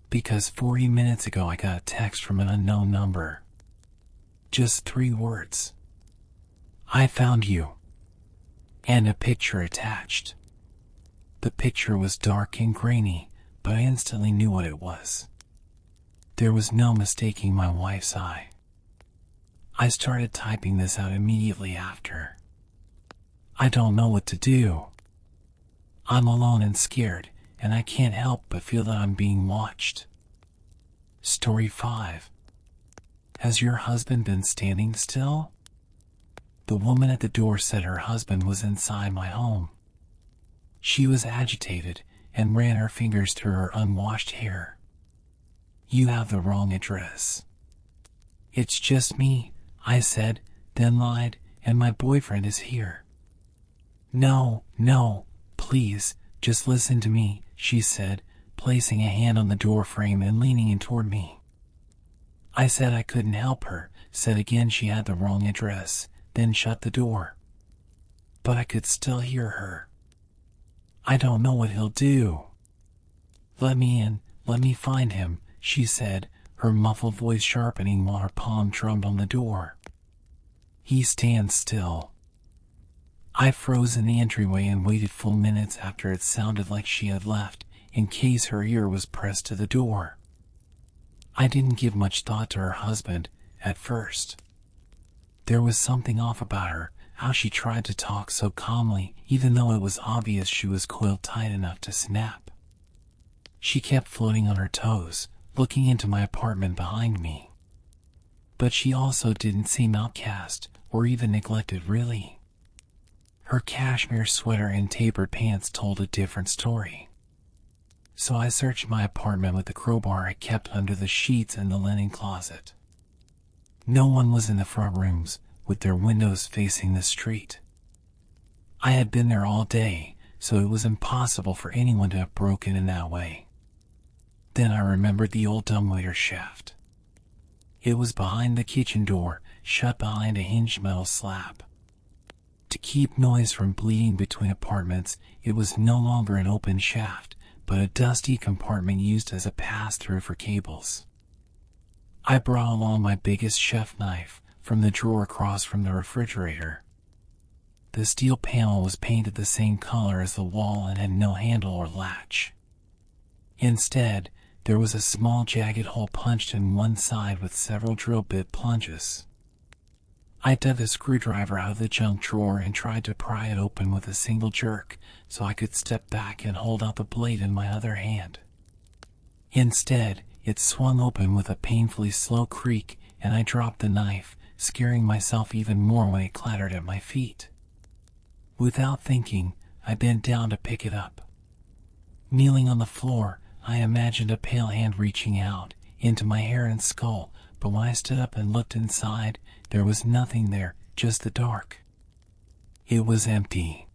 Because 40 minutes ago I got a text from an unknown number. Just 3 words. "I found you." And a picture attached. The picture was dark and grainy, but I instantly knew what it was. There was no mistaking my wife's eye. I started typing this out immediately after. I don't know what to do. I'm alone and scared, and I can't help but feel that I'm being watched. Story 5. Has your husband been standing still? The woman at the door said her husband was inside my home. She was agitated and ran her fingers through her unwashed hair. "You have the wrong address." "It's just me," I said, then lied, "and my boyfriend is here." No, please, just listen to me," she said, placing a hand on the door frame and leaning in toward me. I said I couldn't help her, said again she had the wrong address, then shut the door. But I could still hear her. I don't know what he'll do. Let me in, let me find him, she said, her muffled voice sharpening while her palm drummed on the door. He stands still. I froze in the entryway and waited full minutes after it sounded like she had left, in case her ear was pressed to the door. I didn't give much thought to her husband, at first. There was something off about her, how she tried to talk so calmly, even though it was obvious she was coiled tight enough to snap. She kept floating on her toes, looking into my apartment behind me. But she also didn't seem outcast, or even neglected really. Her cashmere sweater and tapered pants told a different story. So I searched my apartment with the crowbar I kept under the sheets and the linen closet. No one was in the front rooms, with their windows facing the street. I had been there all day, so it was impossible for anyone to have broken in that way. Then I remembered the old dumbwaiter shaft. It was behind the kitchen door, shut behind a hinged metal slab. To keep noise from bleeding between apartments, it was no longer an open shaft, but a dusty compartment used as a pass-through for cables. I brought along my biggest chef knife from the drawer across from the refrigerator. The steel panel was painted the same color as the wall and had no handle or latch. Instead, there was a small jagged hole punched in one side with several drill bit plunges. I dug a screwdriver out of the junk drawer and tried to pry it open with a single jerk so I could step back and hold out the blade in my other hand. Instead, it swung open with a painfully slow creak and I dropped the knife, scaring myself even more when it clattered at my feet. Without thinking, I bent down to pick it up. Kneeling on the floor, I imagined a pale hand reaching out into my hair and skull, but when I stood up and looked inside, there was nothing there, just the dark. It was empty.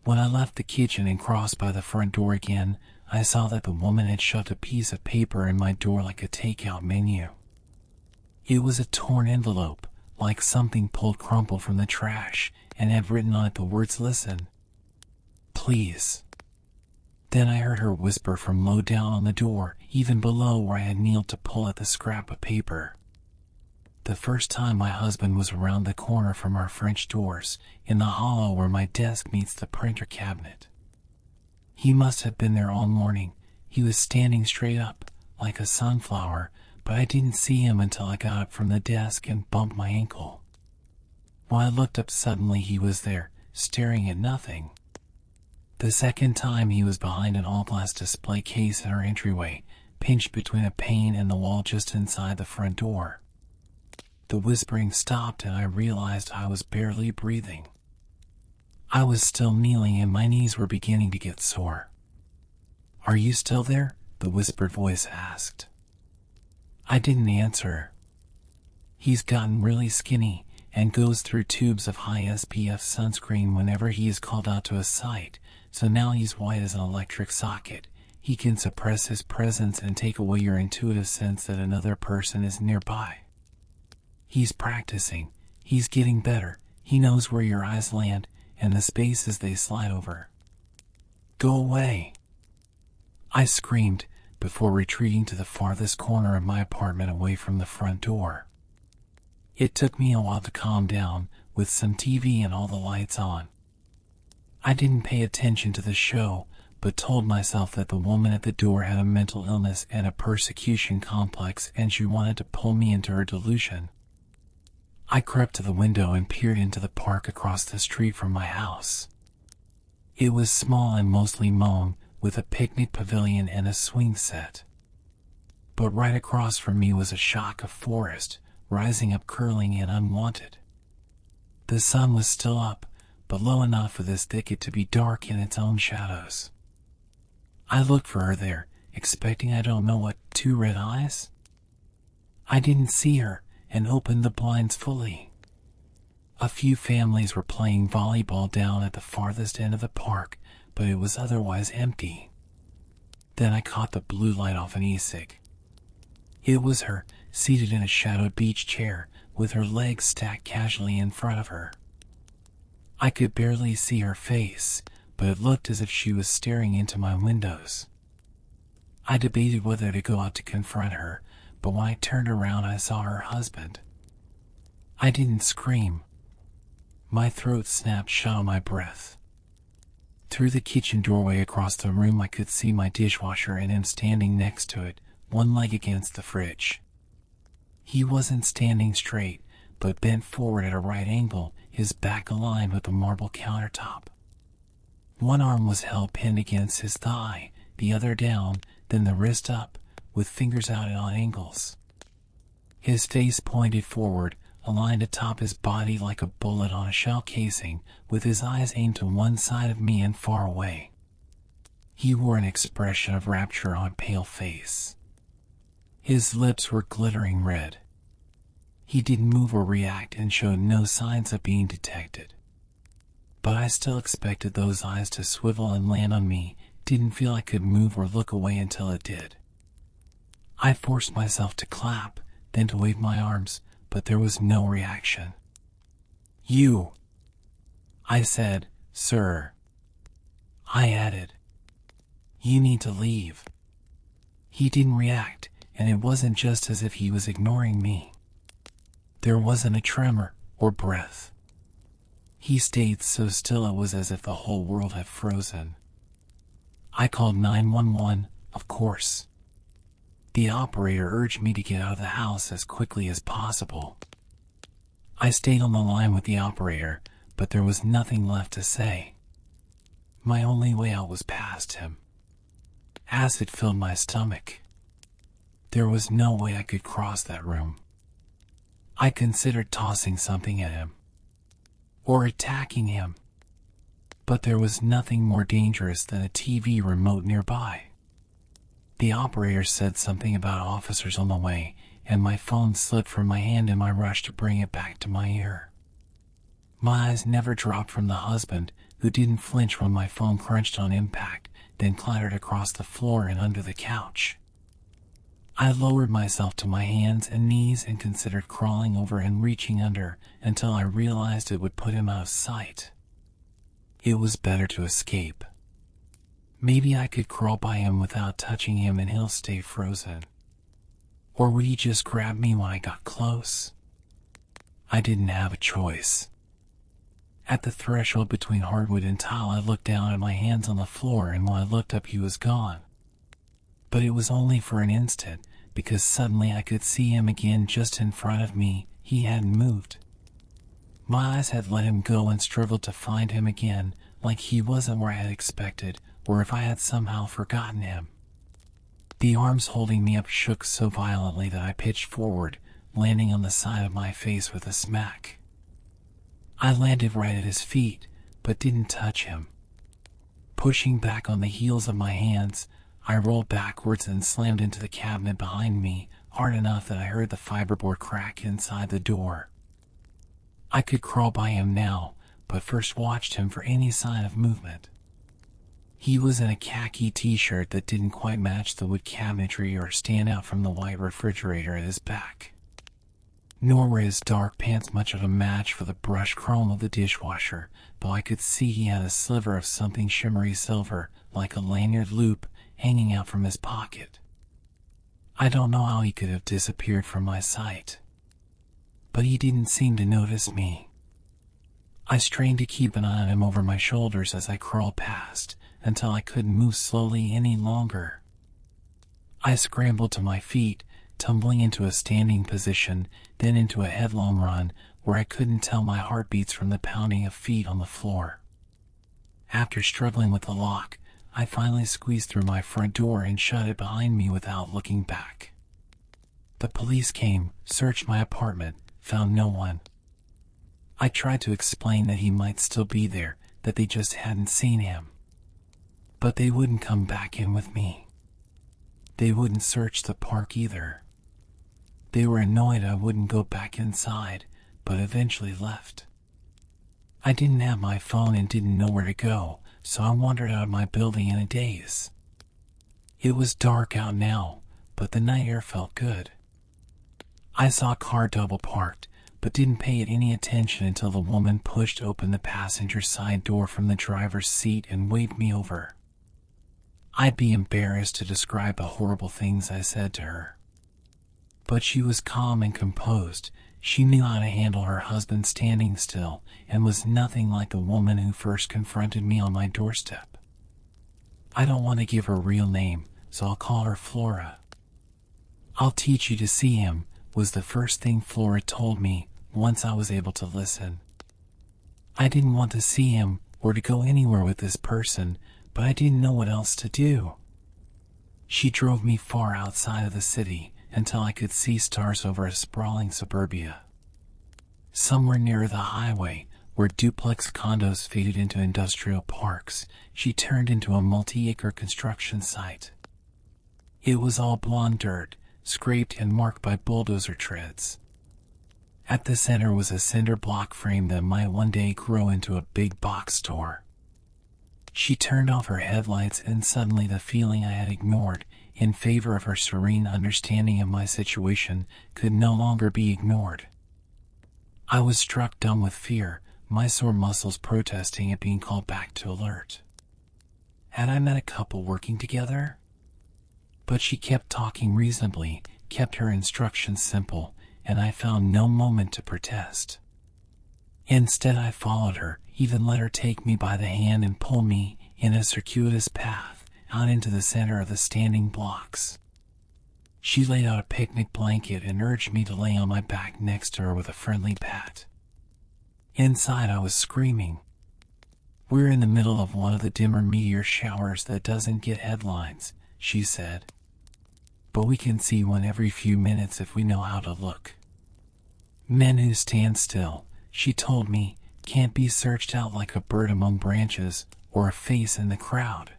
When I left the kitchen and crossed by the front door again, I saw that the woman had shoved a piece of paper in my door like a takeout menu. It was a torn envelope, like something pulled crumpled from the trash, and had written on it the words, "Listen. Please." Then I heard her whisper from low down on the door, even below where I had kneeled to pull at the scrap of paper. The first time my husband was around the corner from our French doors, in the hollow where my desk meets the printer cabinet. He must have been there all morning. He was standing straight up, like a sunflower, but I didn't see him until I got up from the desk and bumped my ankle. When I looked up suddenly, he was there, staring at nothing. The second time he was behind an all-glass display case in our entryway, pinched between a pane and the wall just inside the front door. The whispering stopped and I realized I was barely breathing. I was still kneeling and my knees were beginning to get sore. "Are you still there?" the whispered voice asked. I didn't answer. He's gotten really skinny and goes through tubes of high SPF sunscreen whenever he is called out to a site, so now he's white as an electric socket. He can suppress his presence and take away your intuitive sense that another person is nearby. He's practicing. He's getting better. He knows where your eyes land and the spaces they slide over. "Go away!" I screamed before retreating to the farthest corner of my apartment away from the front door. It took me a while to calm down, with some TV and all the lights on. I didn't pay attention to the show, but told myself that the woman at the door had a mental illness and a persecution complex and she wanted to pull me into her delusion. I crept to the window and peered into the park across the street from my house. It was small and mostly mown, with a picnic pavilion and a swing set. But right across from me was a shock of forest, rising up curling and unwanted. The sun was still up, but low enough for this thicket to be dark in its own shadows. I looked for her there, expecting I don't know what, 2 red eyes? I didn't see her, and opened the blinds fully. A few families were playing volleyball down at the farthest end of the park, but it was otherwise empty. Then I caught the blue light off an e-cig. It was her, seated in a shadowed beach chair with her legs stacked casually in front of her. I could barely see her face, but it looked as if she was staring into my windows. I debated whether to go out to confront her, but when I turned around I saw her husband. I didn't scream. My throat snapped shut on my breath. Through the kitchen doorway across the room I could see my dishwasher and him standing next to it, one leg against the fridge. He wasn't standing straight, but bent forward at a right angle, his back aligned with the marble countertop. One arm was held pinned against his thigh, the other down, then the wrist up, with fingers out at angles. His face pointed forward, aligned atop his body like a bullet on a shell casing, with his eyes aimed to one side of me and far away. He wore an expression of rapture on a pale face. His lips were glittering red. He didn't move or react and showed no signs of being detected. But I still expected those eyes to swivel and land on me, didn't feel I could move or look away until it did. I forced myself to clap, then to wave my arms, but there was no reaction. "You," I said, "sir." I added, "You need to leave." He didn't react, and it wasn't just as if he was ignoring me. There wasn't a tremor or breath. He stayed so still it was as if the whole world had frozen. I called 911, of course. The operator urged me to get out of the house as quickly as possible. I stayed on the line with the operator, but there was nothing left to say. My only way out was past him. Acid filled my stomach. There was no way I could cross that room. I considered tossing something at him, or attacking him, but there was nothing more dangerous than a TV remote nearby. The operator said something about officers on the way, and my phone slipped from my hand in my rush to bring it back to my ear. My eyes never dropped from the husband, who didn't flinch when my phone crunched on impact, then clattered across the floor and under the couch. I lowered myself to my hands and knees and considered crawling over and reaching under until I realized it would put him out of sight. It was better to escape. Maybe I could crawl by him without touching him and he'll stay frozen. Or would he just grab me when I got close? I didn't have a choice. At the threshold between hardwood and tile, I looked down at my hands on the floor, and when I looked up he was gone. But it was only for an instant, because suddenly I could see him again just in front of me. He hadn't moved. My eyes had let him go and struggled to find him again, like he wasn't where I had expected, or if I had somehow forgotten him. The arms holding me up shook so violently that I pitched forward, landing on the side of my face with a smack. I landed right at his feet, but didn't touch him. Pushing back on the heels of my hands, I rolled backwards and slammed into the cabinet behind me, hard enough that I heard the fiberboard crack inside the door. I could crawl by him now, but first watched him for any sign of movement. He was in a khaki t-shirt that didn't quite match the wood cabinetry or stand out from the white refrigerator at his back. Nor were his dark pants much of a match for the brushed chrome of the dishwasher, though I could see he had a sliver of something shimmery silver, like a lanyard loop, hanging out from his pocket. I don't know how he could have disappeared from my sight, but he didn't seem to notice me. I strained to keep an eye on him over my shoulders as I crawled past, until I couldn't move slowly any longer. I scrambled to my feet, tumbling into a standing position, then into a headlong run, where I couldn't tell my heartbeats from the pounding of feet on the floor. After struggling with the lock, I finally squeezed through my front door and shut it behind me without looking back. The police came, searched my apartment, found no one. I tried to explain that he might still be there, that they just hadn't seen him. But they wouldn't come back in with me. They wouldn't search the park either. They were annoyed I wouldn't go back inside, but eventually left. I didn't have my phone and didn't know where to go, so I wandered out of my building in a daze. It was dark out now, but the night air felt good. I saw a car double parked, but didn't pay it any attention until the woman pushed open the passenger side door from the driver's seat and waved me over. I'd be embarrassed to describe the horrible things I said to her. But she was calm and composed. She knew how to handle her husband standing still and was nothing like the woman who first confronted me on my doorstep. I don't want to give her real name, so I'll call her Flora. "I'll teach you to see him," was the first thing Flora told me once I was able to listen. I didn't want to see him or to go anywhere with this person, but I didn't know what else to do. She drove me far outside of the city until I could see stars over a sprawling suburbia. Somewhere near the highway, where duplex condos faded into industrial parks, she turned into a multi-acre construction site. It was all blonde dirt, scraped and marked by bulldozer treads. At the center was a cinder block frame that might one day grow into a big box store. She turned off her headlights, and suddenly the feeling I had ignored in favor of her serene understanding of my situation could no longer be ignored. I was struck dumb with fear, my sore muscles protesting at being called back to alert. Had I met a couple working together? But she kept talking reasonably, kept her instructions simple, and I found no moment to protest. Instead, I followed her, even let her take me by the hand and pull me in a circuitous path out into the center of the standing blocks. She laid out a picnic blanket and urged me to lay on my back next to her with a friendly pat. Inside, I was screaming. "We're in the middle of one of the dimmer meteor showers that doesn't get headlines," she said. "But we can see one every few minutes if we know how to look. Men who stand still," she told me, "can't be searched out like a bird among branches or a face in the crowd.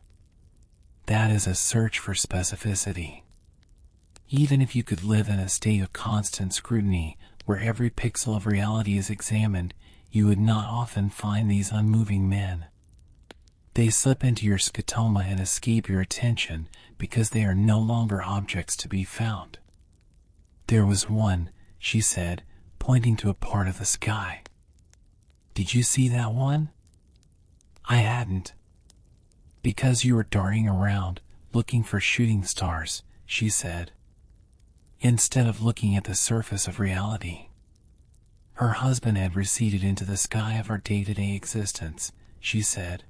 That is a search for specificity. Even if you could live in a state of constant scrutiny, where every pixel of reality is examined, you would not often find these unmoving men. They slip into your scotoma and escape your attention because they are no longer objects to be found. There was one," she said, pointing to a part of the sky. "Did you see that one?" I hadn't. "Because you were darting around, looking for shooting stars," she said, "instead of looking at the surface of reality." Her husband had receded into the sky of our day-to-day existence, she said.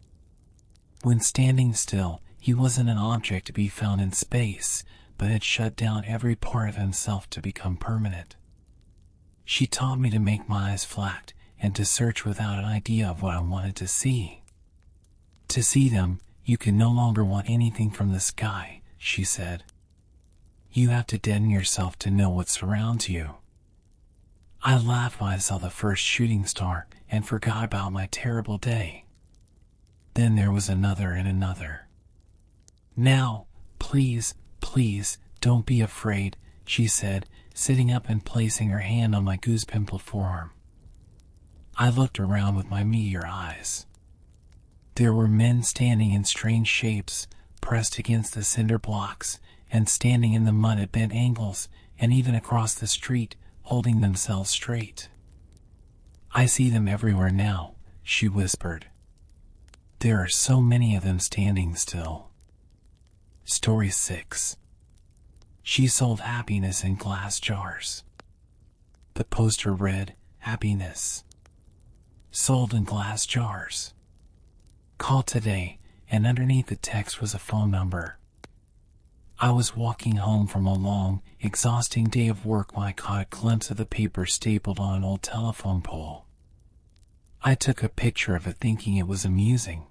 When standing still, he wasn't an object to be found in space, but had shut down every part of himself to become permanent. She taught me to make my eyes flat and to search without an idea of what I wanted to see. To see them, you can no longer want anything from the sky, she said. You have to deaden yourself to know what surrounds you. I laughed when I saw the first shooting star and forgot about my terrible day. Then there was another and another. Now, please, don't be afraid, she said, sitting up and placing her hand on my goose-pimpled forearm. I looked around with my meteor eyes. There were men standing in strange shapes, pressed against the cinder blocks, and standing in the mud at bent angles, and even across the street, holding themselves straight. I see them everywhere now, she whispered. There are so many of them standing still. Story 6. She sold happiness in glass jars. The poster read, Happiness. Sold in glass jars. Call today, and underneath the text was a phone number. I was walking home from a long, exhausting day of work when I caught a glimpse of the paper stapled on an old telephone pole. I took a picture of it thinking it was amusing.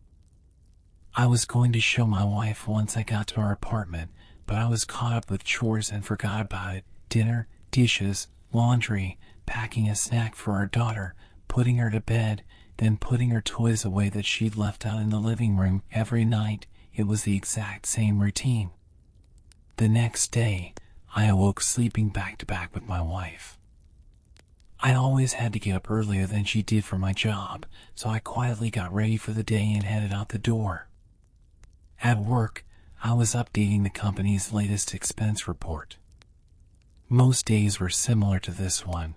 I was going to show my wife once I got to our apartment, but I was caught up with chores and forgot about it. Dinner, dishes, laundry, packing a snack for our daughter, putting her to bed, then putting her toys away that she'd left out in the living room every night. It was the exact same routine. The next day, I awoke sleeping back to back with my wife. I always had to get up earlier than she did for my job, so I quietly got ready for the day and headed out the door. At work, I was updating the company's latest expense report. Most days were similar to this one.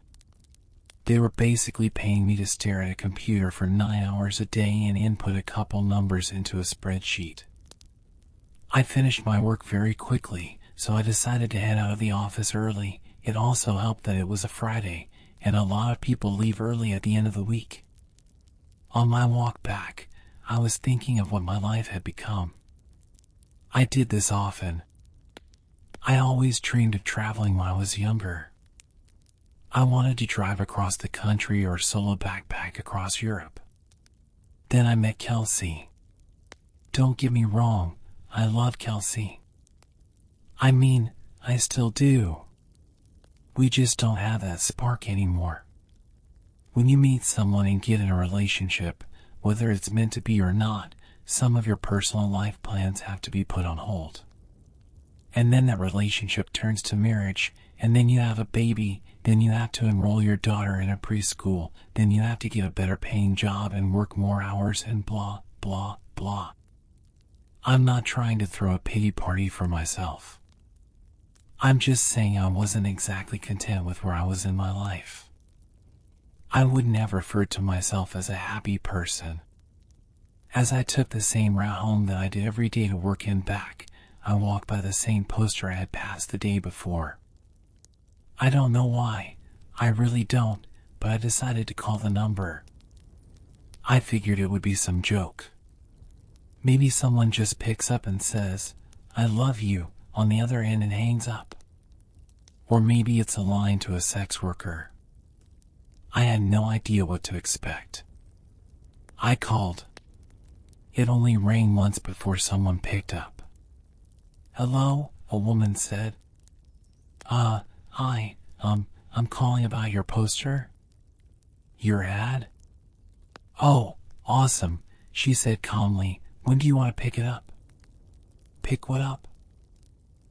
They were basically paying me to stare at a computer for 9 hours a day and input a couple numbers into a spreadsheet. I finished my work very quickly, so I decided to head out of the office early. It also helped that it was a Friday, and a lot of people leave early at the end of the week. On my walk back, I was thinking of what my life had become. I did this often. I always dreamed of traveling when I was younger. I wanted to drive across the country or solo backpack across Europe. Then I met Kelsey. Don't get me wrong, I love Kelsey. I mean, I still do. We just don't have that spark anymore. When you meet someone and get in a relationship, whether it's meant to be or not, some of your personal life plans have to be put on hold. And then that relationship turns to marriage, and then you have a baby, then you have to enroll your daughter in a preschool, then you have to get a better paying job and work more hours and blah, blah, blah. I'm not trying to throw a pity party for myself. I'm just saying I wasn't exactly content with where I was in my life. I wouldn't have referred to myself as a happy person. As I took the same route home that I did every day to work and back, I walked by the same poster I had passed the day before. I don't know why, I really don't, but I decided to call the number. I figured it would be some joke. Maybe someone just picks up and says, "I love you," on the other end and hangs up. Or maybe it's a line to a sex worker. I had no idea what to expect. I called. It only rang once before someone picked up. "Hello," a woman said. Hi, I'm calling about your poster." "Your ad?" "Oh, awesome," she said calmly. "When do you want to pick it up?" "Pick what up?"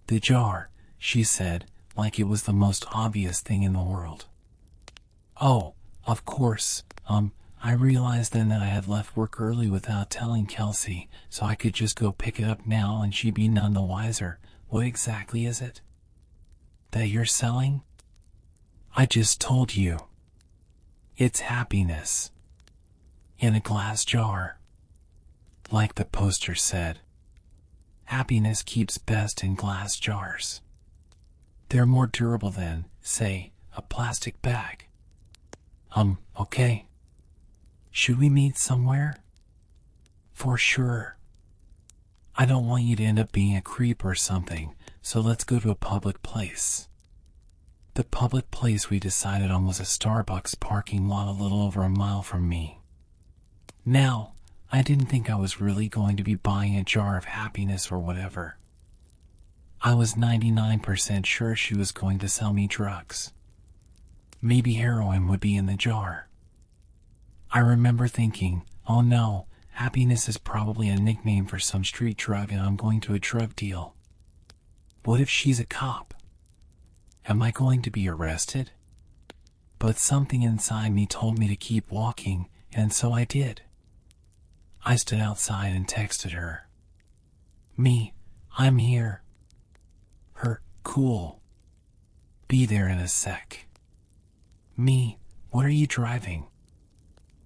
"The jar," she said, like it was the most obvious thing in the world. "Oh, of course, I realized then that I had left work early without telling Kelsey, so I could just go pick it up now and she'd be none the wiser. What exactly is it that you're selling?" "I just told you. It's happiness. In a glass jar. Like the poster said. Happiness keeps best in glass jars. They're more durable than, say, a plastic bag." Okay. Should we meet somewhere?" "For sure. I don't want you to end up being a creep or something, so let's go to a public place." The public place we decided on was a Starbucks parking lot a little over a mile from me. Now, I didn't think I was really going to be buying a jar of happiness or whatever. I was 99% sure she was going to sell me drugs. Maybe heroin would be in the jar. I remember thinking, oh no, happiness is probably a nickname for some street drug and I'm going to a drug deal. What if she's a cop? Am I going to be arrested? But something inside me told me to keep walking, and so I did. I stood outside and texted her. "Me, I'm here." Her, "Cool. Be there in a sec." Me, "What are you driving?"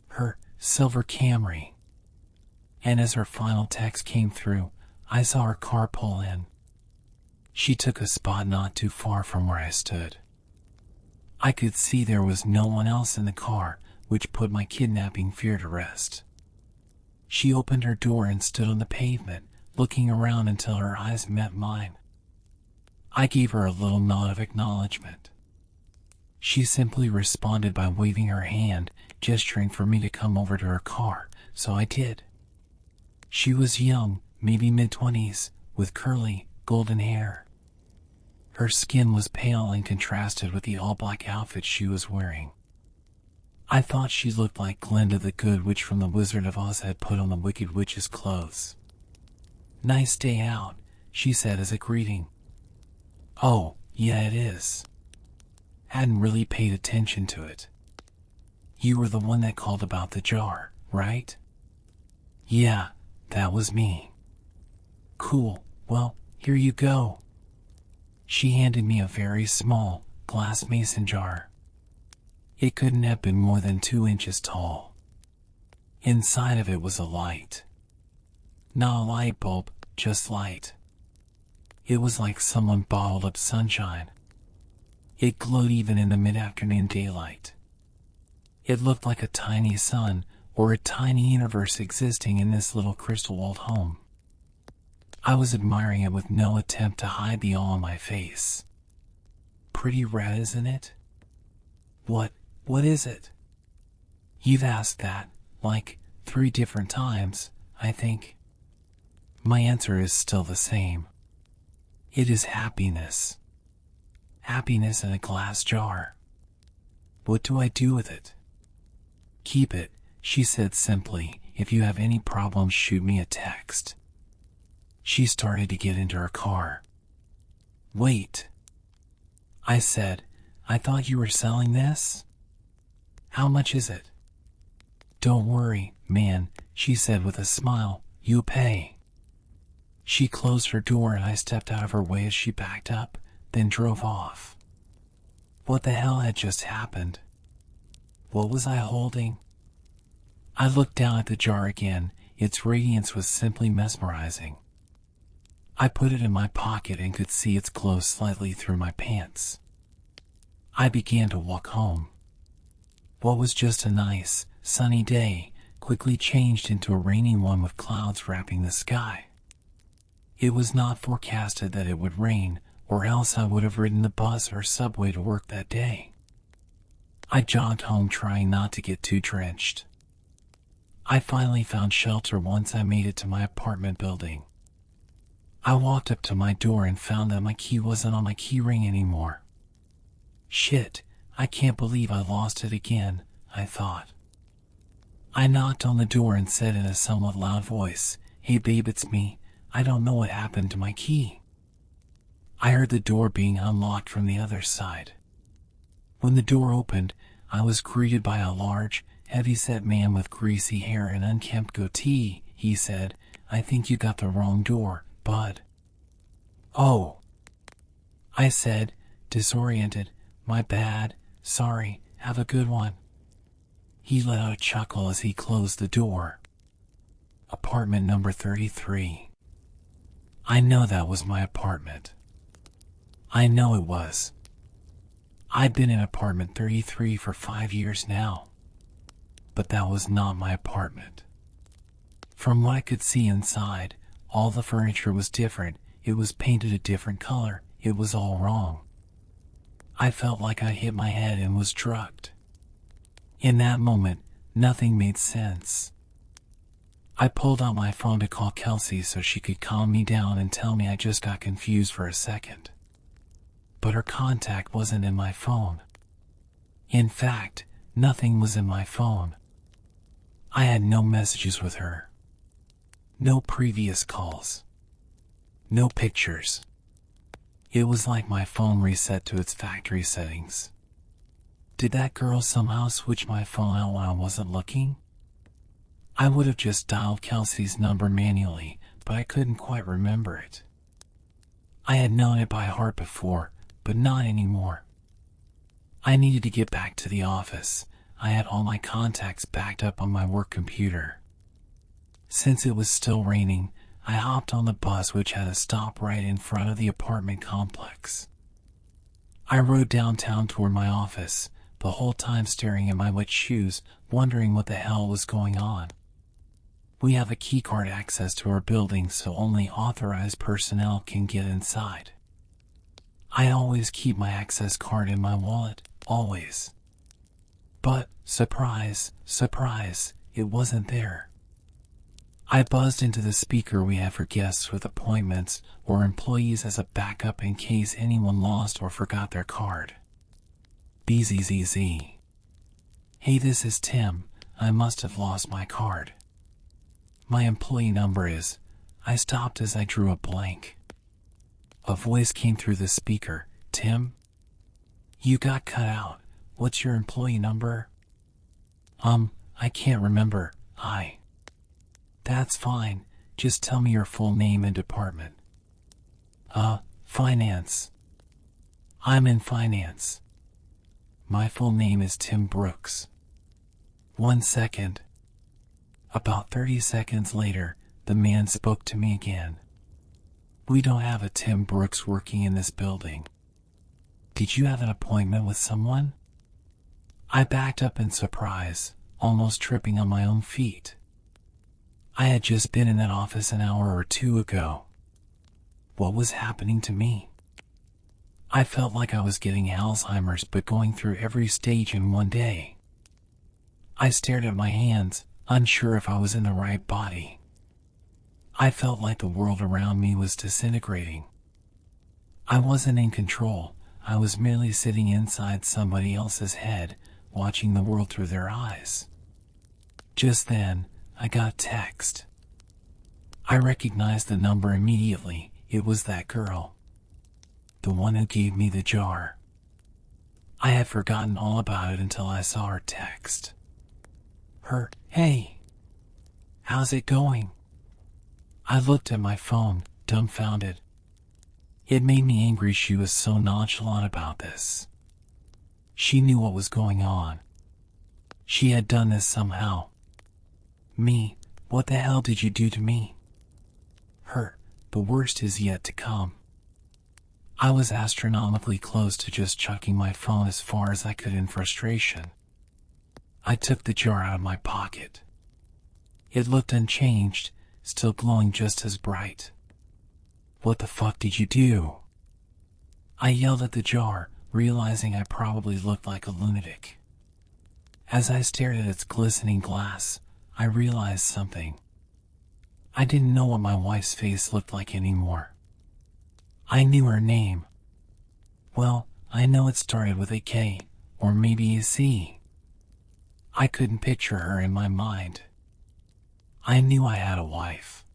Her, "Silver Camry." And as her final text came through, I saw her car pull in. She took a spot not too far from where I stood. I could see there was no one else in the car, which put my kidnapping fear to rest. She opened her door and stood on the pavement, looking around until her eyes met mine. I gave her a little nod of acknowledgement. She simply responded by waving her hand, gesturing for me to come over to her car, so I did. She was young, maybe mid-20s, with curly, golden hair. Her skin was pale and contrasted with the all-black outfit she was wearing. I thought she looked like Glinda the Good Witch from The Wizard of Oz had put on the Wicked Witch's clothes. "Nice day out," she said as a greeting. "Oh, yeah it is. Hadn't really paid attention to it. You were the one that called about the jar, right?" "Yeah, that was me." "Cool, well, here you go." She handed me a very small, glass mason jar. It couldn't have been more than 2 inches tall. Inside of it was a light. Not a light bulb, just light. It was like someone bottled up sunshine. It glowed even in the mid-afternoon daylight. It looked like a tiny sun, or a tiny universe existing in this little crystal-walled home. I was admiring it with no attempt to hide the awe on my face. Pretty rad, isn't it? What is it? You've asked that, like, 3 different times, I think. My answer is still the same. It is happiness. Happiness in a glass jar. What do I do with it? Keep it, she said simply. If you have any problems, shoot me a text. She started to get into her car. Wait, I said, I thought you were selling this? How much is it? Don't worry, man, she said with a smile, you pay. She closed her door and I stepped out of her way as she backed up, then drove off. What the hell had just happened? What was I holding? I looked down at the jar again. Its radiance was simply mesmerizing. I put it in my pocket and could see its glow slightly through my pants. I began to walk home. What was just a nice, sunny day quickly changed into a rainy one with clouds wrapping the sky. It was not forecasted that it would rain, or else I would have ridden the bus or subway to work that day. I jogged home trying not to get too drenched. I finally found shelter once I made it to my apartment building. I walked up to my door and found that my key wasn't on my key ring anymore. Shit, I can't believe I lost it again, I thought. I knocked on the door and said in a somewhat loud voice, "Hey babe, it's me. I don't know what happened to my key." I heard the door being unlocked from the other side. When the door opened, I was greeted by a large, heavy-set man with greasy hair and unkempt goatee. He said, "I think you got the wrong door, bud." "Oh," I said, disoriented. "My bad, sorry, have a good one." He let out a chuckle as he closed the door. Apartment number 33. I know that was my apartment. I know it was. I'd been in apartment 33 for 5 years now. But that was not my apartment. From what I could see inside, all the furniture was different. It was painted a different color. It was all wrong. I felt like I hit my head and was drugged. In that moment, nothing made sense. I pulled out my phone to call Kelsey so she could calm me down and tell me I just got confused for a second. But her contact wasn't in my phone. In fact, nothing was in my phone. I had no messages with her. No previous calls. No pictures. It was like my phone reset to its factory settings. Did that girl somehow switch my phone out when I wasn't looking? I would have just dialed Kelsey's number manually, but I couldn't quite remember it. I had known it by heart before, but not anymore. I needed to get back to the office. I had all my contacts backed up on my work computer. Since it was still raining, I hopped on the bus, which had a stop right in front of the apartment complex. I rode downtown toward my office, the whole time staring at my wet shoes, wondering what the hell was going on. We have a keycard access to our building, so only authorized personnel can get inside. I always keep my access card in my wallet, always. But, surprise, surprise, it wasn't there. I buzzed into the speaker we have for guests with appointments or employees as a backup in case anyone lost or forgot their card. BZZZ. Hey, this is Tim. I must have lost my card. My employee number is... I stopped as I drew a blank. A voice came through the speaker. Tim? You got cut out. What's your employee number? I can't remember. That's fine. Just tell me your full name and department. Finance. I'm in finance. My full name is Tim Brooks. 1 second. About 30 seconds later, the man spoke to me again. We don't have a Tim Brooks working in this building. Did you have an appointment with someone? I backed up in surprise, almost tripping on my own feet. I had just been in that office an hour or two ago. What was happening to me? I felt like I was getting Alzheimer's but going through every stage in one day. I stared at my hands, unsure if I was in the right body. I felt like the world around me was disintegrating. I wasn't in control. I was merely sitting inside somebody else's head, watching the world through their eyes. Just then, I got a text. I recognized the number immediately. It was that girl. The one who gave me the jar. I had forgotten all about it until I saw her text. Hey, how's it going? I looked at my phone, dumbfounded. It made me angry she was so nonchalant about this. She knew what was going on. She had done this somehow. Me, what the hell did you do to me? The worst is yet to come. I was astronomically close to just chucking my phone as far as I could in frustration. I took the jar out of my pocket. It looked unchanged, still glowing just as bright. What the fuck did you do? I yelled at the jar, realizing I probably looked like a lunatic. As I stared at its glistening glass, I realized something. I didn't know what my wife's face looked like anymore. I knew her name. Well, I know it started with a K, or maybe a C. I couldn't picture her in my mind. I knew I had a wife.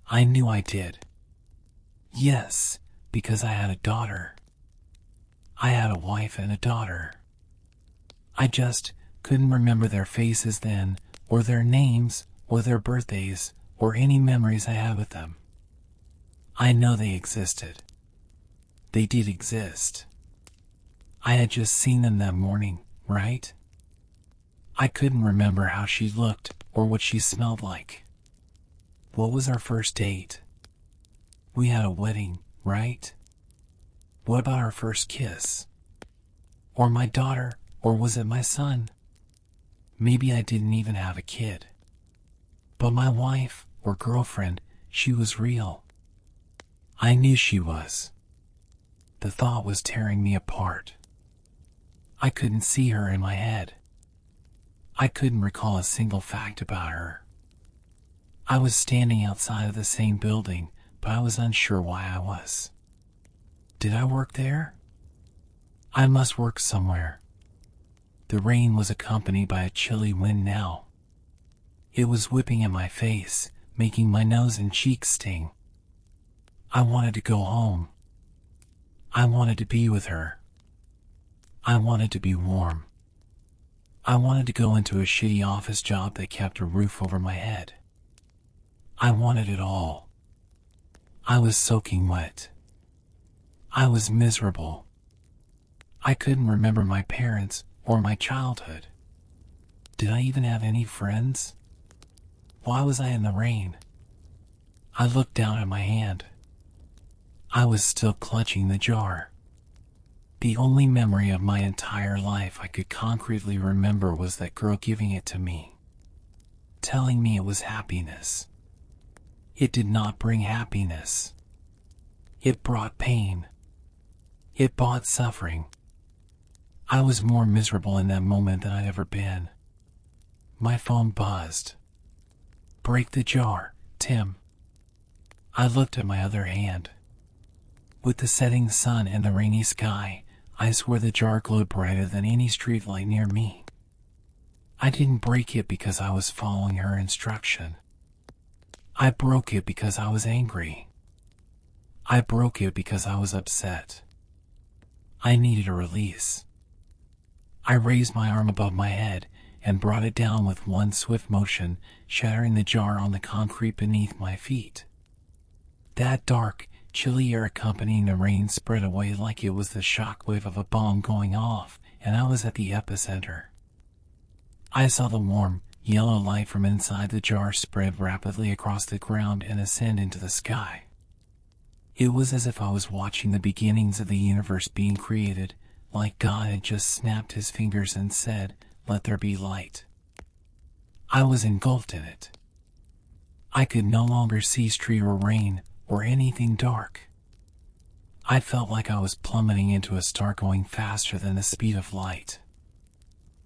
I knew I did. Yes, because I had a daughter. I had a wife and a daughter. I just couldn't remember their faces then, or their names, or their birthdays, or any memories I had with them. I know they existed. They did exist. I had just seen them that morning, right? I couldn't remember how she looked or what she smelled like. What was our first date? We had a wedding, right? What about our first kiss? Or my daughter, or was it my son? Maybe I didn't even have a kid. But my wife, or girlfriend, she was real. I knew she was. The thought was tearing me apart. I couldn't see her in my head. I couldn't recall a single fact about her. I was standing outside of the same building, but I was unsure why I was. Did I work there? I must work somewhere. The rain was accompanied by a chilly wind now. It was whipping in my face, making my nose and cheeks sting. I wanted to go home. I wanted to be with her. I wanted to be warm. I wanted to go into a shitty office job that kept a roof over my head. I wanted it all. I was soaking wet. I was miserable. I couldn't remember my parents or my childhood. Did I even have any friends? Why was I in the rain? I looked down at my hand. I was still clutching the jar. The only memory of my entire life I could concretely remember was that girl giving it to me, telling me it was happiness. It did not bring happiness. It brought pain. It brought suffering. I was more miserable in that moment than I'd ever been. My phone buzzed. Break the jar, Tim. I looked at my other hand. With the setting sun and the rainy sky, I swear the jar glowed brighter than any streetlight near me. I didn't break it because I was following her instruction. I broke it because I was angry. I broke it because I was upset. I needed a release. I raised my arm above my head and brought it down with one swift motion, shattering the jar on the concrete beneath my feet. That dark, Chilly air accompanying the rain spread away like it was the shockwave of a bomb going off, and I was at the epicenter. I saw the warm, yellow light from inside the jar spread rapidly across the ground and ascend into the sky. It was as if I was watching the beginnings of the universe being created, like God had just snapped his fingers and said, "Let there be light." I was engulfed in it. I could no longer see street or rain, or anything dark. I felt like I was plummeting into a star going faster than the speed of light.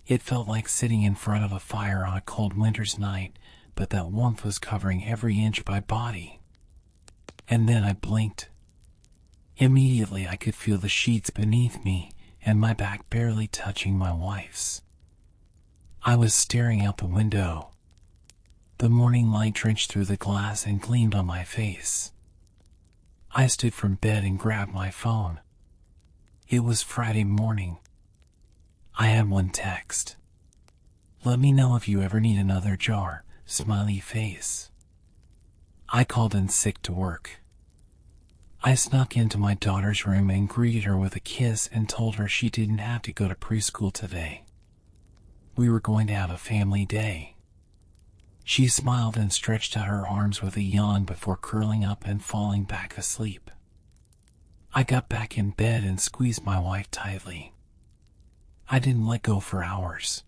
It felt like sitting in front of a fire on a cold winter's night, but that warmth was covering every inch of my body. And then I blinked. Immediately I could feel the sheets beneath me, and my back barely touching my wife's. I was staring out the window. The morning light drenched through the glass and gleamed on my face. I stood from bed and grabbed my phone. It was Friday morning. I had one text. "Let me know if you ever need another jar, smiley face." I called in sick to work. I snuck into my daughter's room and greeted her with a kiss and told her she didn't have to go to preschool today. We were going to have a family day. She smiled and stretched out her arms with a yawn before curling up and falling back asleep. I got back in bed and squeezed my wife tightly. I didn't let go for hours.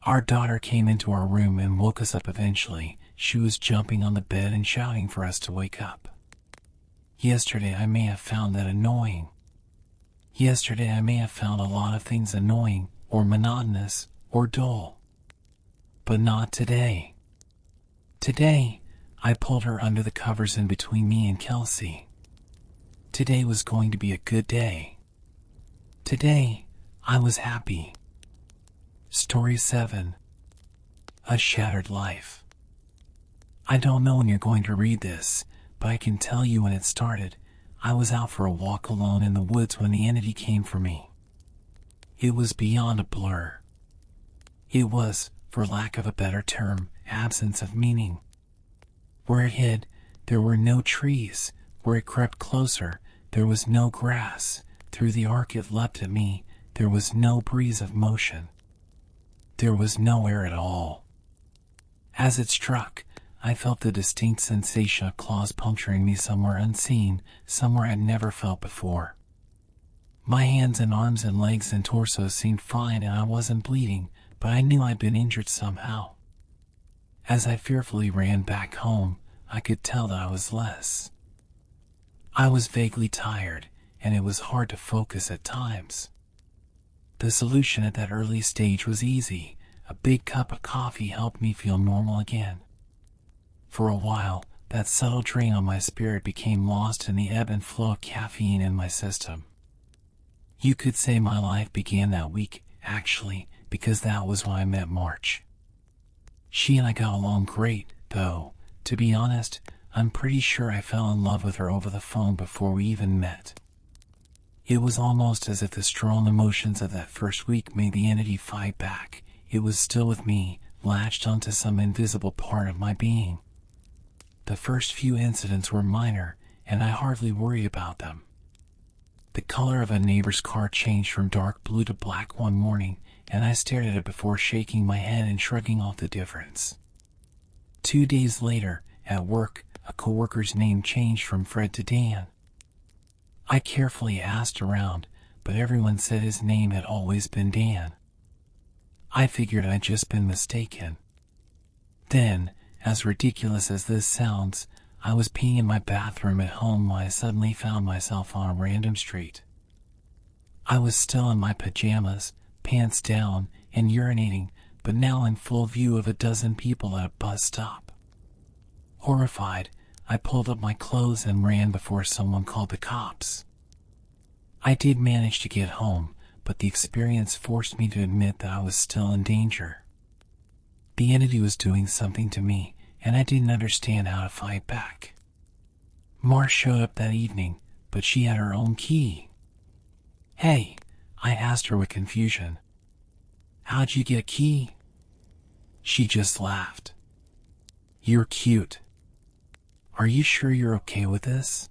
Our daughter came into our room and woke us up eventually. She was jumping on the bed and shouting for us to wake up. Yesterday I may have found that annoying. Yesterday I may have found a lot of things annoying, or monotonous, or dull. But not today. Today, I pulled her under the covers in between me and Kelsey. Today was going to be a good day. Today, I was happy. Story 7. A Shattered Life. I don't know when you're going to read this, but I can tell you when it started. I was out for a walk alone in the woods when the entity came for me. It was beyond a blur. It was, for lack of a better term, absence of meaning. Where it hid, there were no trees. Where it crept closer, there was no grass. Through the arc it leapt at me, there was no breeze of motion. There was no air at all. As it struck, I felt the distinct sensation of claws puncturing me somewhere unseen, somewhere I'd never felt before. My hands and arms and legs and torso seemed fine and I wasn't bleeding, but I knew I'd been injured somehow. As I fearfully ran back home, I could tell that I was less. I was vaguely tired, and it was hard to focus at times. The solution at that early stage was easy. A big cup of coffee helped me feel normal again. For a while, that subtle drain on my spirit became lost in the ebb and flow of caffeine in my system. You could say my life began that week, actually, because that was when I met March. She and I got along great, though, to be honest, I'm pretty sure I fell in love with her over the phone before we even met. It was almost as if the strong emotions of that first week made the entity fight back. It was still with me, latched onto some invisible part of my being. The first few incidents were minor, and I hardly worried about them. The color of a neighbor's car changed from dark blue to black one morning, and I stared at it before shaking my head and shrugging off the difference. 2 days later, at work, a coworker's name changed from Fred to Dan. I carefully asked around, but everyone said his name had always been Dan. I figured I'd just been mistaken. Then, as ridiculous as this sounds, I was peeing in my bathroom at home when I suddenly found myself on a random street. I was still in my pajamas, pants down, and urinating, but now in full view of a dozen people at a bus stop. Horrified, I pulled up my clothes and ran before someone called the cops. I did manage to get home, but the experience forced me to admit that I was still in danger. The entity was doing something to me, and I didn't understand how to fight back. Mar showed up that evening, but she had her own key. "Hey," I asked her with confusion. "How'd you get a key?" She just laughed. "You're cute. Are you sure you're okay with this?"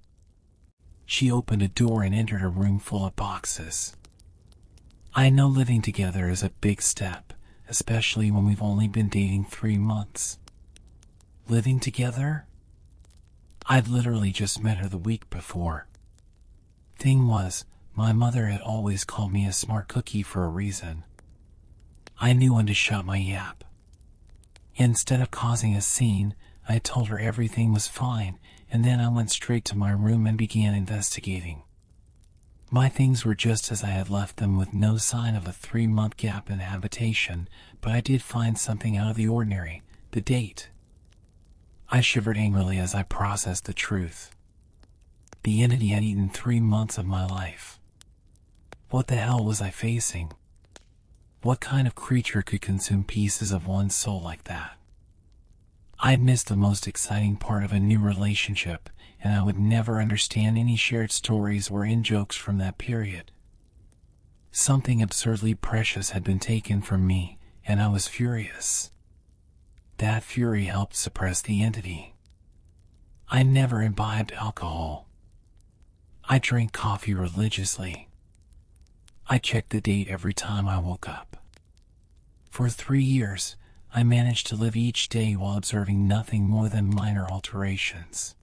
She opened a door and entered a room full of boxes. I know living together is a big step, especially when we've only been dating 3 months. Living together? I'd literally just met her the week before. Thing was, my mother had always called me a smart cookie for a reason. I knew when to shut my yap. Instead of causing a scene, I told her everything was fine, and then I went straight to my room and began investigating. My things were just as I had left them, with no sign of a 3-month gap in habitation, but I did find something out of the ordinary: the date. I shivered angrily as I processed the truth. The entity had eaten 3 months of my life. What the hell was I facing? What kind of creature could consume pieces of one's soul like that? I'd missed the most exciting part of a new relationship, and I would never understand any shared stories or in-jokes from that period. Something absurdly precious had been taken from me, and I was furious. That fury helped suppress the entity. I never imbibed alcohol. I drank coffee religiously. I checked the date every time I woke up. For 3 years, I managed to live each day while observing nothing more than minor alterations.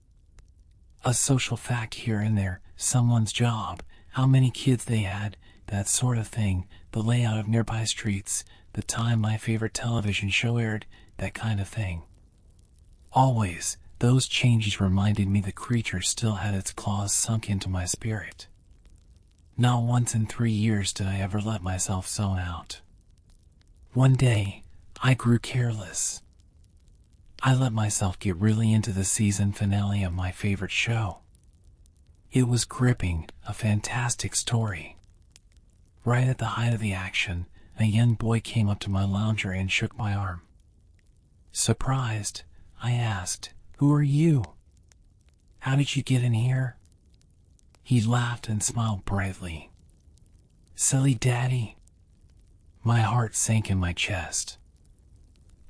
A social fact here and there, someone's job, how many kids they had, that sort of thing, the layout of nearby streets, the time my favorite television show aired, that kind of thing. Always, those changes reminded me the creature still had its claws sunk into my spirit. Not once in 3 years did I ever let myself zone out. One day, I grew careless. I let myself get really into the season finale of my favorite show. It was gripping, a fantastic story. Right at the height of the action, a young boy came up to my lounger and shook my arm. Surprised, I asked, "Who are you? How did you get in here?" He laughed and smiled brightly. "Silly daddy." My heart sank in my chest.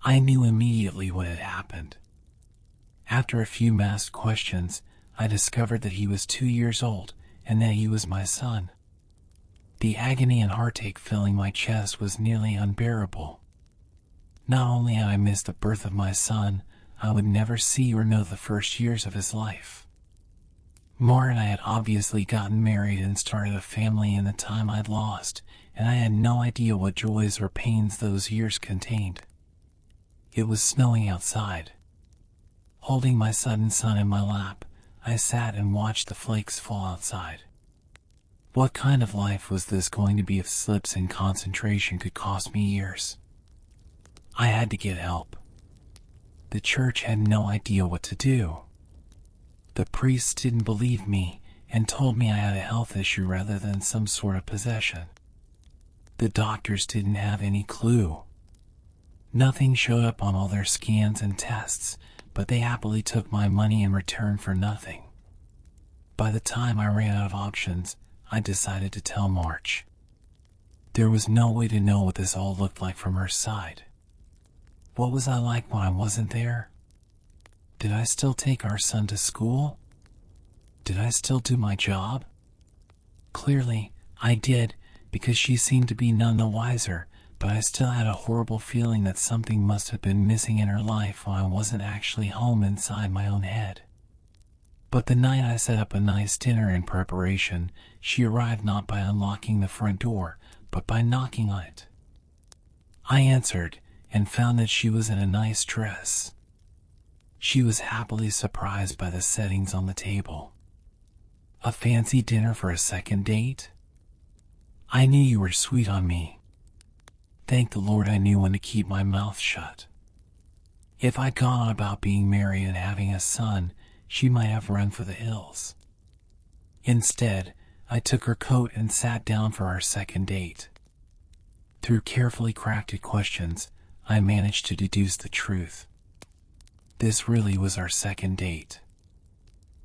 I knew immediately what had happened. After a few masked questions, I discovered that he was 2 years old and that he was my son. The agony and heartache filling my chest was nearly unbearable. Not only had I missed the birth of my son, I would never see or know the first years of his life. Mar and I had obviously gotten married and started a family in the time I'd lost, and I had no idea what joys or pains those years contained. It was snowing outside. Holding my sudden son in my lap, I sat and watched the flakes fall outside. What kind of life was this going to be if slips in concentration could cost me years? I had to get help. The church had no idea what to do. The priests didn't believe me and told me I had a health issue rather than some sort of possession. The doctors didn't have any clue. Nothing showed up on all their scans and tests, but they happily took my money in return for nothing. By the time I ran out of options, I decided to tell March. There was no way to know what this all looked like from her side. What was I like when I wasn't there? Did I still take our son to school? Did I still do my job? Clearly, I did, because she seemed to be none the wiser, but I still had a horrible feeling that something must have been missing in her life while I wasn't actually home inside my own head. But the night I set up a nice dinner in preparation, she arrived not by unlocking the front door, but by knocking on it. I answered, and found that she was in a nice dress. She was happily surprised by the settings on the table. A fancy dinner for a second date? I knew you were sweet on me. Thank the Lord I knew when to keep my mouth shut. If I'd gone on about being married and having a son, she might have run for the hills. Instead, I took her coat and sat down for our second date. Through carefully crafted questions, I managed to deduce the truth. This really was our second date.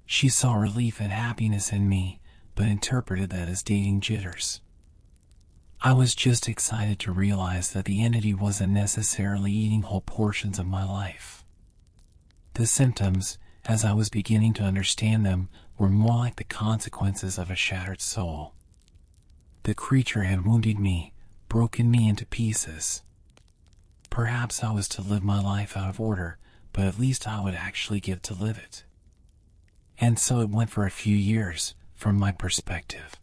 She saw relief and happiness in me, but interpreted that as dating jitters. I was just excited to realize that the entity wasn't necessarily eating whole portions of my life. The symptoms, as I was beginning to understand them, were more like the consequences of a shattered soul. The creature had wounded me, broken me into pieces. Perhaps I was to live my life out of order, but at least I would actually get to live it. And so it went for a few years, from my perspective.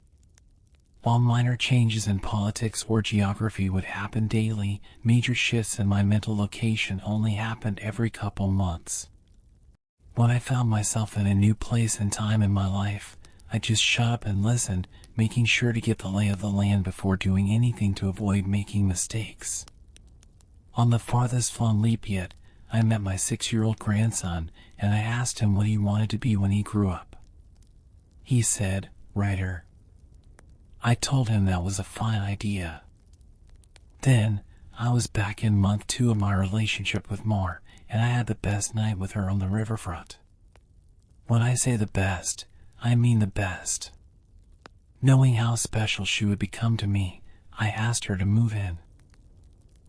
While minor changes in politics or geography would happen daily, major shifts in my mental location only happened every couple months. When I found myself in a new place and time in my life, I just shut up and listened, making sure to get the lay of the land before doing anything to avoid making mistakes. On the farthest flung leap yet, I met my 6-year-old grandson, and I asked him what he wanted to be when he grew up. He said, "Writer." I told him that was a fine idea. Then, I was back in month 2 of my relationship with Mar, and I had the best night with her on the riverfront. When I say the best, I mean the best. Knowing how special she would become to me, I asked her to move in.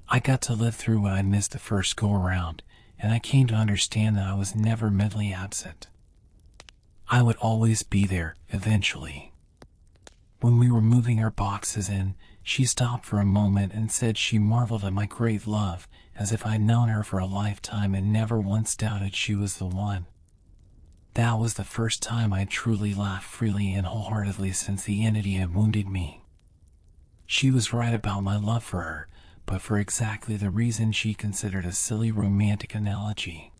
I got to live through what I missed the first go-around, and I came to understand that I was never mentally absent. I would always be there, eventually. When we were moving our boxes in, she stopped for a moment and said she marveled at my great love, as if I'd known her for a lifetime and never once doubted she was the one. That was the first time I'd truly laughed freely and wholeheartedly since the entity had wounded me. She was right about my love for her, but for exactly the reason she considered a silly romantic analogy.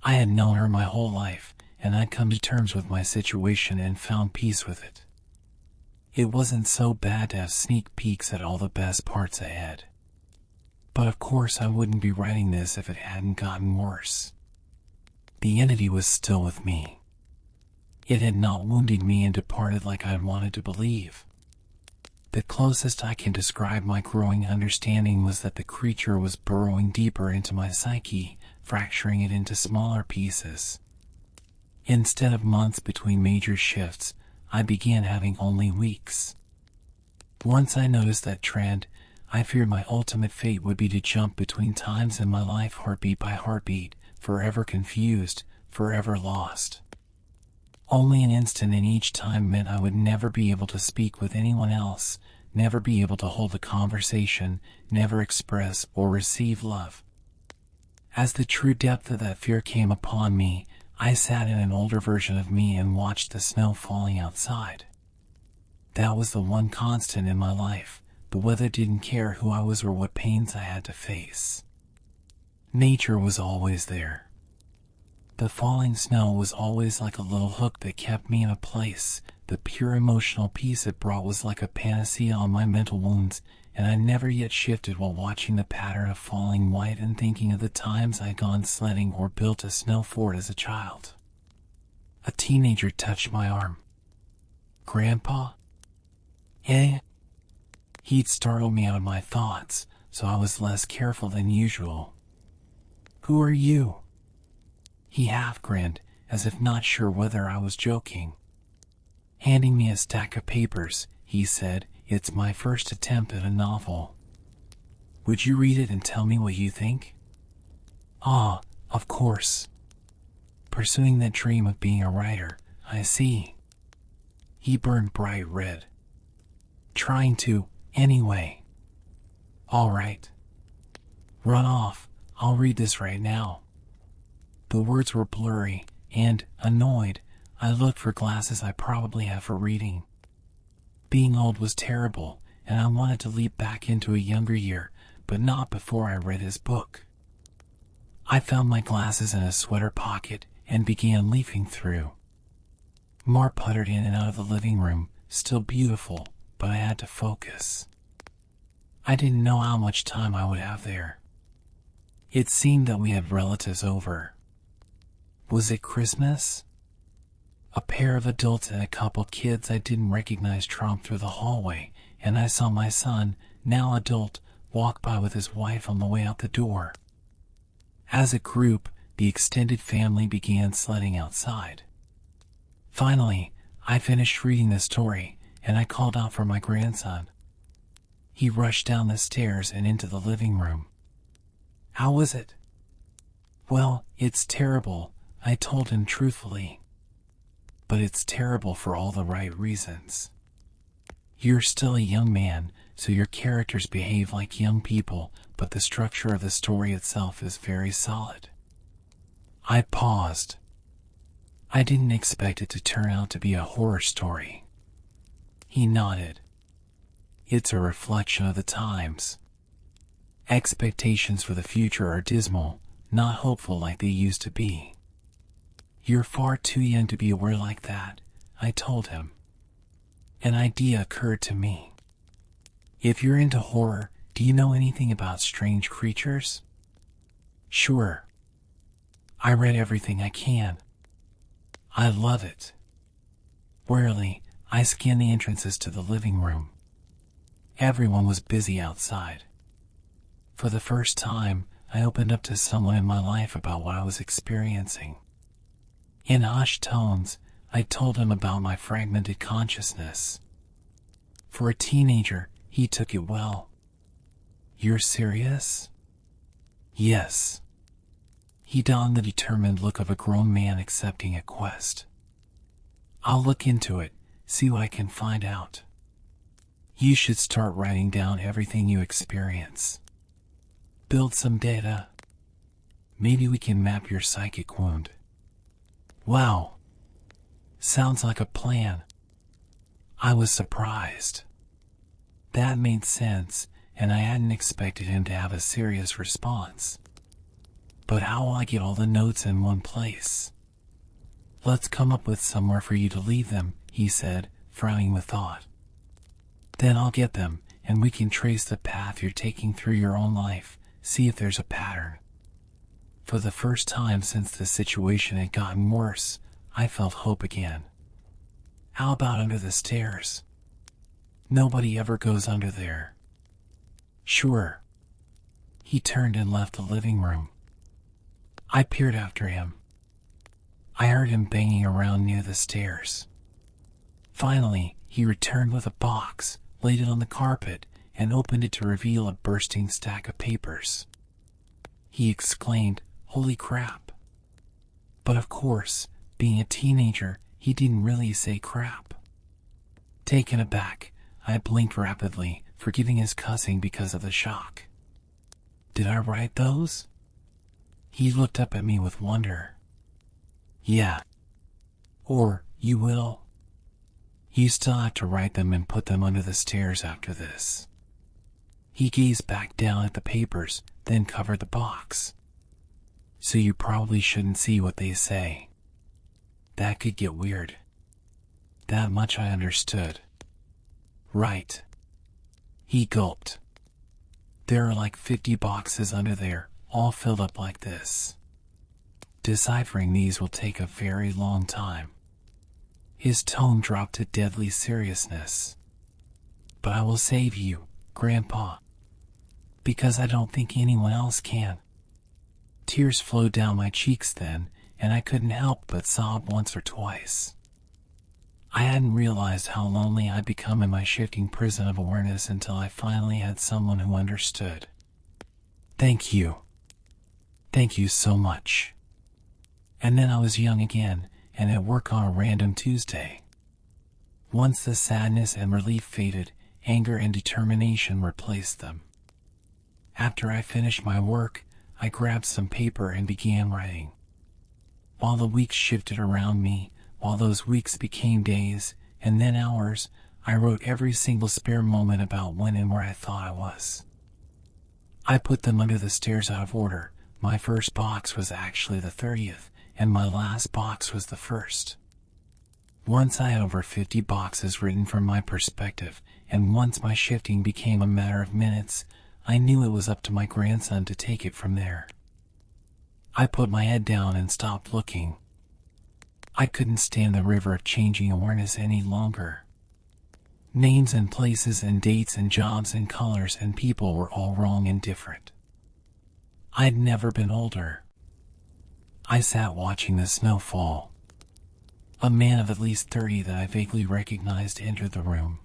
I had known her my whole life, and I'd come to terms with my situation and found peace with it. It wasn't so bad to have sneak peeks at all the best parts ahead. But of course I wouldn't be writing this if it hadn't gotten worse. The entity was still with me. It had not wounded me and departed like I'd wanted to believe. The closest I can describe my growing understanding was that the creature was burrowing deeper into my psyche, fracturing it into smaller pieces. Instead of months between major shifts, I began having only weeks. Once I noticed that trend, I feared my ultimate fate would be to jump between times in my life heartbeat by heartbeat, forever confused, forever lost. Only an instant in each time meant I would never be able to speak with anyone else, never be able to hold a conversation, never express or receive love. As the true depth of that fear came upon me, I sat in an older version of me and watched the snow falling outside. That was the one constant in my life. The weather didn't care who I was or what pains I had to face. Nature was always there. The falling snow was always like a little hook that kept me in a place. The pure emotional peace it brought was like a panacea on my mental wounds, and I never yet shifted while watching the pattern of falling white and thinking of the times I'd gone sledding or built a snow fort as a child. A teenager touched my arm. "Grandpa?" "Eh?" He'd startled me out of my thoughts, so I was less careful than usual. "Who are you?" He half grinned, as if not sure whether I was joking. Handing me a stack of papers, he said, "It's my first attempt at a novel. Would you read it and tell me what you think?" "Ah, of course. Pursuing that dream of being a writer, I see." He burned bright red. "Trying to, anyway." "All right. Run off, I'll read this right now." The words were blurry, and, annoyed, I looked for glasses I probably have for reading. Being old was terrible, and I wanted to leap back into a younger year, but not before I read his book. I found my glasses in a sweater pocket and began leafing through. Mar puttered in and out of the living room, still beautiful, but I had to focus. I didn't know how much time I would have there. It seemed that we had relatives over. Was it Christmas? A pair of adults and a couple kids I didn't recognize tromped through the hallway, and I saw my son, now adult, walk by with his wife on the way out the door. As a group, the extended family began sledding outside. Finally, I finished reading the story, and I called out for my grandson. He rushed down the stairs and into the living room. "How was it?" "Well, it's terrible. I told him truthfully. But it's terrible for all the right reasons. You're still a young man, so your characters behave like young people, but the structure of the story itself is very solid. I paused. I didn't expect it to turn out to be a horror story. He nodded. It's a reflection of the times. Expectations for the future are dismal, not hopeful like they used to be. You're far too young to be aware like that, I told him. An idea occurred to me. If you're into horror, do you know anything about strange creatures? Sure. I read everything I can. I love it. Warily, I scanned the entrances to the living room. Everyone was busy outside. For the first time, I opened up to someone in my life about what I was experiencing. In hushed tones, I told him about my fragmented consciousness. For a teenager, he took it well. You're serious? Yes. He donned the determined look of a grown man accepting a quest. I'll look into it, see what I can find out. You should start writing down everything you experience. Build some data. Maybe we can map your psychic wound. Wow. Sounds like a plan. I was surprised. That made sense, and I hadn't expected him to have a serious response. But how will I get all the notes in one place? Let's come up with somewhere for you to leave them, he said, frowning with thought. Then I'll get them, and we can trace the path you're taking through your own life, see if there's a pattern. For the first time since the situation had gotten worse, I felt hope again. How about under the stairs? Nobody ever goes under there. Sure. He turned and left the living room. I peered after him. I heard him banging around near the stairs. Finally, he returned with a box, laid it on the carpet, and opened it to reveal a bursting stack of papers. He exclaimed, "Holy crap." But of course, being a teenager, he didn't really say crap. Taken aback, I blinked rapidly, forgetting his cussing because of the shock. Did I write those? He looked up at me with wonder. Yeah. Or, you will. You still have to write them and put them under the stairs after this. He gazed back down at the papers, then covered the box. So you probably shouldn't see what they say. That could get weird. That much I understood. Right. He gulped. There are like 50 boxes under there, all filled up like this. Deciphering these will take a very long time. His tone dropped to deadly seriousness. But I will save you, Grandpa. Because I don't think anyone else can. Tears flowed down my cheeks then, and I couldn't help but sob once or twice. I hadn't realized how lonely I'd become in my shifting prison of awareness until I finally had someone who understood. Thank you. Thank you so much. And then I was young again, and at work on a random Tuesday. Once the sadness and relief faded, anger and determination replaced them. After I finished my work, I grabbed some paper and began writing. While the weeks shifted around me, while those weeks became days, and then hours, I wrote every single spare moment about when and where I thought I was. I put them under the stairs out of order. My first box was actually the 30th, and my last box was the 1st. Once I had over 50 boxes written from my perspective, and once my shifting became a matter of minutes, I knew it was up to my grandson to take it from there. I put my head down and stopped looking. I couldn't stand the river of changing awareness any longer. Names and places and dates and jobs and colors and people were all wrong and different. I'd never been older. I sat watching the snow fall. A man of at least 30 that I vaguely recognized entered the room.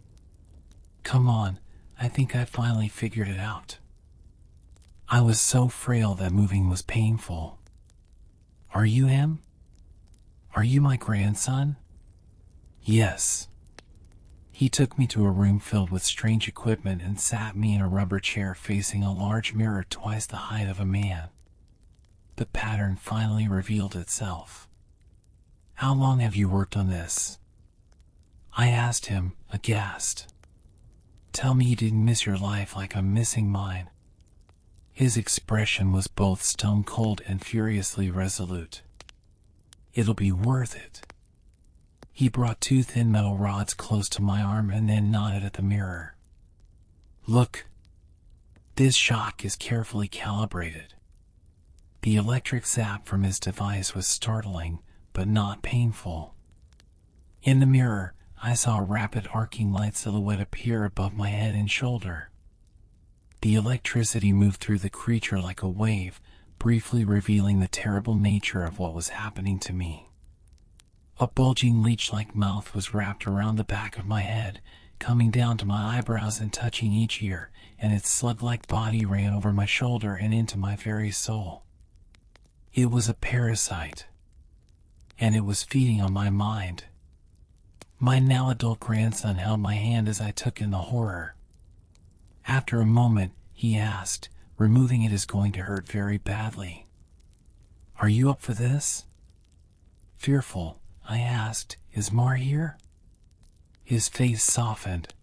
Come on, I think I finally figured it out. I was so frail that moving was painful. Are you him? "Are you my grandson?" "Yes." He took me to a room filled with strange equipment and sat me in a rubber chair facing a large mirror twice the height of a man. The pattern finally revealed itself. "How long have you worked on this?" I asked him, aghast. "Tell me you didn't miss your life like I'm missing mine." His expression was both stone cold and furiously resolute. "It'll be worth it." He brought 2 thin metal rods close to my arm and then nodded at the mirror. "Look. This shock is carefully calibrated." The electric zap from his device was startling, but not painful. In the mirror, I saw a rapid arcing light silhouette appear above my head and shoulder. The electricity moved through the creature like a wave, briefly revealing the terrible nature of what was happening to me. A bulging leech-like mouth was wrapped around the back of my head, coming down to my eyebrows and touching each ear, and its slug-like body ran over my shoulder and into my very soul. It was a parasite, and it was feeding on my mind. My now adult grandson held my hand as I took in the horror. After a moment, he asked, "Removing it is going to hurt very badly. Are you up for this?" Fearful, I asked, "Is Mar here?" His face softened.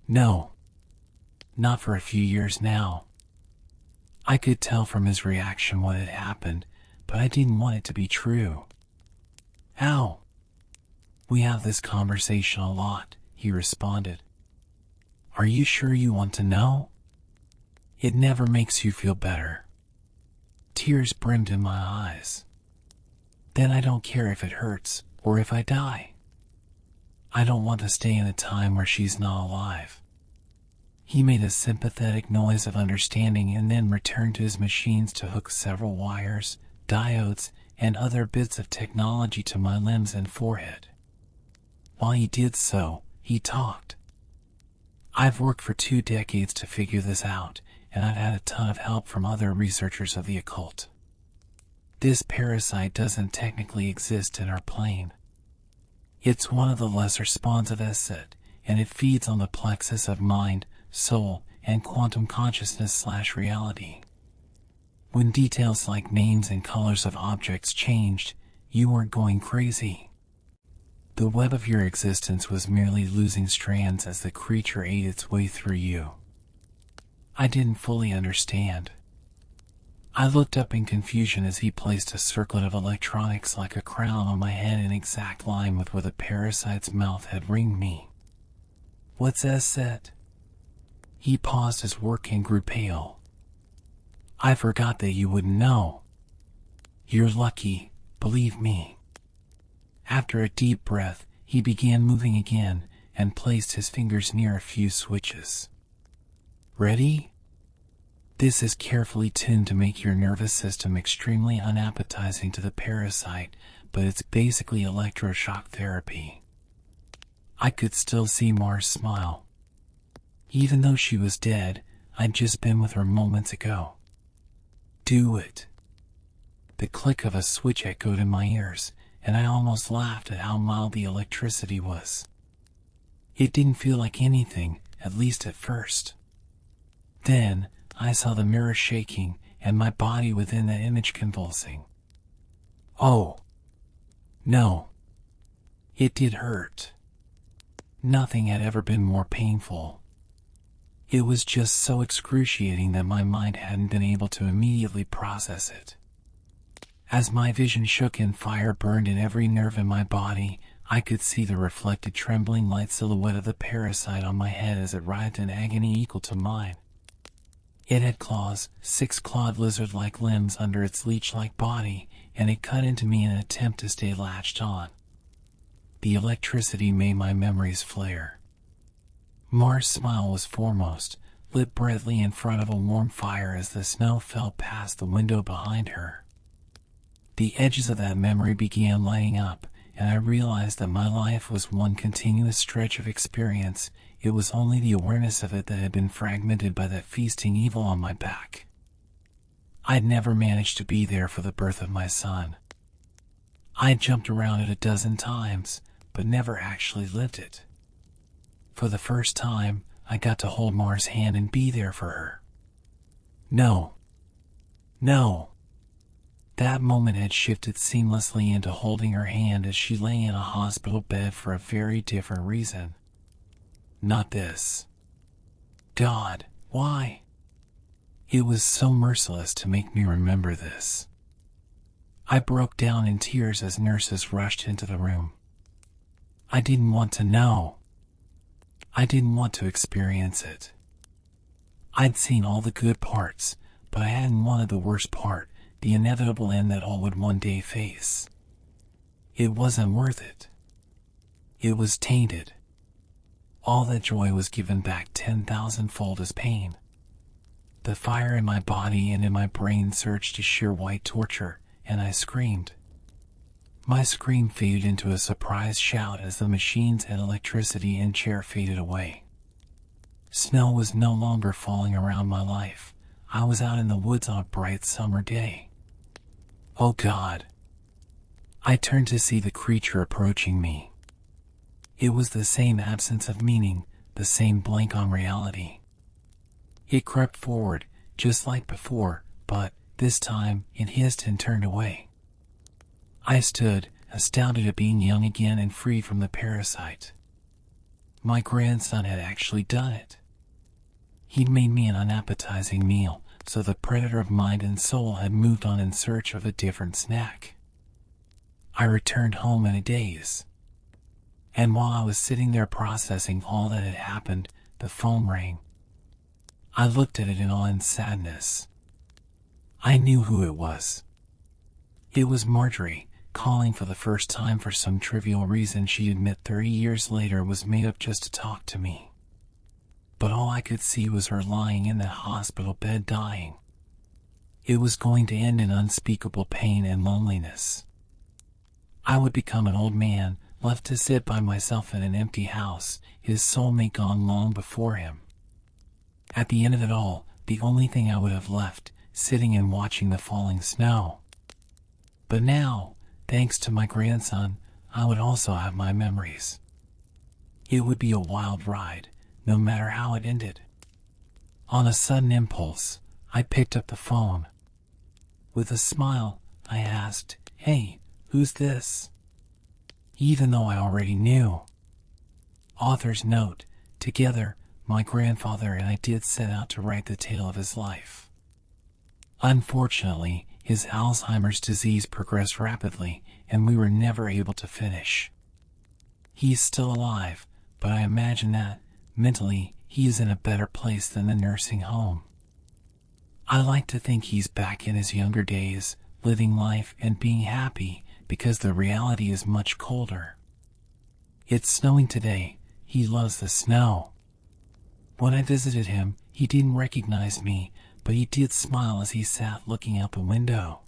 "No. Not for a few years now." I could tell from his reaction what had happened, but I didn't want it to be true. "Ow. We have this conversation a lot," he responded. "Are you sure you want to know? It never makes you feel better." Tears brimmed in my eyes. "Then I don't care if it hurts, or if I die. I don't want to stay in a time where she's not alive." He made a sympathetic noise of understanding and then returned to his machines to hook several wires, diodes, and other bits of technology to my limbs and forehead. While he did so, he talked. "I've worked for 2 decades to figure this out, and I've had a ton of help from other researchers of the occult. This parasite doesn't technically exist in our plane. It's one of the lesser spawns of Esset, and it feeds on the plexus of mind, soul, and quantum consciousness/reality. When details like names and colors of objects changed, you weren't going crazy. The web of your existence was merely losing strands as the creature ate its way through you." I didn't fully understand. I looked up in confusion as he placed a circlet of electronics like a crown on my head in exact line with where the parasite's mouth had ringed me. "What's Esset?" He paused his work and grew pale. "I forgot that you wouldn't know. You're lucky, believe me." After a deep breath, he began moving again and placed his fingers near a few switches. "Ready? This is carefully tuned to make your nervous system extremely unappetizing to the parasite, but it's basically electroshock therapy." I could still see Mar's smile. Even though she was dead, I'd just been with her moments ago. "Do it." The click of a switch echoed in my ears, and I almost laughed at how mild the electricity was. It didn't feel like anything, at least at first. Then, I saw the mirror shaking, and my body within the image convulsing. Oh. No. It did hurt. Nothing had ever been more painful. It was just so excruciating that my mind hadn't been able to immediately process it. As my vision shook and fire burned in every nerve in my body, I could see the reflected trembling light silhouette of the parasite on my head as it writhed in agony equal to mine. It had claws, 6 clawed lizard-like limbs under its leech-like body, and it cut into me in an attempt to stay latched on. The electricity made my memories flare. Mar's smile was foremost, lit brightly in front of a warm fire as the snow fell past the window behind her. The edges of that memory began lighting up, and I realized that my life was one continuous stretch of experience. It was only the awareness of it that had been fragmented by that feasting evil on my back. I'd never managed to be there for the birth of my son. I jumped around it a dozen times, but never actually lived it. For the first time, I got to hold Mar's hand and be there for her. No. No. That moment had shifted seamlessly into holding her hand as she lay in a hospital bed for a very different reason. Not this. God, why? It was so merciless to make me remember this. I broke down in tears as nurses rushed into the room. I didn't want to know. I didn't want to experience it. I'd seen all the good parts, but I hadn't wanted the worst part, the inevitable end that all would one day face. It wasn't worth it. It was tainted. All that joy was given back 10,000-fold as pain. The fire in my body and in my brain surged to sheer white torture, and I screamed. My scream faded into a surprised shout as the machines and electricity and chair faded away. Snow was no longer falling around my life. I was out in the woods on a bright summer day. Oh God. I turned to see the creature approaching me. It was the same absence of meaning, the same blank on reality. It crept forward, just like before, but this time it hissed and turned away. I stood, astounded at being young again and free from the parasite. My grandson had actually done it. He'd made me an unappetizing meal, so the predator of mind and soul had moved on in search of a different snack. I returned home in a daze. And while I was sitting there processing all that had happened, the phone rang. I looked at it in awe and sadness. I knew who it was. It was Marjorie, calling for the first time for some trivial reason she'd admit 30 years later was made up just to talk to me. But all I could see was her lying in that hospital bed dying. It was going to end in unspeakable pain and loneliness. I would become an old man, left to sit by myself in an empty house, his soulmate gone long before him. At the end of it all, the only thing I would have left, sitting and watching the falling snow. But now, thanks to my grandson, I would also have my memories. It would be a wild ride, no matter how it ended. On a sudden impulse, I picked up the phone. With a smile, I asked, "Hey, who's this?" Even though I already knew. Author's note, together, my grandfather and I did set out to write the tale of his life. Unfortunately, his Alzheimer's disease progressed rapidly, and we were never able to finish. He's still alive, but I imagine that, mentally, he is in a better place than the nursing home. I like to think he's back in his younger days, living life and being happy, because the reality is much colder. It's snowing today. He loves the snow. When I visited him, he didn't recognize me, but he did smile as he sat looking out the window.